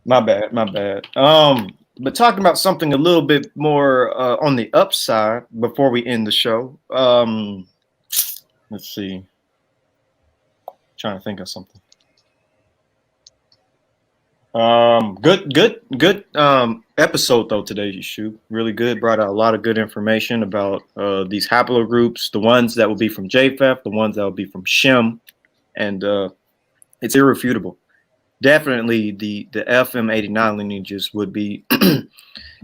My bad. But talking about something a little bit more on the upside before we end the show. Let's see. Trying to think of something. Good episode though today, you shoot. Really good. Brought out a lot of good information about these haplogroups, the ones that will be from Japheth, the ones that will be from Shem, and it's irrefutable. Definitely the FM89 lineages would be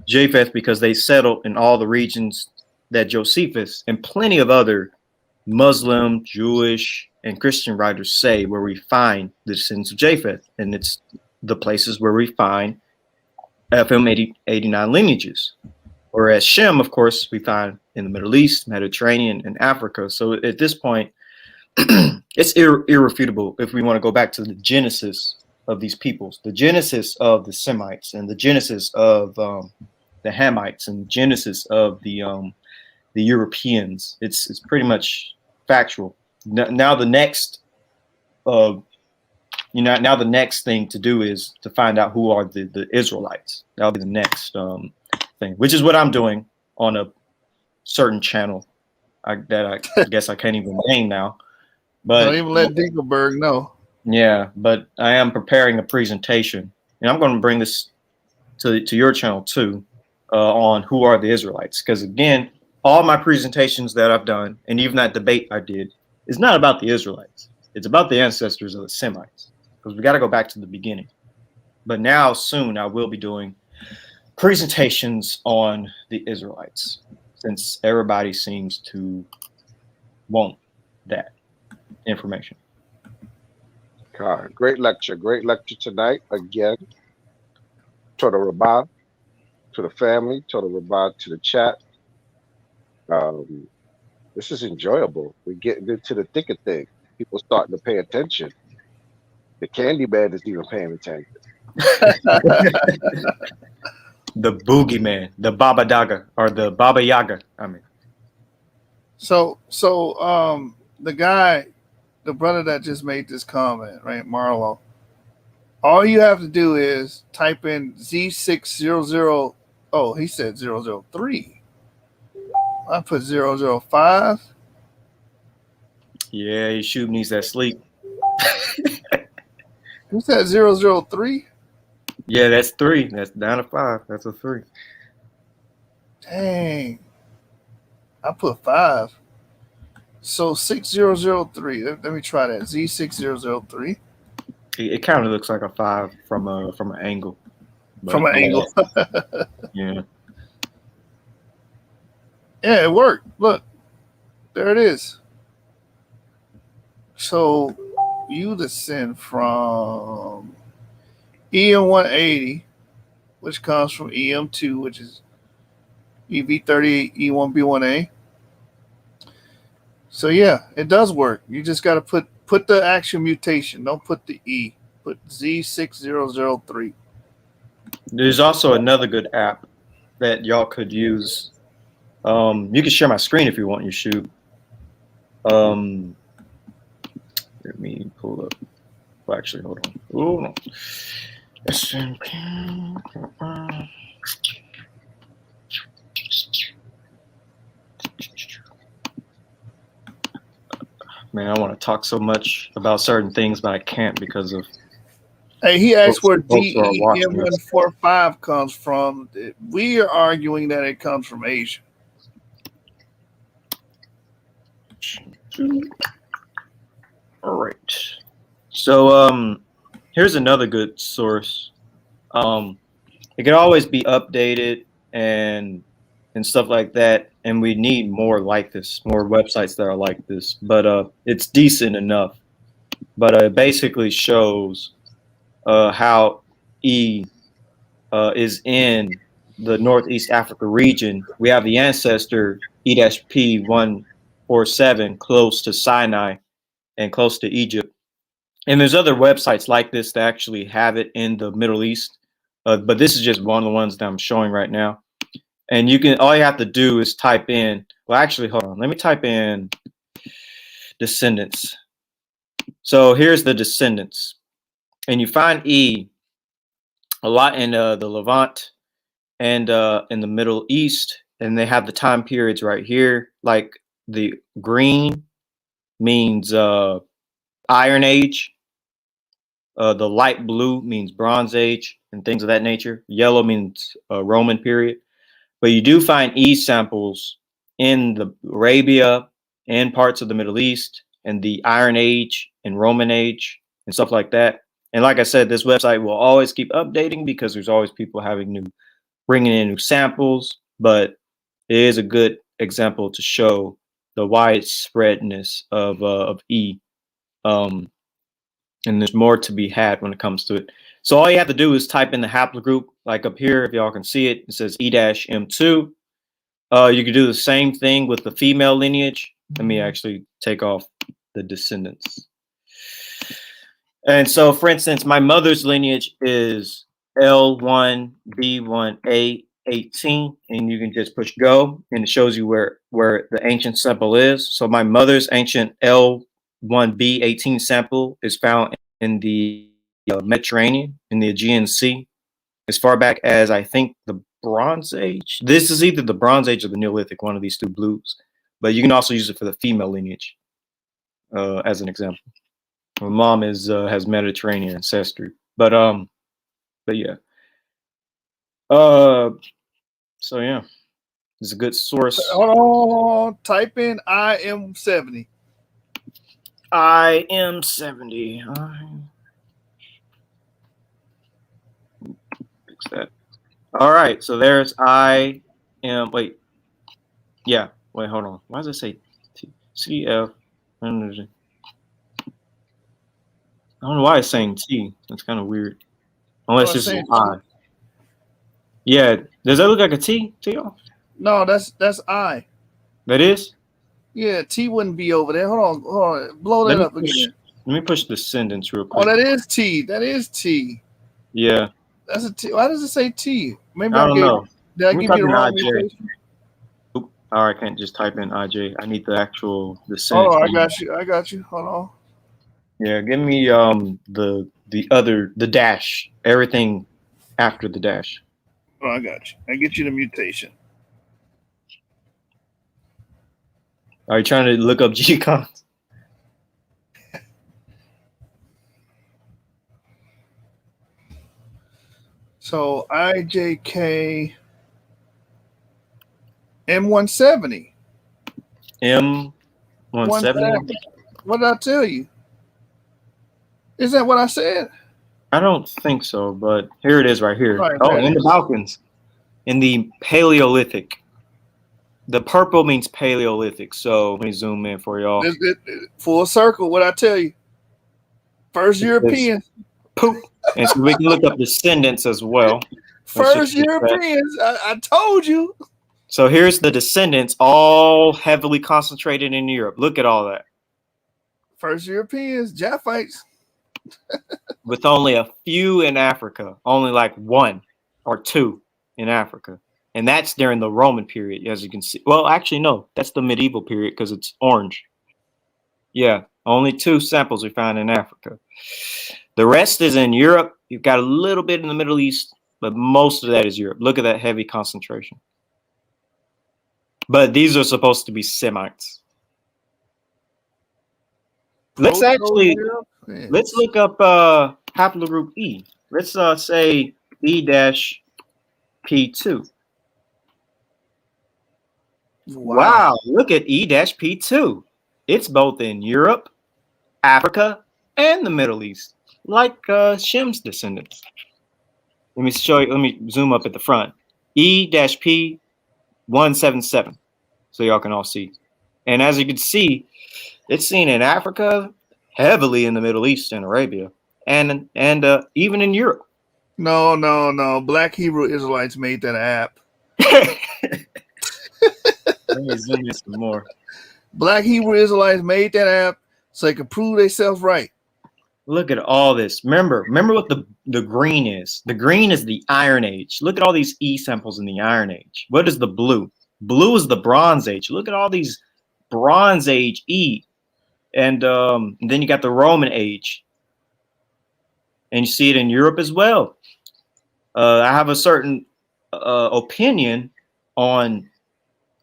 Japheth because they settled in all the regions that Josephus and plenty of other Muslim, Jewish, and Christian writers say where we find the descendants of Japheth, and it's the places where we find FM89 lineages. Whereas Shem, of course, we find in the Middle East, Mediterranean, and Africa. So at this point, it's irrefutable if we want to go back to the genesis of these peoples, the genesis of the Semites, and the genesis of the Hamites, and genesis of the Europeans. It's pretty much factual. Now the next, now the next thing to do is to find out who are the Israelites. That'll be the next thing, which is what I'm doing on a certain channel that I guess I can't even name now. But don't even let Dinkelberg know. Yeah, but I am preparing a presentation, and I'm going to bring this to your channel too, on who are the Israelites. Because again, all my presentations that I've done, and even that debate I did, is not about the Israelites. It's about the ancestors of the Semites. Because we got to go back to the beginning. But now, soon, I will be doing presentations on the Israelites, since everybody seems to want that information. God, great lecture tonight again. To the Rabbah, to the family, to the Rabbah, to the chat. This is enjoyable. We're getting into the thick of things. People starting to pay attention. The Candyman is even paying attention. The boogeyman, the Baba Daga, or the Baba Yaga. I mean, So the brother that just made this comment, right, Marlo, all you have to do is type in Z600. Oh, he said 003. I put 005. yeah, he shoot needs that sleep. Who said 003? Yeah, that's 3. That's down to 5. That's a 3. Dang. I put 5. So 6003. Let me try that. Z6003. It kind of looks like a 5 from an angle. But, From an angle. Yeah. Yeah, it worked. Look. There it is. So you descend from EM180, which comes from EM2, which is EV38 E1B1A. So yeah, it does work. You just got to put the actual mutation. Don't put the E. Put Z6003. There's also another good app that y'all could use. You can share my screen if you want. You shoot. Let me pull up. Well, actually, hold on. Ooh. Man, I want to talk so much about certain things, but I can't because of. Hey, he asked where DEM145 comes from. We are arguing that it comes from Asia. All right. So here's another good source. It can always be updated and stuff like that, and we need more like this, more websites that are like this. But it's decent enough. But it basically shows how E is in the Northeast Africa region. We have the ancestor E-P147 close to Sinai and close to Egypt. And there's other websites like this that actually have it in the Middle East. But this is just one of the ones that I'm showing right now. And you can, all you have to do is type in, well, actually, hold on. Let me type in descendants. So here's the descendants. And you find E a lot in the Levant and in the Middle East. And they have the time periods right here. Like the green means Iron Age. The light blue means Bronze Age and things of that nature. Yellow means Roman period. But you do find E samples in the Arabia and parts of the Middle East and the Iron Age and Roman Age and stuff like that. And like I said, this website will always keep updating because there's always people bringing in new samples. But it is a good example to show the widespreadness of E. And there's more to be had when it comes to it. So all you have to do is type in the haplogroup, like up here, if y'all can see it, it says E-M2. You can do the same thing with the female lineage. Let me actually take off the descendants. And so, for instance, my mother's lineage is L1B1A18, and you can just push go, and it shows you where the ancient sample is. So my mother's ancient L1B18 sample is found in the Mediterranean, in the Aegean Sea, as far back as I think the Bronze Age. This is either the Bronze Age or the Neolithic, one of these two blues. But you can also use it for the female lineage, as an example. My mom has Mediterranean ancestry, but yeah. So yeah, it's a good source. Hold on, type in IM70. IM70. Fix that. All right, so there's wait, yeah, wait, hold on. Why does it say CF? I don't know why it's saying T. That's kind of weird. Unless it's an I. Yeah, does that look like a T to y'all? No, that's I. That is? Yeah, T wouldn't be over there. Hold on. Blow that up again. Let me push descendants real quick. Oh, that is T. That is T. Yeah. That's a T. Why does it say T? Maybe I don't know. Did I give you the wrong mutation? All right, I can't just type in IJ. I need the actual descendants. Oh, I got you. Hold on. Yeah, give me the dash. Everything after the dash. Oh, I got you. I get you the mutation. Are you trying to look up G-cons? So IJK M170. M170. What did I tell you? Is that what I said? I don't think so, but here it is right here. Right, oh, in the Balkans, in the Paleolithic. The purple means Paleolithic. So let me zoom in for y'all. Full circle. What I tell you? First Europeans. Poop. And so we can look up descendants as well. First Europeans. I told you. So here's the descendants, all heavily concentrated in Europe. Look at all that. First Europeans, Japhites. With only a few in Africa, only like one or two in Africa. And that's during the Roman period, as you can see. Well, actually, no, that's the medieval period because it's orange. Yeah, only 2 samples we found in Africa. The rest is in Europe. You've got a little bit in the Middle East, but most of that is Europe. Look at that heavy concentration. But these are supposed to be Semites. Let's look up haplogroup E. Let's say E-P2. Wow, look at E-P2. It's both in Europe, Africa, and the Middle East, like Shem's descendants. Let me show you. Let me zoom up at the front. E-P177, so y'all can all see. And as you can see, it's seen in Africa, heavily in the Middle East and Arabia, and even in Europe. No. Black Hebrew Israelites made that app. Let me zoom in some more. Black Hebrew Israelites made that app so they could prove themselves right. Look at all this. Remember what the green is. The green is the Iron Age. Look at all these E samples in the Iron Age. What is the blue? Blue is the Bronze Age. Look at all these Bronze Age E. And then you got the Roman Age. And you see it in Europe as well. I have a certain opinion on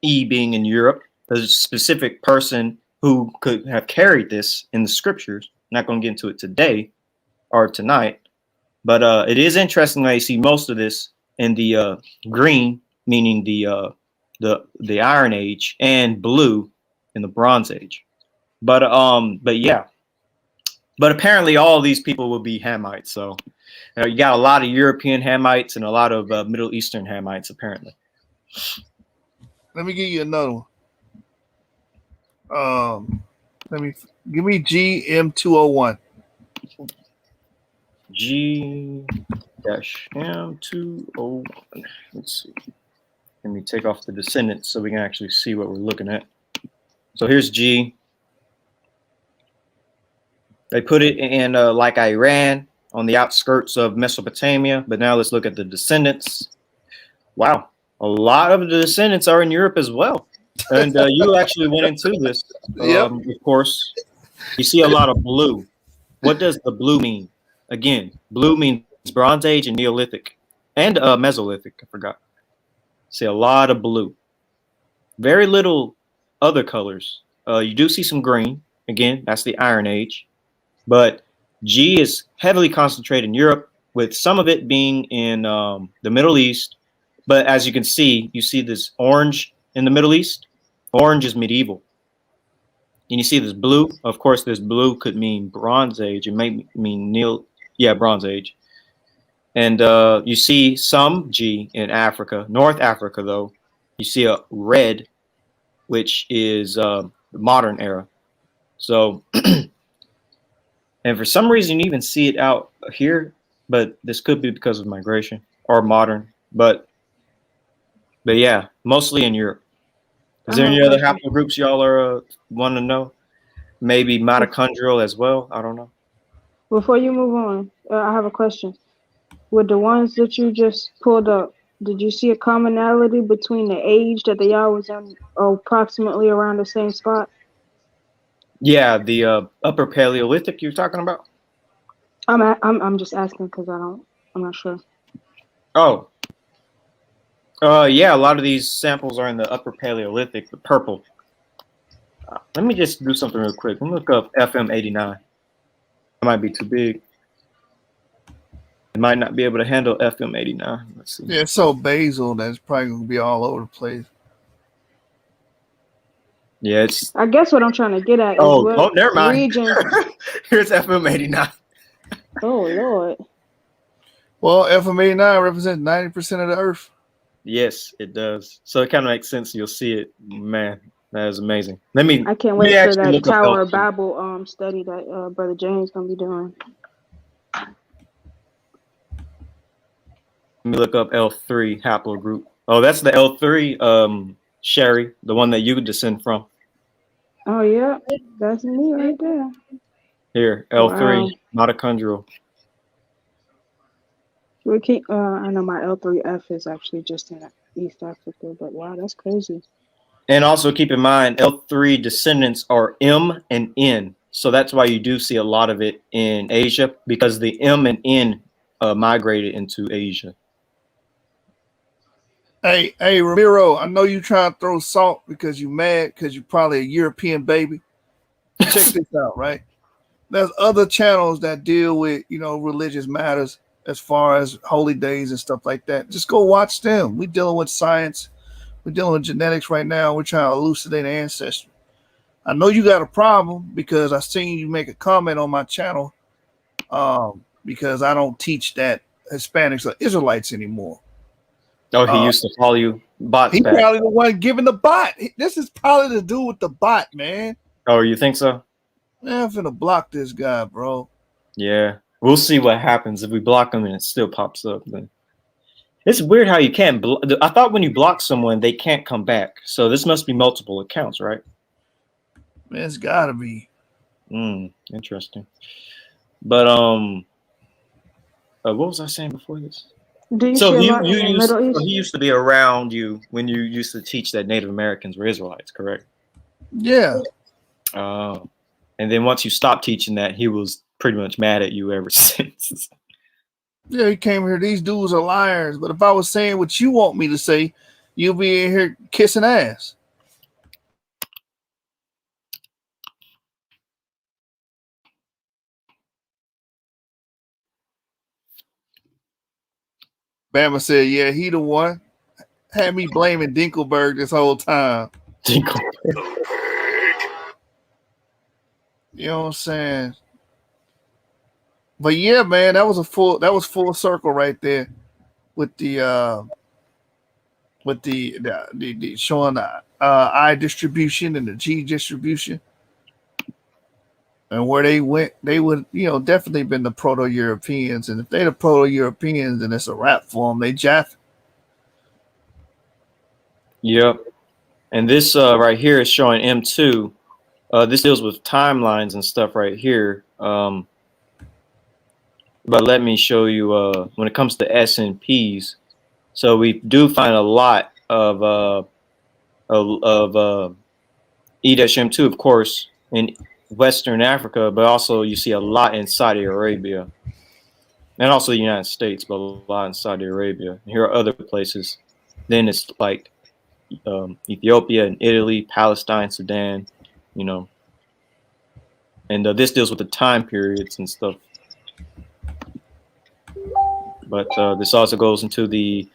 E being in Europe. There's a specific person who could have carried this in the scriptures. Not going to get into it today or tonight, but it is interesting that you see most of this in the green, meaning the Iron Age, and blue in the Bronze Age. But yeah, but apparently all of these people will be Hamites. So you got a lot of European Hamites and a lot of Middle Eastern Hamites apparently. Let me give you another one. Give me GM201. G-M201. Let's see. Let me take off the descendants so we can actually see what we're looking at. So here's G. They put it in like Iran on the outskirts of Mesopotamia, but now let's look at the descendants. Wow, a lot of the descendants are in Europe as well. And you actually went into this, Yep. of course. You see a lot of blue. What does the blue mean? Again, blue means Bronze Age and Neolithic and Mesolithic. I forgot. See a lot of blue. Very little other colors. You do see some green. Again, that's the Iron Age. But G is heavily concentrated in Europe, with some of it being in the Middle East. But as you can see, you see this orange in the Middle East. Orange is medieval. And you see this blue. Of course, this blue could mean Bronze Age. It may mean Bronze Age. And you see some G in Africa. North Africa, though, you see a red, which is the modern era. So, and for some reason, you even see it out here, but this could be because of migration or modern. But yeah, mostly in Europe. Is there any other haplogroups y'all are want to know? Maybe mitochondrial as well. I don't know. Before you move on, I have a question. With the ones that you just pulled up, did you see a commonality between the age that they all was in, approximately around the same spot? Yeah, the Upper Paleolithic you're talking about. I'm just asking because I'm not sure. Oh. Yeah, a lot of these samples are in the Upper Paleolithic, the purple. Let me just do something real quick. Let me look up FM89. It might be too big. It might not be able to handle FM89. Let's see. Yeah, it's so basal that it's probably going to be all over the place. Yeah, it's. I guess what I'm trying to get at is never mind. Region. Here's FM89. Oh, Lord. Well, FM89 represents 90% of the Earth. Yes, it does. So it kind of makes sense. You'll see it. Man, that is amazing. I can't wait for that Tower of Babel study that Brother James gonna be doing. Let me look up L3 haplogroup. Oh, that's the L3 Sherry, the one that you descend from. Oh yeah, that's me right there. Here, L3 mitochondrial. We keep. I know my L3F is actually just in East Africa, but wow, that's crazy. And also keep in mind, L3 descendants are M and N. So that's why you do see a lot of it in Asia, because the M and N migrated into Asia. Hey, Ramiro, I know you trying to throw salt because you mad because you're probably a European baby. Check this out, right? There's other channels that deal with, religious matters as far as holy days and stuff like that. Just go watch them. We're dealing with science. We're dealing with genetics right now. We're trying to elucidate ancestry. I know you got a problem because I seen you make a comment on my channel because I don't teach that Hispanics are Israelites anymore. Oh, he used to follow you. He's probably the one giving the bot. This is probably to do with the bot, man. Oh, you think so? Man, I'm finna block this guy, bro. Yeah. We'll see what happens if we block him and it still pops up. Then it's weird how you can't. I thought when you block someone, they can't come back. So this must be multiple accounts, right? Man, it's gotta be. Interesting. But what was I saying before this? Do you So see a lot in the Middle he East? used to be around you when you used to teach that Native Americans were Israelites, correct? Yeah. And then once you stopped teaching that, he was pretty much mad at you ever since. Yeah, he came here. These dudes are liars. But if I was saying what you want me to say, you'll be in here kissing ass. Bama said, yeah, he the one. Had me blaming Dinkelberg this whole time. Dinkelberg. You know what I'm saying? But yeah, man, that was full circle right there with the showing the I distribution and the G distribution. And where they went, they would, definitely been the Proto-Europeans. And if they're the Proto-Europeans and it's a rap for them, they jaff. Yep. And this right here is showing M2. This deals with timelines and stuff right here. But let me show you when it comes to S&Ps. So we do find a lot of E-M2, of course, in Western Africa, but also you see a lot in Saudi Arabia and also the United States, but a lot in Saudi Arabia. And here are other places. Then it's like Ethiopia and Italy, Palestine, Sudan, and this deals with the time periods and stuff. But this also goes into the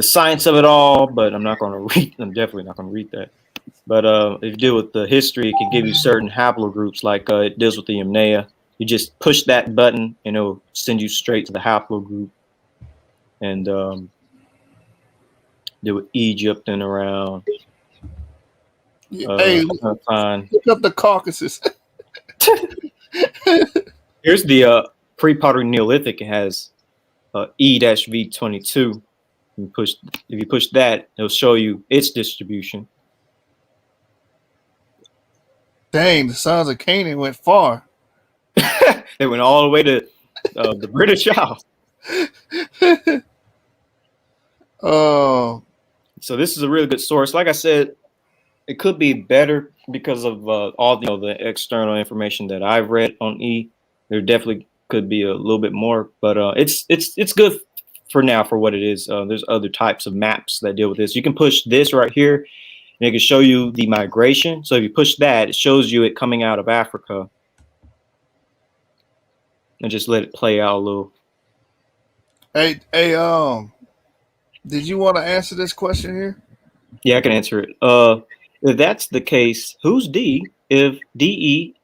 science of it all, but I'm definitely not going to read that. But if you deal with the history, it can give you certain haplogroups, like it deals with the Yamnaya. You just push that button, and it'll send you straight to the haplogroup. And deal with Egypt and around. Hey, look up the Caucasus. Here's the pre-pottery Neolithic. It has E-V22. If you push that, it'll show you its distribution. Dang, the sons of Canaan went far. They went all the way to the British Isles. Oh. So this is a really good source. Like I said, it could be better because of all the external information that I've read on E. There definitely could be a little bit more, but it's good for now for what it is. There's other types of maps that deal with this. You can push this right here, and it can show you the migration. So if you push that, it shows you it coming out of Africa. And just let it play out a little. Hey, did you want to answer this question here? Yeah, I can answer it. If that's the case, who's D if DE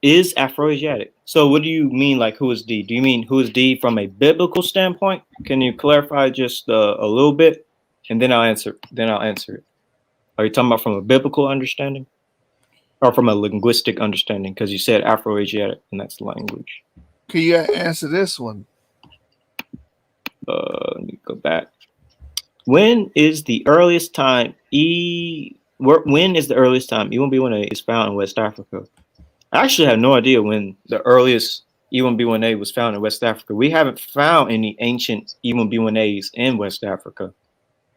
is Afroasiatic? So what do you mean, like, who is D? Do you mean who is D from a biblical standpoint? Can you clarify just a little bit? And then I'll answer it. Are you talking about from a biblical understanding? Or from a linguistic understanding? Because you said Afroasiatic, and that's language. Can you answer this one? Let me go back. When is the earliest time E1B1A is found in West Africa? I actually have no idea when the earliest E1B1A was found in West Africa. We haven't found any ancient E1B1As in West Africa,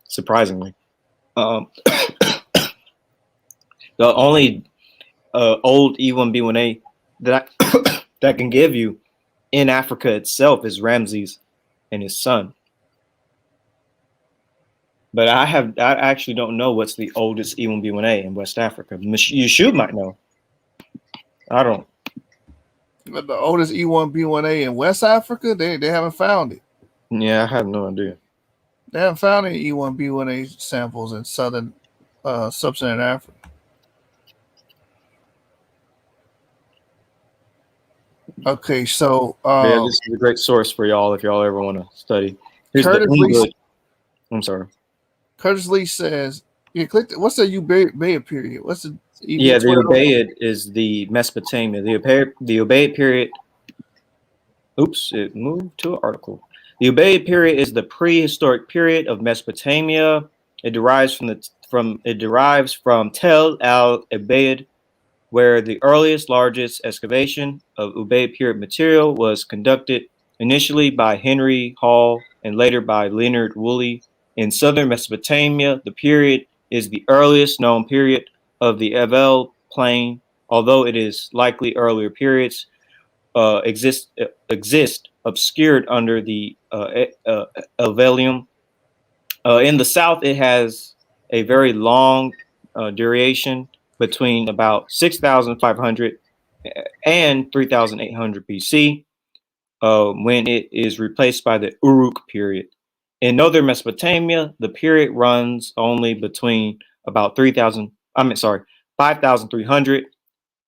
surprisingly. The only old E1B1A that that can give you in Africa itself is Ramses and his son. But I actually don't know what's the oldest E1B1A in West Africa. You might know. I don't. But the oldest E1B1A in West Africa, they haven't found it. Yeah, I have no idea. They haven't found any E1B1A samples in sub-Saharan Africa. Okay, so yeah, this is a great source for y'all if y'all ever want to study. Here's I'm sorry. Curtis Lee says, what's the Ubaid period? What's the the Ubaid is the Mesopotamia. The Ubaid period. Oops, it moved to an article. The Ubaid period is the prehistoric period of Mesopotamia. It derives from Tel al Ubaid, where the earliest, largest excavation of Ubaid period material was conducted initially by Henry Hall and later by Leonard Woolley in southern Mesopotamia. The period is the earliest known period of the Evel plain, although it is likely earlier periods exist obscured under the Evelium. In the south, it has a very long duration between about 6,500 and 3,800 BC, when it is replaced by the Uruk period. In northern Mesopotamia, the period runs only between about 5,300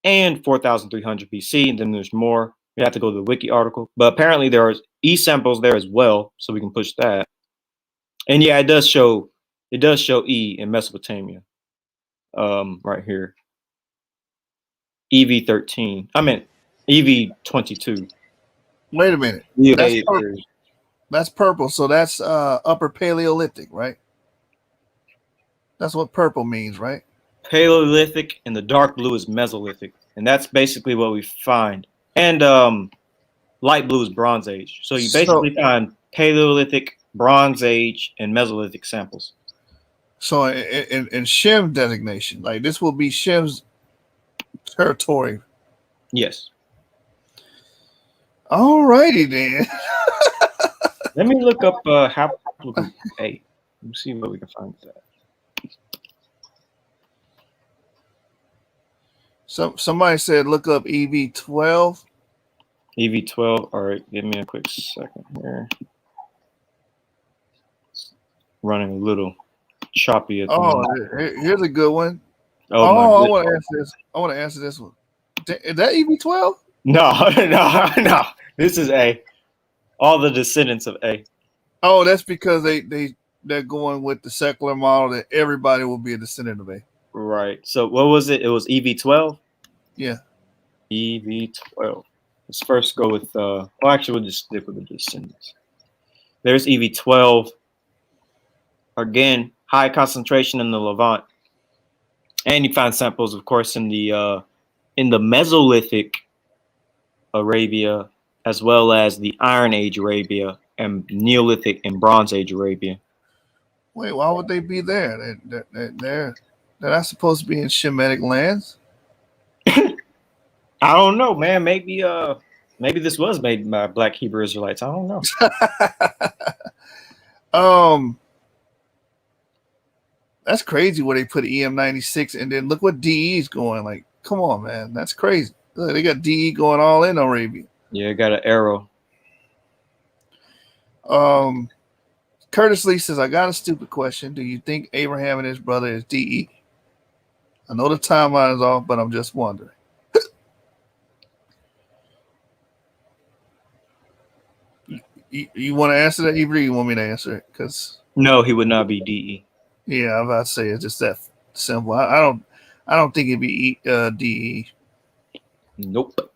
and 4,300 BC. And then there's more. You have to go to the wiki article, but apparently there are E samples there as well, so we can push that. And yeah, it does show E in Mesopotamia, right here. EV13. I meant EV22. Wait a minute. Yeah, that's purple. So that's Upper Paleolithic, right? That's what purple means, right? Paleolithic, and the dark blue is Mesolithic, and that's basically what we find. And light blue is Bronze Age. So you basically find Paleolithic, Bronze Age, and Mesolithic samples. So in Shem designation, like this will be Shem's territory. Yes. All righty then. Let me look up haplogroup A. Let's see what we can find with that. Somebody said look up EV12. EV12. All right, give me a quick second here. It's running a little choppy at the moment. Here's a good one. Oh, I want to answer this. I want to answer this one. Is that EV12? No. This is A. All the descendants of A. Oh, that's because they're going with the secular model that everybody will be a descendant of A. Right. So what was it? It was EV12? Yeah. EV12. Let's first go with actually we'll just stick with the descendants. There's EV12. Again, high concentration in the Levant. And you find samples, of course, in the Mesolithic Arabia, as well as the Iron Age Arabia and Neolithic and Bronze Age Arabia. Wait, why would they be there? They're not supposed to be in Shemitic lands. I don't know, man. Maybe this was made by Black Hebrew Israelites. I don't know. That's crazy where they put EM96 and then look what DE is going. Like, come on, man, that's crazy. Look, they got DE going all in Arabia. Yeah, got an arrow. Curtis Lee says, I got a stupid question. Do you think Abraham and his brother is DE? I know the timeline is off, but I'm just wondering. You want to answer that, Avery? You want me to answer it? Because no, he would not be DE. Yeah, I'm about to say it's just that simple. I don't think it'd be DE. Nope.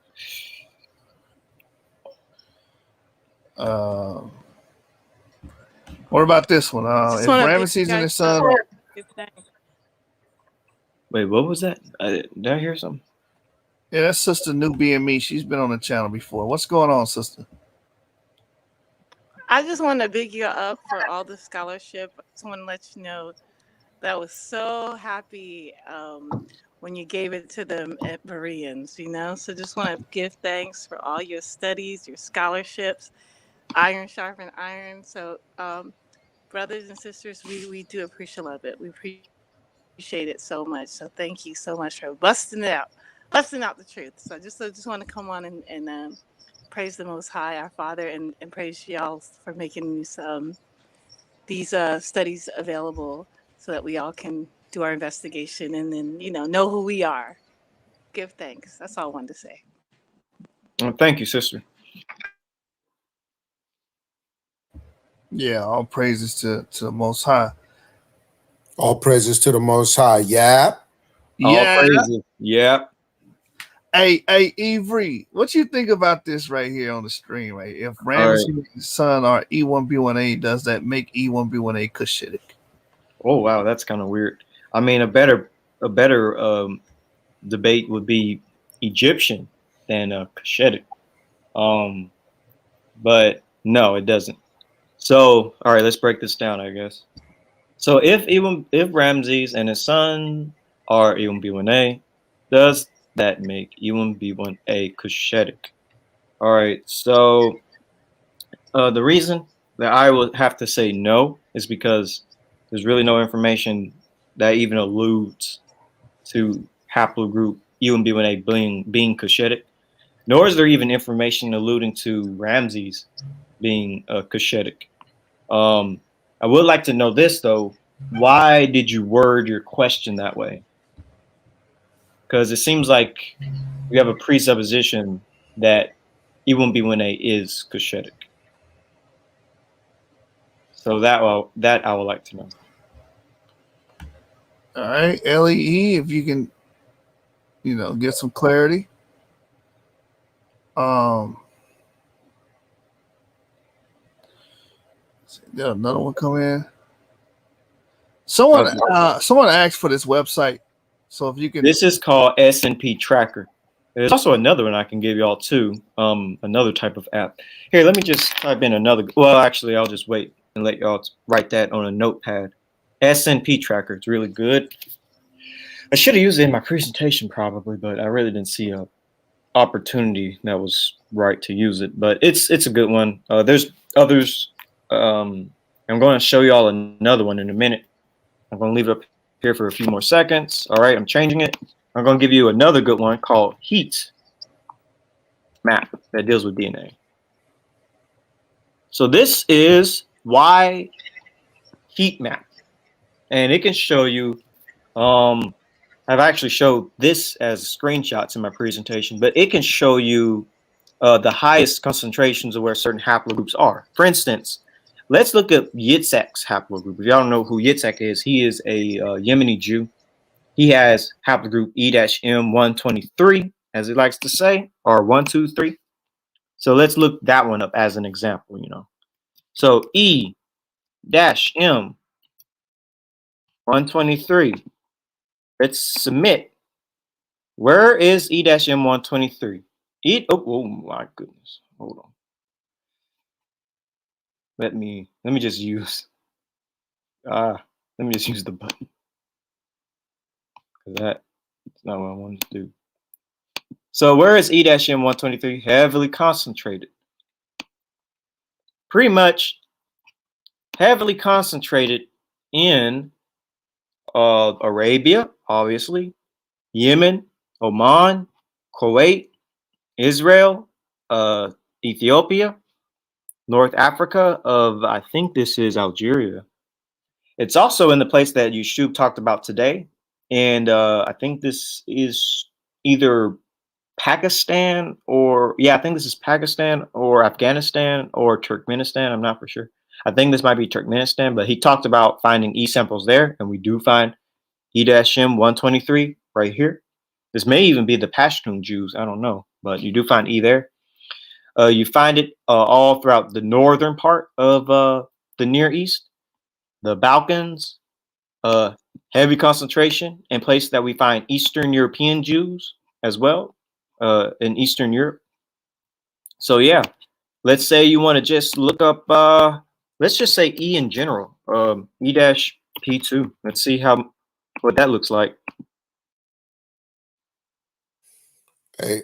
What about this one? If Ramesses and his son. Wait, what was that? Did I hear something? Yeah, that's Sister New BME. She's been on the channel before. What's going on, sister? I just want to big you up for all the scholarship. I just want to let you know that I was so happy when you gave it to the Bereans, So just want to give thanks for all your studies, your scholarships, iron sharpen iron. So brothers and sisters, we do appreciate it. We appreciate it so much. So thank you so much for busting out the truth. So I just want to come on and praise the Most High, our Father, and praise y'all for making these studies available so that we all can do our investigation and then, know who we are. Give thanks. That's all I wanted to say. Well, thank you, sister. Yeah, all praises to the Most High. All praises to the Most High. Yeah. All praises. Yeah. Hey, Avery, what you think about this right here on the screen, right? If Ramesses' son are E1B1A, does that make E1B1A Cushitic? Oh wow, that's kind of weird. I mean, a better debate would be Egyptian than Cushitic. But no, it doesn't. So, all right, let's break this down, I guess. So if Ramses and his son are E1B1A, does that make E1B1A Cushitic? All right, so the reason that I would have to say no is because there's really no information that even alludes to haplogroup E1B1A being Cushitic, nor is there even information alluding to Ramses being Cushitic. I would like to know this though. Why did you word your question that way? Because it seems like we have a presupposition that E1B1A is Cushitic. So that I would like to know. All right, LEE, if you can, get some clarity. Did another one come in? Someone asked for this website. So if you can, this is called S&P Tracker. There's also another one I can give y'all too. Another type of app. Here, let me just type in another. Well, actually, I'll just wait and let y'all write that on a notepad. S&P Tracker. It's really good. I should have used it in my presentation probably, but I really didn't see a opportunity that was right to use it. But it's a good one. There's others. I'm going to show y'all another one in a minute. I'm going to leave it up here for a few more seconds. All right, I'm changing it. I'm going to give you another good one called Heat Map that deals with DNA. So this is why Heat Map, and it can show you. I've actually showed this as screenshots in my presentation, but it can show you the highest concentrations of where certain haplogroups are. For instance, let's look at Yitzhak's haplogroup. If y'all don't know who Yitzhak is, he is a Yemeni Jew. He has haplogroup E-M123, as he likes to say, or 123. So let's look that one up as an example, So E-M123. Let's submit. Where is E-M123? Oh my goodness. Hold on. Let me just use the button. That's not what I wanted to do. So where is E-M123 heavily concentrated? Pretty much heavily concentrated in Arabia, obviously, Yemen, Oman, Kuwait, Israel, Ethiopia, North Africa I think this is Algeria. It's also in the place that Yusuf talked about today. And I think this is either Pakistan I think this is Pakistan or Afghanistan or Turkmenistan. I'm not for sure. I think this might be Turkmenistan, but he talked about finding E samples there, and we do find E-M123 right here. This may even be the Pashtun Jews. I don't know, but you do find E there. You find it all throughout the northern part of the Near East, the Balkans, heavy concentration in places that we find Eastern European Jews as well in Eastern Europe. So yeah, let's say you want to just look up, let's just say E in general, E-P2. Let's see what that looks like. Hey,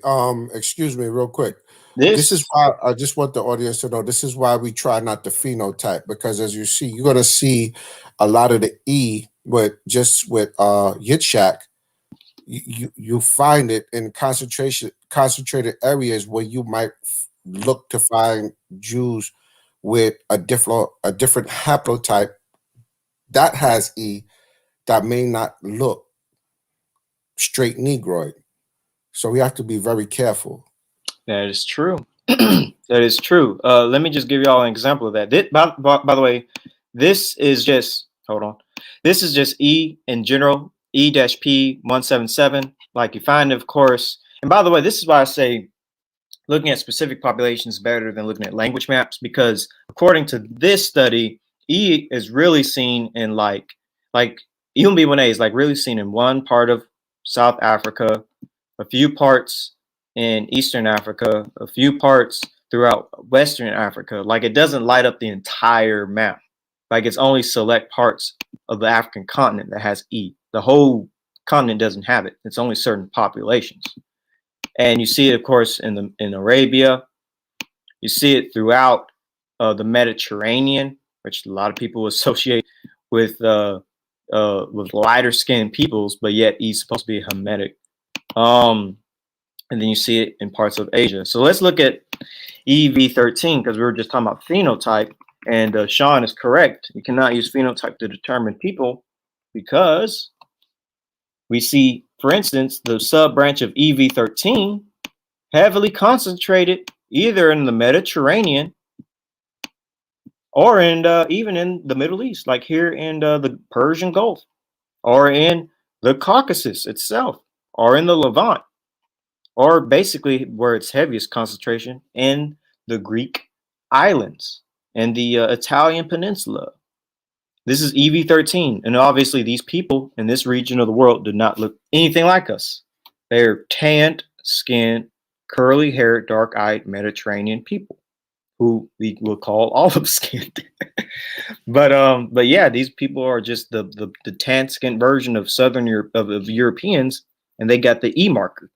excuse me real quick. This is why I just want the audience to know this is why we try not to phenotype, because as you see, you're gonna see a lot of the E with Yitzhak. You find it in concentrated areas where you might look to find Jews with a different haplotype that has E that may not look straight Negroid. So we have to be very careful. That is true. That is true. Let me just give you all an example of that. By the way, this is just, hold on. This is just E in general, E-P177, like you find, of course. And by the way, this is why I say looking at specific populations is better than looking at language maps, because according to this study, E is really seen in like E1B1A is like really seen in one part of South Africa, a few parts in Eastern Africa, a few parts throughout Western Africa. Like it doesn't light up the entire map. Like it's only select parts of the African continent that has E. The whole continent doesn't have it. It's only certain populations. And you see it, of course, in Arabia. You see it throughout the Mediterranean, which a lot of people associate with lighter skinned peoples, but yet E is supposed to be Hamitic. And then you see it in parts of Asia. So let's look at EV13 because we were just talking about phenotype. And Sean is correct. You cannot use phenotype to determine people because we see, for instance, the sub-branch of EV13 heavily concentrated either in the Mediterranean or in even in the Middle East, like here in the Persian Gulf, or in the Caucasus itself, or in the Levant, or basically where its heaviest concentration in the Greek islands and the Italian peninsula. This is EV13, and obviously these people in this region of the world do not look anything like us. They're tanned, skinned, curly-haired, dark-eyed Mediterranean people who we will call olive-skinned. but yeah, these people are just the tan-skinned version of Southern Europe of Europeans, and they got the E marker.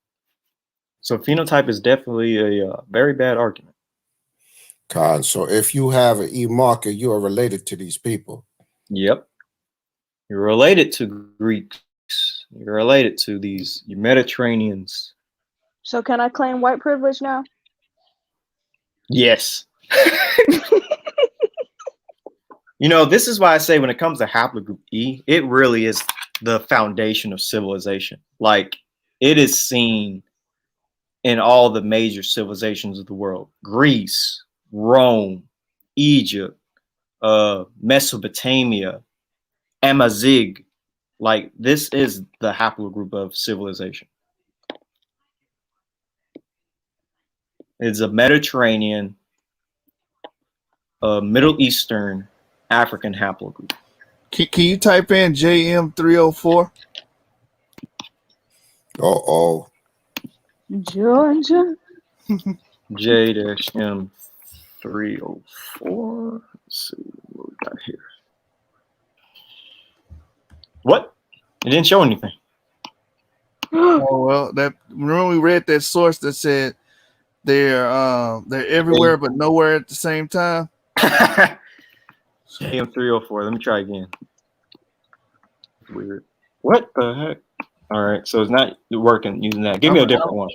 So phenotype is definitely a very bad argument. God, so if you have an E marker, you are related to these people. Yep. You're related to Greeks. You're related to these Mediterraneans. So can I claim white privilege now? Yes. You know, this is why I say when it comes to haplogroup E, it really is the foundation of civilization. Like, it is seen in all the major civilizations of the world. Greece, Rome, Egypt, Mesopotamia, Amazigh. Like, this is the haplogroup of civilization. It's a Mediterranean, Middle Eastern, African haplogroup. Can you type in JM304? Uh-oh. Georgia. J-M304. Let's see what we got here. What? It didn't show anything. Oh well, remember we read that source that said they're everywhere but nowhere at the same time. JM304. Let me try again. Weird. What the heck? All right, so it's not working using that. Give me a different one.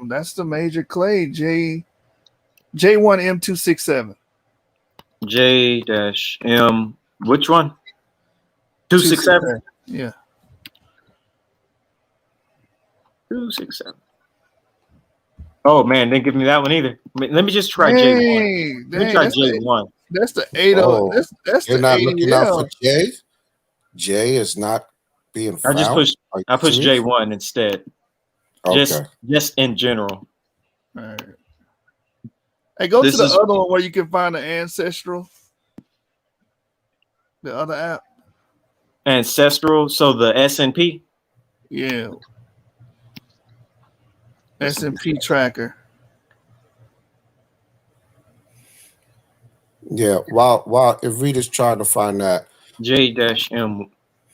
That's the major clade J1M267. J-M. Which one? 267. Yeah. 267. Oh man, didn't give me that one either. Let me just try J1. Let me try J1. That's the 80. That's You're the not 80. looking out for J. J is not being found. I pushed J1 instead. Okay. Just in general. All right. Hey, go to the other one where you can find the ancestral. The other app. Ancestral. So the SNP. Yeah. SNP tracker. Yeah. While if Rita's trying to find that J-M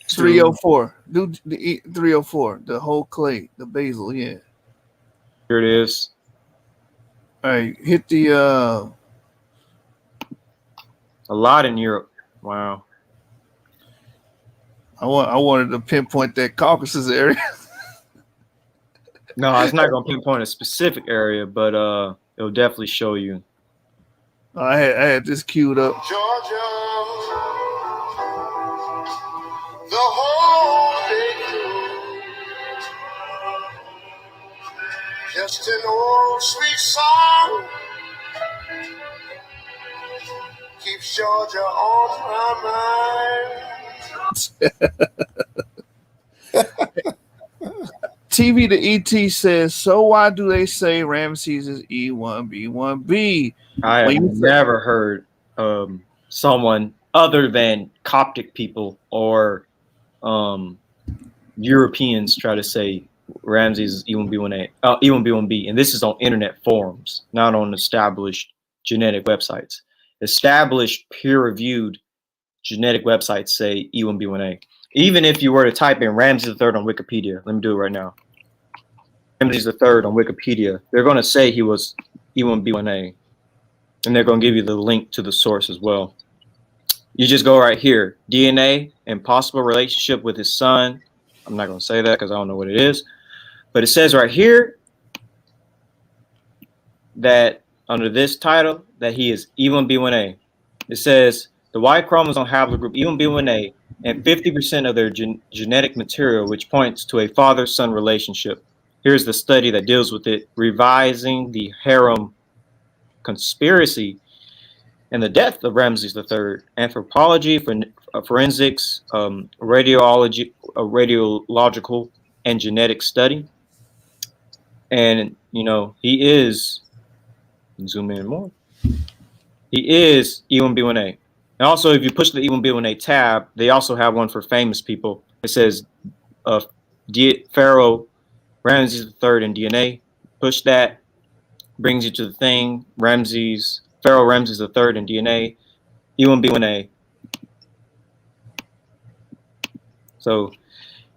304. Do the 304. The whole clade, the basal. Yeah. Here it is. All right. Hit the. A lot in Europe. Wow. I wanted to pinpoint that Caucasus area. No, it's not going to pinpoint a specific area, but it'll definitely show you. I had this queued up. Georgia, the whole day through, just an old sweet song keeps Georgia on my mind. TV to ET says, so why do they say Ramses is E1B1B? I have never heard someone other than Coptic people or Europeans try to say Ramses is E1B1A, E1B1B, and this is on internet forums, not on established genetic websites. Established peer-reviewed genetic websites say E1B1A. Even if you were to type in Ramses III on Wikipedia, let me do it right now. Ramses III on Wikipedia, they're going to say he was E1B1A, and they're going to give you the link to the source as well. You just go right here, DNA and possible relationship with his son. I'm not going to say that because I don't know what it is, but it says right here that under this title that he is E1B1A. It says the Y chromosome haplogroup E1B1A and 50% of their genetic material, which points to a father-son relationship. Here's the study that deals with it, revising the harem conspiracy and the death of Ramses III, anthropology, forensics, radiological, and genetic study. And, you know, he is, zoom in more, he is E1B1A. And also, if you push the E1B1A tab, they also have one for famous people. It says Pharaoh Ramses III in DNA. Push that, brings you to the thing, Pharaoh Ramses III in DNA, E1B1A. So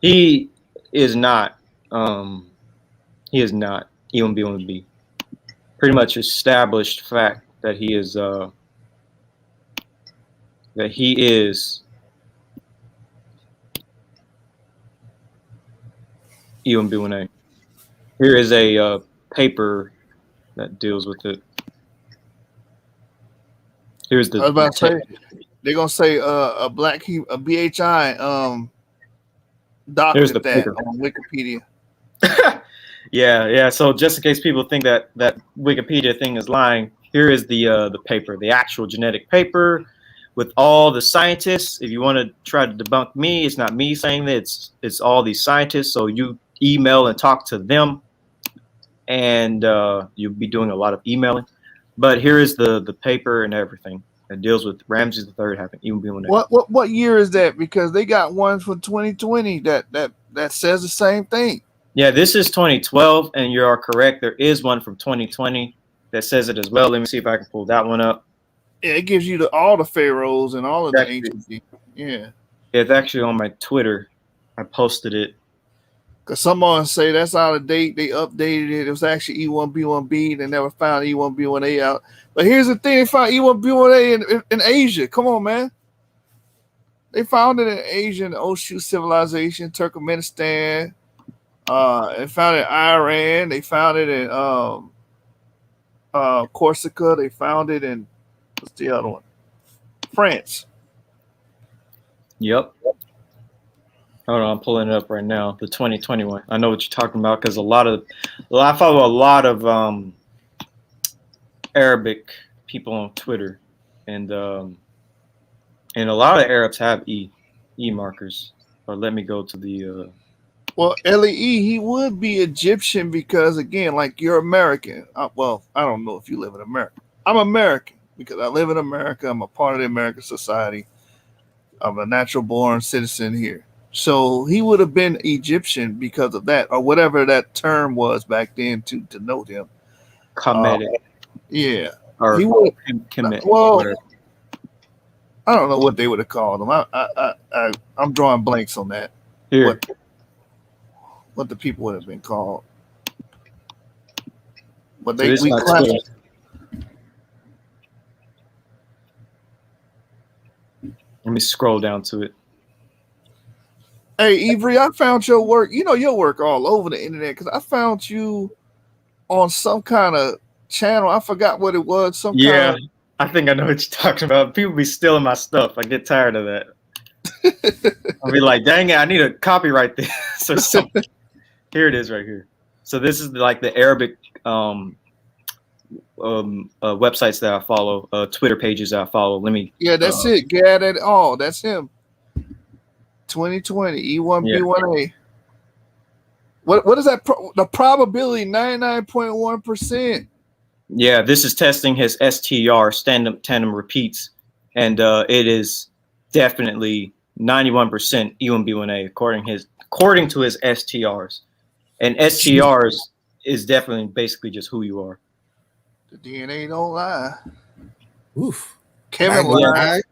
he is not E1B1B. Pretty much established fact that he is E1B1A. Here is a paper that deals with it. Here's the. I was about to say, they're gonna say a BHI doctored that paper on Wikipedia. Yeah. So just in case people think that Wikipedia thing is lying, here is the paper, the actual genetic paper, with all the scientists. If you want to try to debunk me, it's not me saying that. It's all these scientists. So you email and talk to them, and you'll be doing a lot of emailing. But here is the paper and everything that deals with Ramses III having E1B1A. What year is that? Because they got one for 2020 that says the same thing. Yeah, this is 2012, and you are correct. There is one from 2020 that says it as well. Let me see if I can pull that one up. Yeah, it gives you all the pharaohs and all of the ancient people. Yeah. It's actually on my Twitter. I posted it. Because someone say that's out of date. They updated it. It was actually E1B1B. They never found E1B1A out. But here's the thing. They found E1B1A in Asia. Come on, man. They found it in Asia, in the Oshu civilization, Turkmenistan. They found it in Iran. They found it in Corsica. They found it in, what's the other one? France. Yep. Hold on, I'm pulling it up right now. The 2021. I know what you're talking about because I follow a lot of Arabic people on Twitter, and a lot of Arabs have E markers. Or let me go to the. Well, LEE, he would be Egyptian because, again, like you're American. Well, I don't know if you live in America. I'm American because I live in America. I'm a part of the American society. I'm a natural born citizen here. So he would have been Egyptian because of that, or whatever that term was back then to denote him. Kemetic. Yeah. Or he would. Kemet. Well, I don't know what they would have called him. I'm drawing blanks on that. Here. What the people would have been called. But So we classified. Let me scroll down to it. Hey, Ivory, I found your work. You know your work all over the internet because I found you on some kind of channel. I forgot what it was. I think I know what you're talking about. People be stealing my stuff. I get tired of that. I'll be like, dang it, I need to copyright this or something. Here it is right here. So this is like the Arabic websites that I follow, Twitter pages that I follow. Let me. Yeah, that's it. Get it all. That's him. 2020 E1B1A. What is that? The probability 99.1%. Yeah, this is testing his STR, tandem repeats, and it is definitely 91% E1B1A according to his STRs. And STRs is definitely basically just who you are. The DNA don't lie. Oof. Kevin lied.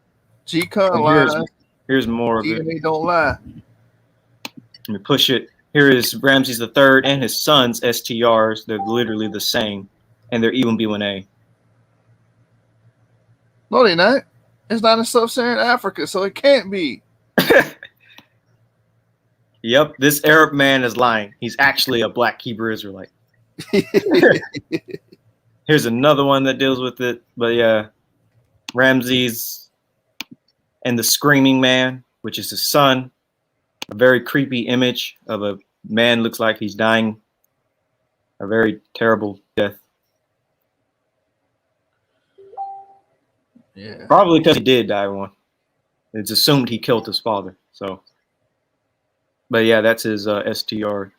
G-Con lied. Here's more of it. DNA don't lie. Let me push it. Here is Ramses III and his sons STRs. They're literally the same, and they're E1B1A. No, they're not. It's not in sub-Saharan Africa, so it can't be. Yep, this Arab man is lying. He's actually a black Hebrew Israelite. Here's another one that deals with it. But yeah, Ramses and the Screaming Man, which is his son. A very creepy image of a man looks like he's dying a very terrible death. Yeah. Probably because he did die one. It's assumed he killed his father. So, but yeah, that's his STR.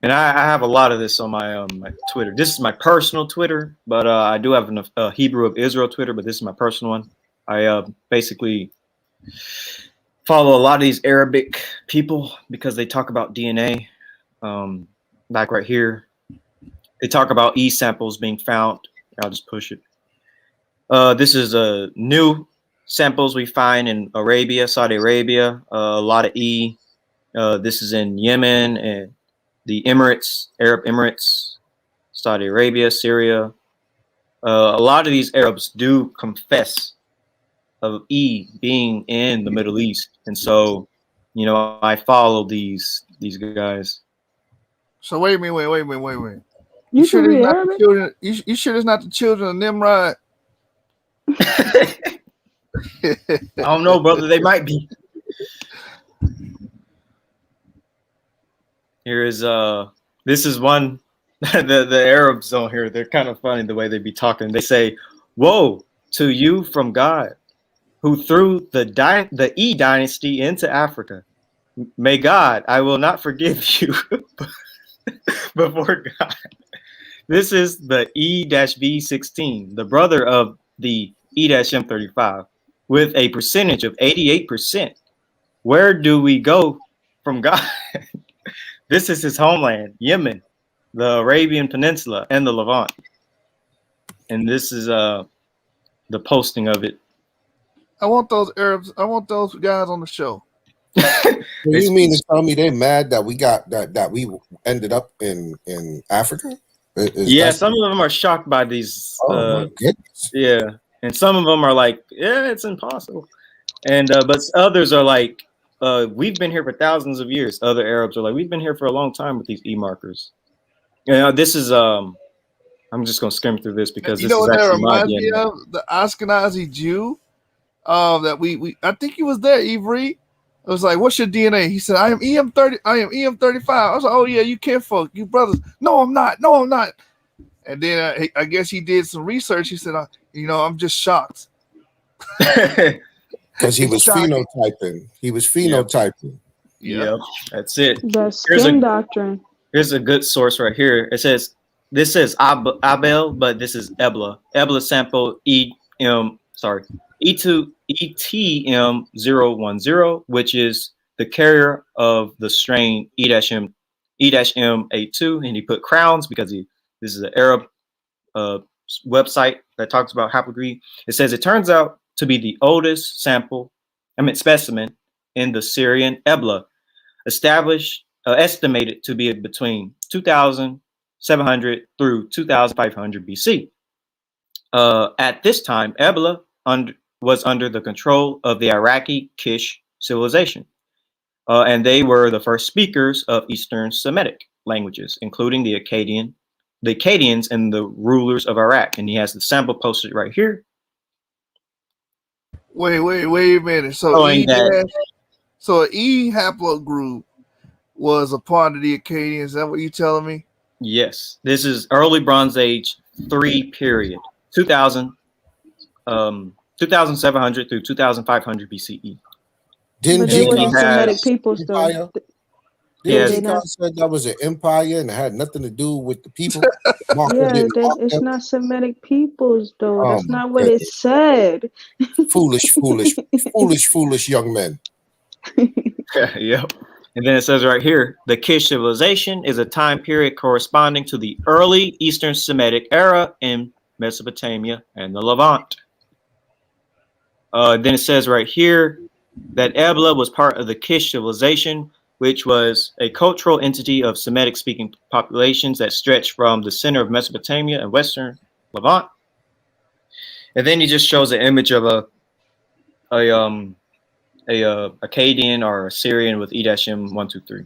And I have a lot of this on my my Twitter. This is my personal Twitter, but I do have a Hebrew of Israel Twitter, but this is my personal one. I basically follow a lot of these Arabic people because they talk about DNA. Like right here, they talk about E samples being found. I'll just push it. This is new samples we find in Arabia, Saudi Arabia, a lot of E. This is in Yemen and the Emirates, Arab Emirates, Saudi Arabia, Syria. A lot of these Arabs do confess of E being in the Middle East. And so, you know, I follow these guys. So wait a minute. You sure can it's read not Arabic? the children? You sure it's not the children of Nimrod? I don't know, brother. They might be. Here is this is one the Arabs on here. They're kind of funny the way they be talking. They say, "Woe to you from God, who threw the E dynasty into Africa. May God, I will not forgive you before God." This is the E-B16, the brother of the E-M35, with a percentage of 88%. Where do we go from God? This is his homeland, Yemen, the Arabian Peninsula, and the Levant. And this is the posting of it. I want those Arabs. I want those guys on the show. You mean to tell me they're mad that we got that we ended up in Africa? Yeah, some of them are shocked by these. My goodness. Yeah, and some of them are like, yeah, it's impossible. And but others are like, we've been here for thousands of years. Other Arabs are like, we've been here for a long time with these E markers. This is I'm just gonna skim through this because You this know is what that actually my reminds me DNA. of? The Ashkenazi Jew. That we I think he was there, Avery. I was like, "What's your DNA?" He said, "I am EM30. I am EM35." I was like, "Oh yeah, you can't fuck, you brothers." No, I'm not. No, I'm not. And then I guess he did some research. He said, I'm just shocked." Because he was shocking. phenotyping. He was phenotyping. Yep, that's it. The skin doctrine. Here's a good source right here. It says this says Abel, but this is Ebla. Ebla sample E2 ETM010, which is the carrier of the strain E-M82, and he put crowns because this is an Arab website that talks about haplogroup. It says it turns out to be the oldest specimen in the Syrian Ebla, estimated to be between 2,700 through 2,500 BC. At this time, Ebla was under the control of the Iraqi Kish civilization, and they were the first speakers of Eastern Semitic languages, including the Akkadians and the rulers of Iraq. And he has the sample posted right here. Wait a minute. So an E haplogroup was a part of the Akkadians. Is that what you're telling me? Yes, this is early Bronze Age 3 period, 2,700 through 2,500 BCE. Didn't they were G-Con Semitic peoples, though. Didn't G-Con said that was an empire and it had nothing to do with the people? It's not Semitic peoples, though. That's not what it said. Foolish young men. Yep. And then it says right here, the Kish civilization is a time period corresponding to the early Eastern Semitic era in Mesopotamia and the Levant. Then it says right here that Ebla was part of the Kish civilization, which was a cultural entity of Semitic-speaking populations that stretched from the center of Mesopotamia and Western Levant. And then he just shows an image of a Akkadian or Assyrian with E-M123.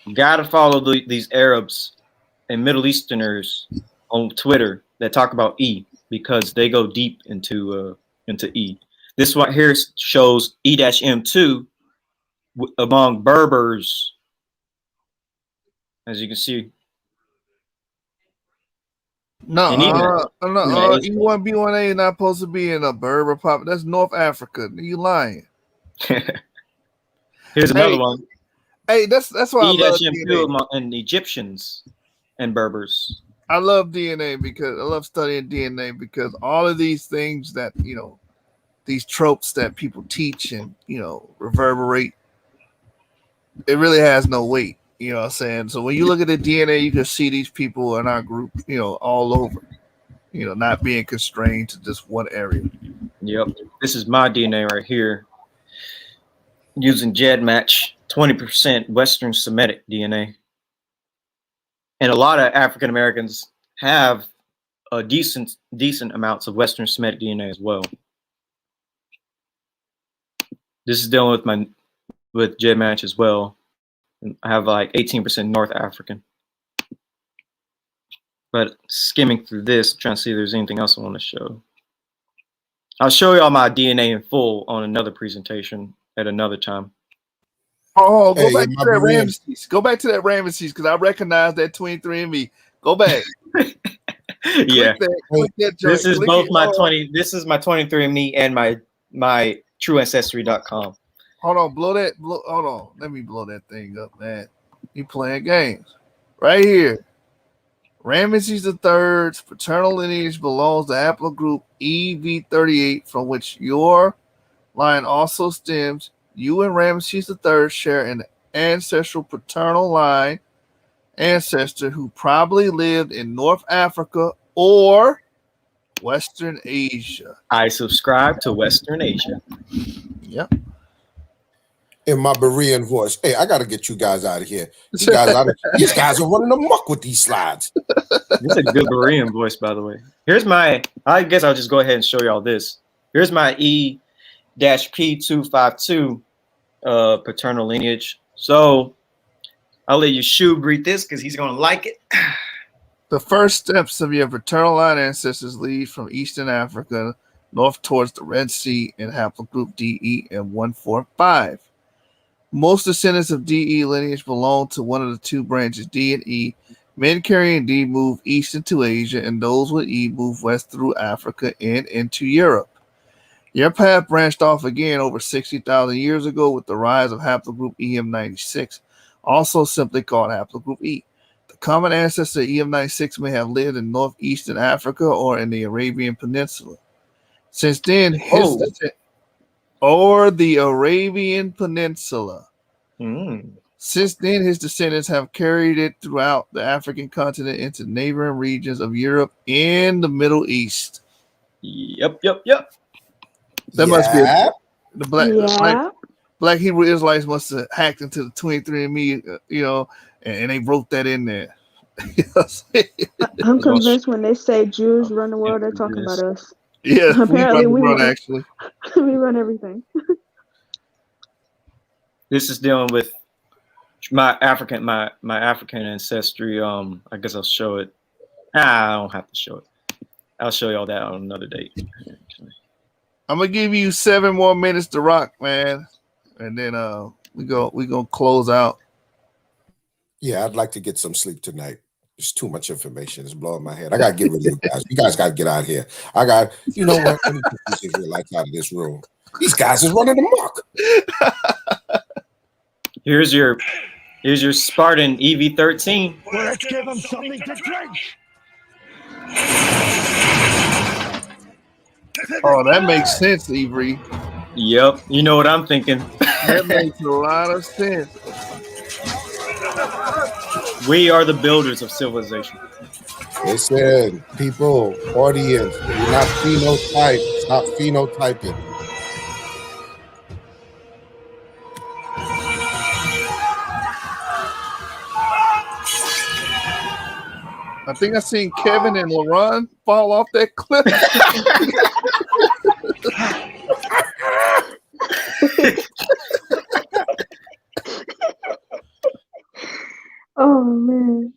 You gotta follow these Arabs and Middle Easterners on Twitter that talk about E, because they go deep into E. This one here shows E-M2 among Berbers, as you can see. No, E1B1A is not supposed to be in a Berber pop. That's North Africa. You lying? Here's another one. Hey, that's why I love DNA. And Egyptians and Berbers. I love DNA because I love studying DNA because all of these things that, you know, these tropes that people teach and, you know, reverberate, it really has no weight. You know what I'm saying? So when you look at the DNA, you can see these people in our group, you know, all over, you know, not being constrained to just one area. Yep. This is my DNA right here. Using GEDmatch, 20% Western Semitic DNA. And a lot of African Americans have a decent amounts of Western Semitic DNA as well. This is dealing with GEDmatch as well. I have like 18% North African. But skimming through this, trying to see if there's anything else I want to show. I'll show y'all my DNA in full on another presentation at another time. Oh, go back to that Ramesses. Go back to that Ramesses because I recognize that 23andMe. Go back. Yeah. This is both my 20. This is my 23andMe and my TrueAncestry.com. Hold on, hold on. Let me blow that thing up, man. You playing games. Right here. Ramesses III's paternal lineage belongs to haplogroup EV38, from which your line also stems. You and Ramesses III share an ancestral paternal line ancestor who probably lived in North Africa or Western Asia. I subscribe to Western Asia. Yep. In my Berean voice, hey, I got to get you guys out of here. These guys are running amok with these slides. This is a good Berean voice, by the way. Here's my, I guess I'll just go ahead and show y'all this. Here's my E-P252 paternal lineage. So I'll let you Shub read this because he's going to like it. The first steps of your paternal line ancestors lead from Eastern Africa north towards the Red Sea in haplogroup DE and 145. Most descendants of DE lineage belong to one of the two branches, D and E. Men carrying D move east into Asia, and those with E move west through Africa and into Europe. Your path branched off again over 60,000 years ago with the rise of haplogroup EM96, also simply called haplogroup E. The common ancestor EM96 may have lived in northeastern Africa or in the Arabian Peninsula. Since then, Since then, his descendants have carried it throughout the African continent into neighboring regions of Europe and the Middle East. Yep. That must be the black Hebrew Israelites must have hacked into the 23andMe, you know, and they wrote that in there. I'm convinced when they say Jews run the world, they're talking about us. Yeah, apparently we run actually. We run everything. This is dealing with my African ancestry. I guess I'll show it. I don't have to show it. I'll show y'all that on another date. I'm gonna give you 7 more minutes to rock, man, and then we gonna close out. Yeah, I'd like to get some sleep tonight. There's too much information. It's blowing my head. I gotta get rid of you guys. You guys gotta get out of here. You know what? Let me put these Israelites out of this room. These guys is running amok. Here's your Spartan EV13. Well, let's give them something to drink. Oh, that makes sense, Avery. Yep, you know what I'm thinking. That makes a lot of sense. We are the builders of civilization. Listen, people, audience, you're not phenotype. Stop phenotyping. I think I seen Kevin and LaRon fall off that cliff. Oh man.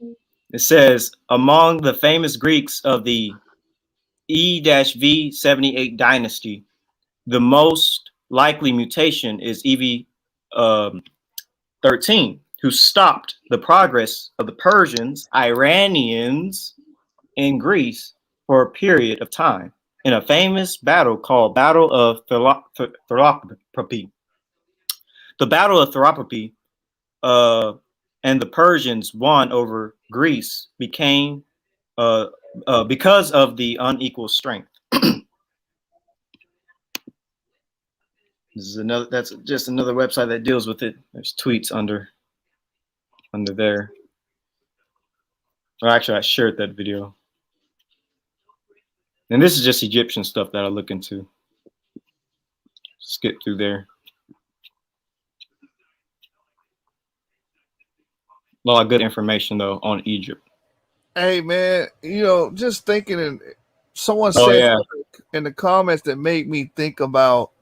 It says among the famous Greeks of the E-V78 dynasty, the most likely mutation is EV13, who stopped the progress of the Persians, Iranians in Greece for a period of time in a famous battle called Battle of Thermopylae. The Battle of Thermopylae and the Persians won over Greece became because of the unequal strength. This is another. That's just another website that deals with it. There's tweets under there. Well, actually, I shared that video. And this is just Egyptian stuff that I look into. Skip through there. A lot of good information though on Egypt. Hey man, just thinking, and someone said something in the comments that made me think about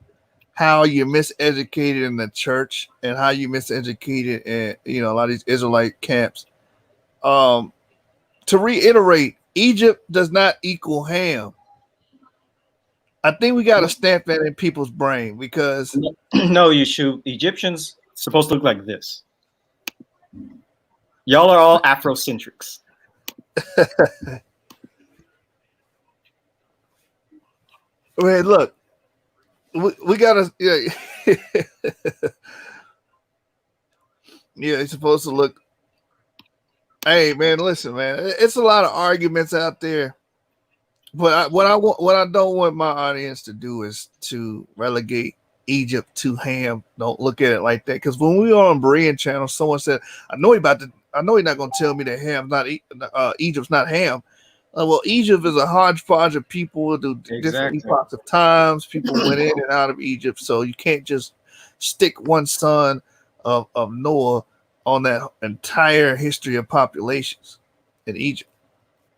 how you're miseducated in the church and how you miseducated in a lot of these Israelite camps. To reiterate, Egypt does not equal Ham. I think we got to stamp that in people's brain because no, you shoot. Egyptians supposed to look like this. Y'all are all Afrocentrics. Man, look, we gotta, yeah, it's supposed to look. Hey, man, listen, man, it's a lot of arguments out there, but what I don't want my audience to do is to relegate Egypt to Ham. Don't look at it like that, because when we were on Berean channel, someone said, I know he's not going to tell me that Egypt's not Ham. Well, Egypt is a hodgepodge of people do different epochs of times. People went in and out of Egypt, so you can't just stick one son of Noah on that entire history of populations in Egypt.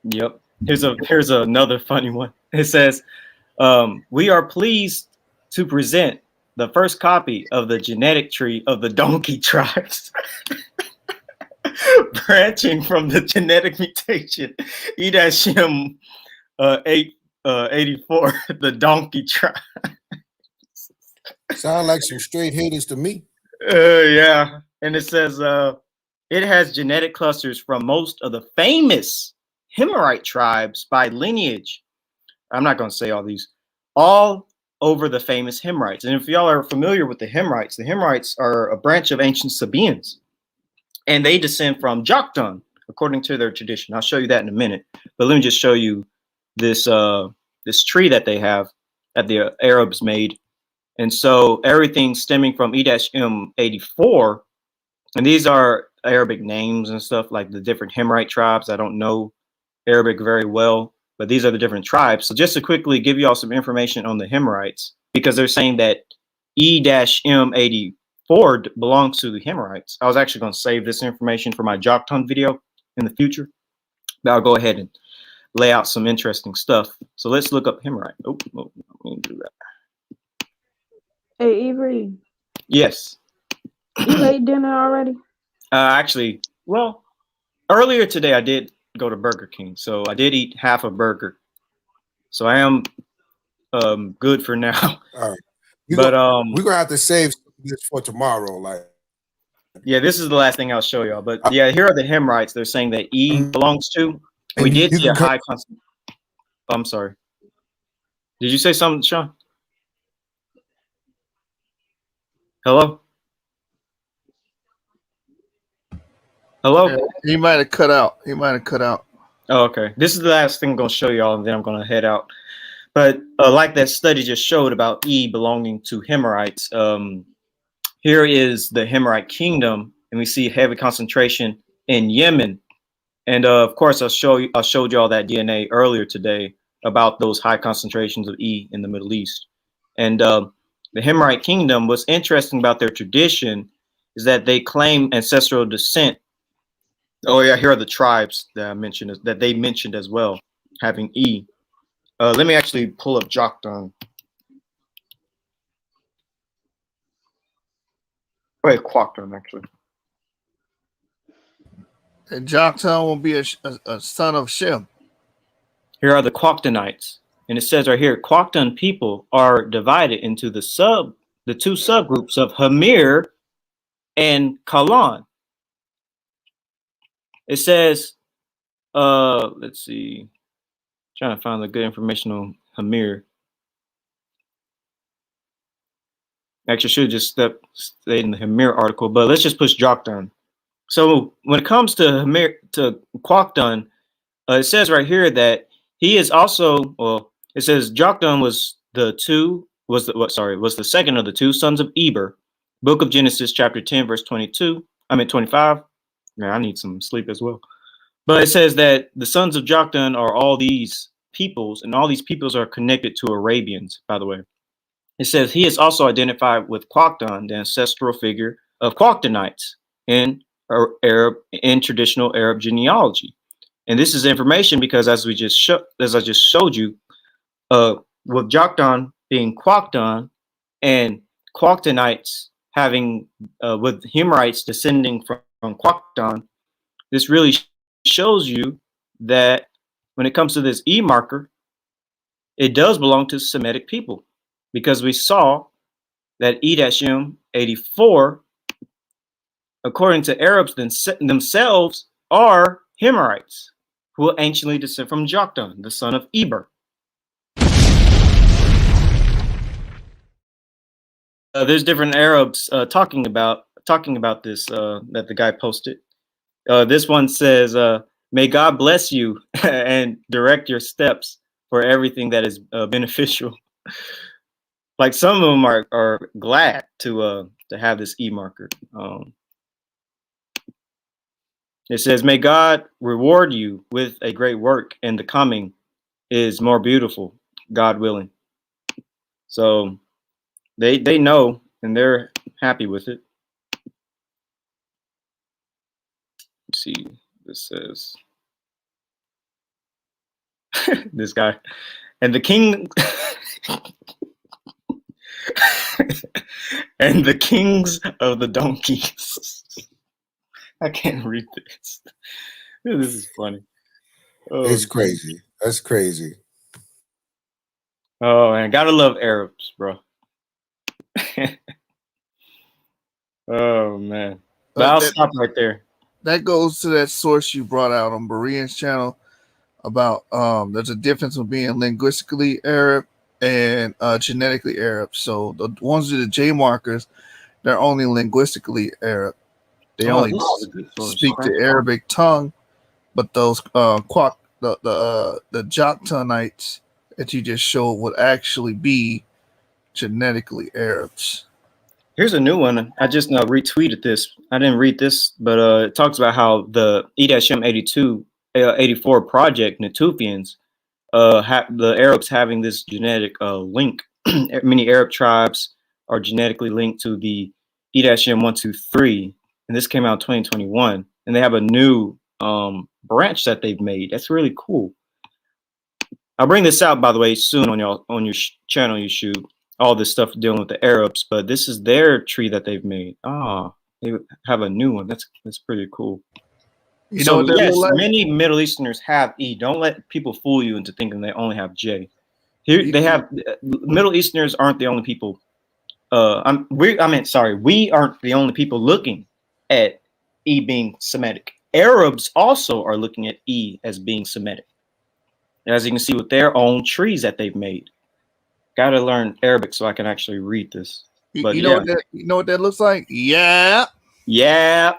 Yep. Here's another funny one. It says, we are pleased to present the first copy of the genetic tree of the donkey tribes. Branching from the genetic mutation E-M 884, the donkey tribe. Sound like some straight haters to me. Yeah. And it says it has genetic clusters from most of the famous Himmerite tribes by lineage. I'm not going to say all these. All over the famous Himrites. And if y'all are familiar with the Himrites are a branch of ancient Sabaeans. And they descend from Joktan, according to their tradition. I'll show you that in a minute. But let me just show you this this tree that they have that the Arabs made. And so everything stemming from E-M 84, and these are Arabic names and stuff, like the different Himrite tribes. I don't know Arabic very well, but these are the different tribes. So just to quickly give you all some information on the Himrites, because they're saying that E-M 84 belongs to the Himrites. I was actually going to save this information for my Joktan video in the future, but I'll go ahead and lay out some interesting stuff. So let's look up Himrite. Oh, let me do that. Hey, Avery. Yes. You ate dinner already? Actually, well, earlier today I did go to Burger King, so I did eat half a burger. So I am good for now. All right. But we're gonna have to save this for tomorrow. Like, yeah, this is the last thing I'll show y'all. But yeah, here are the Himrites. They're saying that E belongs to. We did see a high constant. Oh, I'm sorry. Did you say something, Sean? Hello? Hello? Yeah, he might have cut out. Oh, okay. This is the last thing I'm going to show y'all, and then I'm going to head out. But like that study just showed about E belonging to Himrites, here is the Himyarite kingdom, and we see heavy concentration in Yemen. And of course, I showed you all that DNA earlier today about those high concentrations of E in the Middle East. And the Himyarite kingdom, what's interesting about their tradition is that they claim ancestral descent. Oh yeah, here are the tribes that I mentioned, that they mentioned as well, having E. Let me actually pull up Joktan. Wait, Quoktan actually. And Joktan will be a son of Shem. Here are the Quoktanites. And it says right here, Quoktan people are divided into the two subgroups of Hamir and Kalan. It says, let's see, trying to find the good information on Hamir. Actually, should have just stayed in the Hamir article, but let's just push Joktan. So when it comes to Hamir, to Quoktan, it says right here that he is also, well, it says Joktan was the second of the two sons of Eber. Book of Genesis, chapter 10, verse 25. Man, I need some sleep as well. But it says that the sons of Joktan are all these peoples, and all these peoples are connected to Arabians, by the way. It says he is also identified with Quoktan, the ancestral figure of Quoktanites in traditional Arab genealogy. And this is information because as I just showed you, with Joktan being Quoktan and Quoktanites having with Himyarites descending from Quoktan, this really shows you that when it comes to this E marker, it does belong to Semitic people, because we saw that E-84, according to Arabs themselves, are Himyarites, who anciently descend from Joktan, the son of Eber. There's different Arabs talking about this that the guy posted. This one says, "May God bless you and direct your steps for everything that is beneficial." Like some of them are glad to have this E marker. It says, "May God reward you with a great work, and the coming is more beautiful, God willing." So they know, and they're happy with it. Let's see, this says this guy and the king and the kings of the donkeys. I can't read this. This is funny. Oh, it's crazy. That's crazy. Oh, man, gotta love Arabs, bro. Oh man, but I'll stop right there. That goes to that source you brought out on Berean's channel about there's a difference of being linguistically Arab and genetically Arab. So the ones with the J markers, they're only linguistically Arab. They only speak the Arabic tongue, but those the Joktanites that you just showed would actually be genetically Arabs. Here's a new one. I just retweeted this. I didn't read this, but it talks about how the E-84 project, Natufians, the Arabs having this genetic link. Many Arab tribes are genetically linked to the E-123, and this came out in 2021. And they have a new branch that they've made. That's really cool. I'll bring this out, by the way, soon on your channel, YouTube. All this stuff dealing with the Arabs, but this is their tree that they've made. They have a new one. That's pretty cool. You know, yes, many Middle Easterners have E. Don't let people fool you into thinking they only have J. Here they have Middle Easterners aren't the only people. We aren't the only people looking at E being Semitic. Arabs also are looking at E as being Semitic, as you can see with their own trees that they've made. Got to learn Arabic so I can actually read this. But you know what that looks like? Yeah. And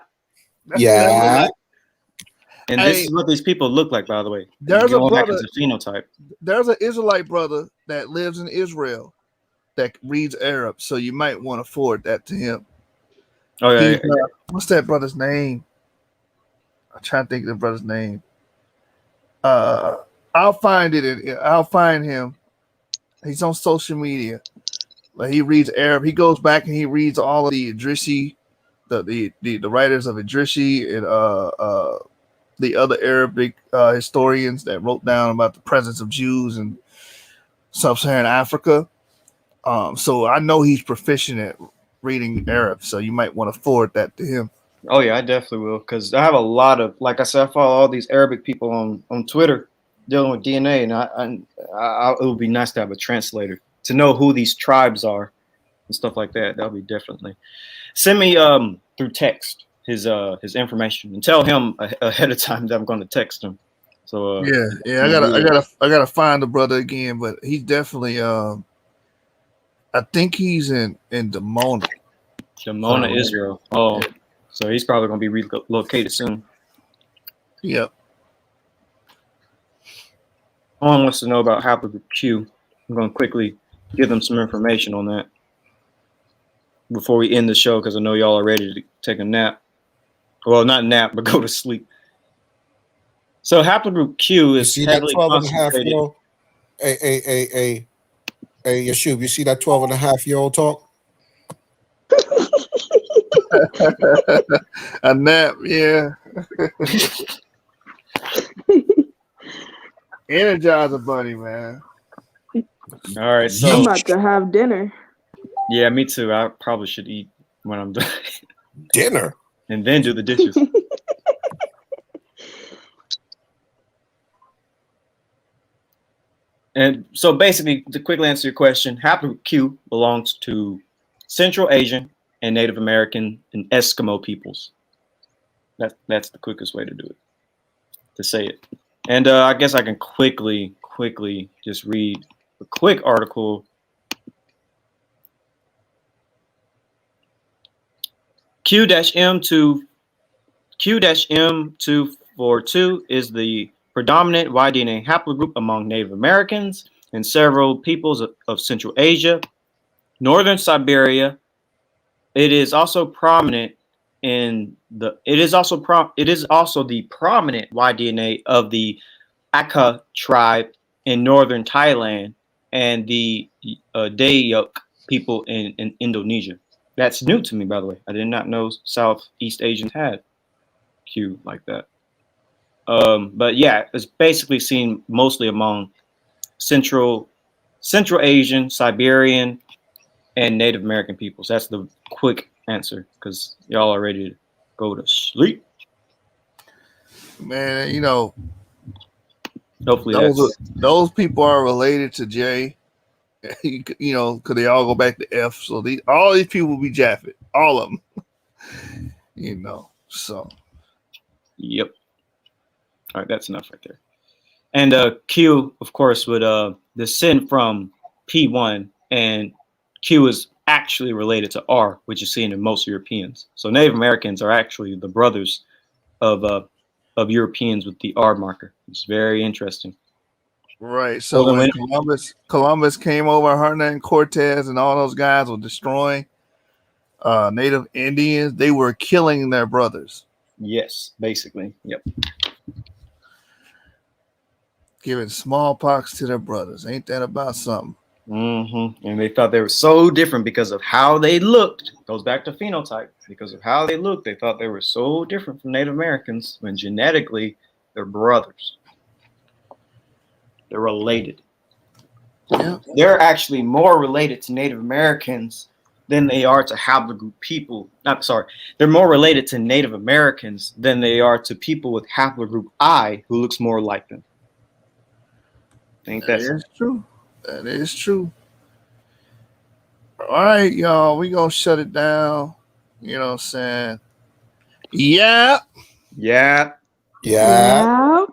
this is what these people look like, by the way. There's a brother, phenotype. There's an Israelite brother that lives in Israel that reads Arab, so you might want to forward that to him. Oh yeah, He's what's that brother's name? I'm trying to think of the brother's name. I'll find it. I'll find him. He's on social media. Like he reads Arab. He goes back and he reads all of the Idrisi, the writers of Idrisi and the other Arabic historians that wrote down about the presence of Jews in sub-Saharan Africa. So I know he's proficient at reading Arab. So you might want to forward that to him. Oh yeah, I definitely will, because I have a lot of, like I said, I follow all these Arabic people on Twitter dealing with DNA, and it would be nice to have a translator to know who these tribes are and stuff like that. That'll be definitely. Send me through text his information and tell him ahead of time that I'm going to text him. So yeah, I gotta find the brother again, but he's definitely I think he's in Dimona, Israel. Oh, so he's probably going to be relocated soon. Yep. Someone wants to know about haplogroup Q. I'm going to quickly give them some information on that before we end the show, because I know y'all are ready to take a nap. Well, not nap, but go to sleep. So haplogroup Q is heavily concentrated. Hey, Yashub, you see that 12.5-year-old talk? A nap, yeah. Energizer Bunny, man. All right, so I'm about to have dinner. Yeah, me too. I probably should eat when I'm done. Dinner? And then do the dishes. And so basically, to quickly answer your question, haplogroup Q belongs to Central Asian and Native American and Eskimo peoples. That's the quickest way to do it, to say it. And I guess I can quickly just read a quick article. Q-M242 is the predominant Y-DNA haplogroup among Native Americans and several peoples of Central Asia, Northern Siberia. It is also prominent in the. It is also the prominent Y-DNA of the Aka tribe in northern Thailand and the Dayak people in Indonesia. That's new to me, by the way. I did not know Southeast Asians had Q like that. But yeah, it's basically seen mostly among Central Asian, Siberian, and Native American peoples. That's the quick answer, because y'all are ready to go to sleep. Man, you know, hopefully those people are related to Jay. You know, because they all go back to F. So all these people will be Japheth, all of them. You know, so. Yep. All right, that's enough right there. And Q, of course, would descend from P1, and Q is actually related to R, which is seen in most Europeans. So Native Americans are actually the brothers of Europeans with the R marker. It's very interesting. Right. So when Columbus came over, Hernan Cortez and all those guys were destroying Native Indians. They were killing their brothers. Yes, basically. Yep. Giving smallpox to their brothers. Ain't that about something? Mm-hmm. And they thought they were so different because of how they looked. Goes back to phenotype. Because of how they looked, they thought they were so different from Native Americans when genetically they're brothers. They're related. Yeah. They're actually more related to Native Americans than they are to haplogroup people. They're more related to Native Americans than they are to people with haplogroup I who looks more like them. That is true. That is true. All right, y'all. We gonna shut it down. You know what I'm saying? Yeah. Yeah. Yeah.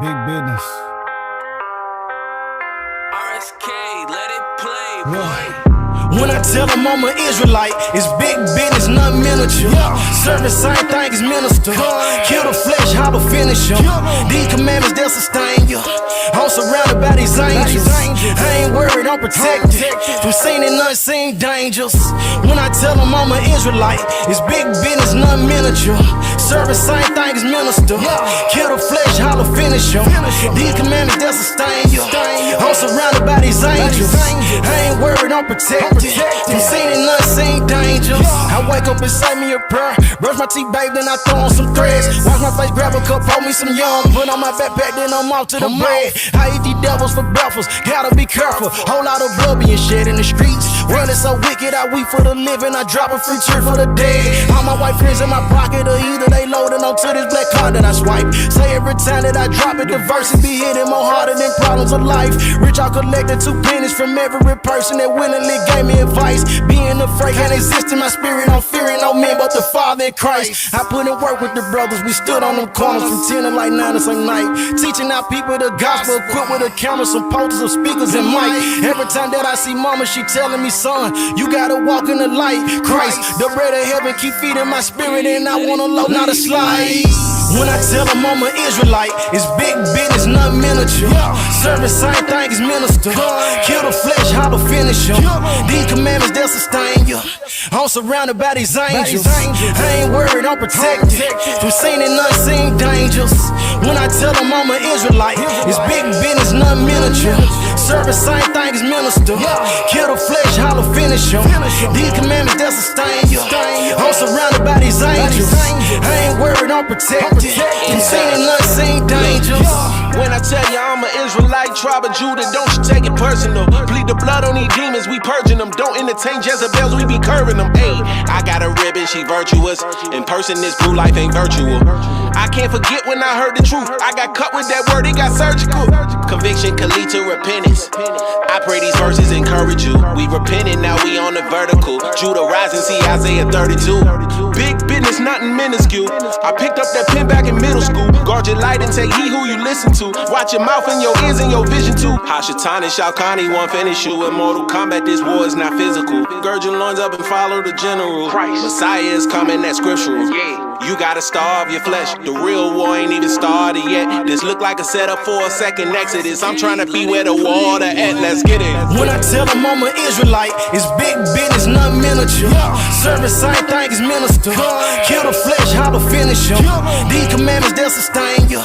Big business. RSK, let it play, boy. When I tell them I'm an Israelite, it's big business, nothing miniature. Serving same thing as minister. Kill the flesh, how to finish them. These commandments, they'll sustain you. I'm surrounded by these angels. I ain't worried, I'm protected from seen and unseen dangers. When I tell them I'm an Israelite, it's big business, nothing miniature. Serving same thing as minister. Kill the flesh, how to finish them. These commandments, they'll sustain you. I'm surrounded by these angels. I ain't worried, I'm protected from seen and unseen dangers. I wake up and say me a prayer. Brush my teeth, babe, then I throw on some threads. Wash my face, grab a cup, pour me some yum. Put on my backpack, then I'm off to the bread. I eat these devils for breakfast, gotta be careful. Whole lot of blood being shed in the streets. World is so wicked, I weep for the living. I drop a free cheer for the dead. All my white friends in my pocket, or either they loading onto this black card that I swipe. Say every time that I drop it, the verse be hitting more harder than problems of life. Rich, I collected 2 pennies from every person that willingly gave me advice. Being afraid can't exist in my spirit. I'm fearing no man but the Father in Christ. I put in work with the brothers. We stood on them corners from 10 to like 9 to some night, teaching our people the gospel, equipped with a camera, some posters, some speakers, and mic. Every time that I see mama, she telling me, son, you gotta walk in the light. Christ, the bread of heaven, keep feeding my spirit, and I wanna load, not a slide. When I tell them I'm an Israelite, it's big business, nothing miniature. Serving same thing as minister. Kill the flesh, how to finish them. These commandments, they'll sustain you. I'm surrounded by these angels. I ain't worried, I'm protected from seen and unseen dangers. When I tell them I'm an Israelite, it's big business, nothing miniature. Serving same thing as minister. Kill the flesh, how to finish them. These commandments, they'll sustain you. I'm surrounded by these angels. I ain't worried, I'm protected from seen and unseen dangers. When I tell you I'm an Israelite, tribe of Judah, don't you take it personal. Bleed the blood on these demons, we purging them. Don't entertain Jezebels, we be curving them. Ayy, I got a ribbon, she virtuous. In person, this blue life ain't virtual. I can't forget when I heard the truth. I got cut with that word, it got surgical. Conviction can lead to repentance. I pray these verses encourage you. We repented, now we on the vertical. Judah rising, see Isaiah 32. Big business, nothing minuscule. I picked up that pen back in middle school. Guard your light and take heed who you listen to. Watch your mouth and your ears and your vision too. Hashatan and Shao Kahn, he won't finish you. In Mortal Kombat, this war is not physical. Gird your loins up and follow the general. Messiah is coming, that's scriptural. You gotta starve your flesh. The real war ain't even started yet. This look like a setup for a second exodus. I'm trying to be where the water at. Let's get it. When I tell them I'm an Israelite, it's big business, nothing miniature. Serving same thing as minister. Kill the flesh, how to finish them. These commandments, they'll sustain you.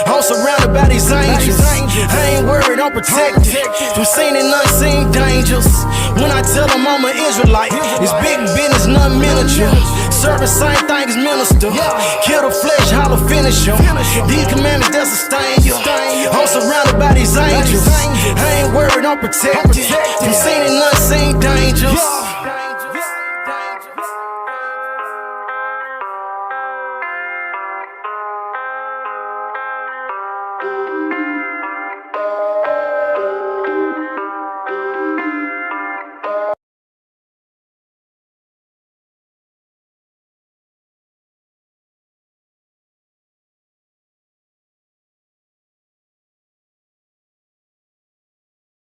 I'm surrounded by these angels. I ain't worried, I'm protected from seen and unseen dangers. When I tell them I'm an Israelite, it's big business, nothing miniature. Serving same thing as minister. Kill the flesh, how to finish them. These commandments, they'll sustain you. I'm surrounded by these angels. I ain't worried, I'm protected from seen and unseen dangers.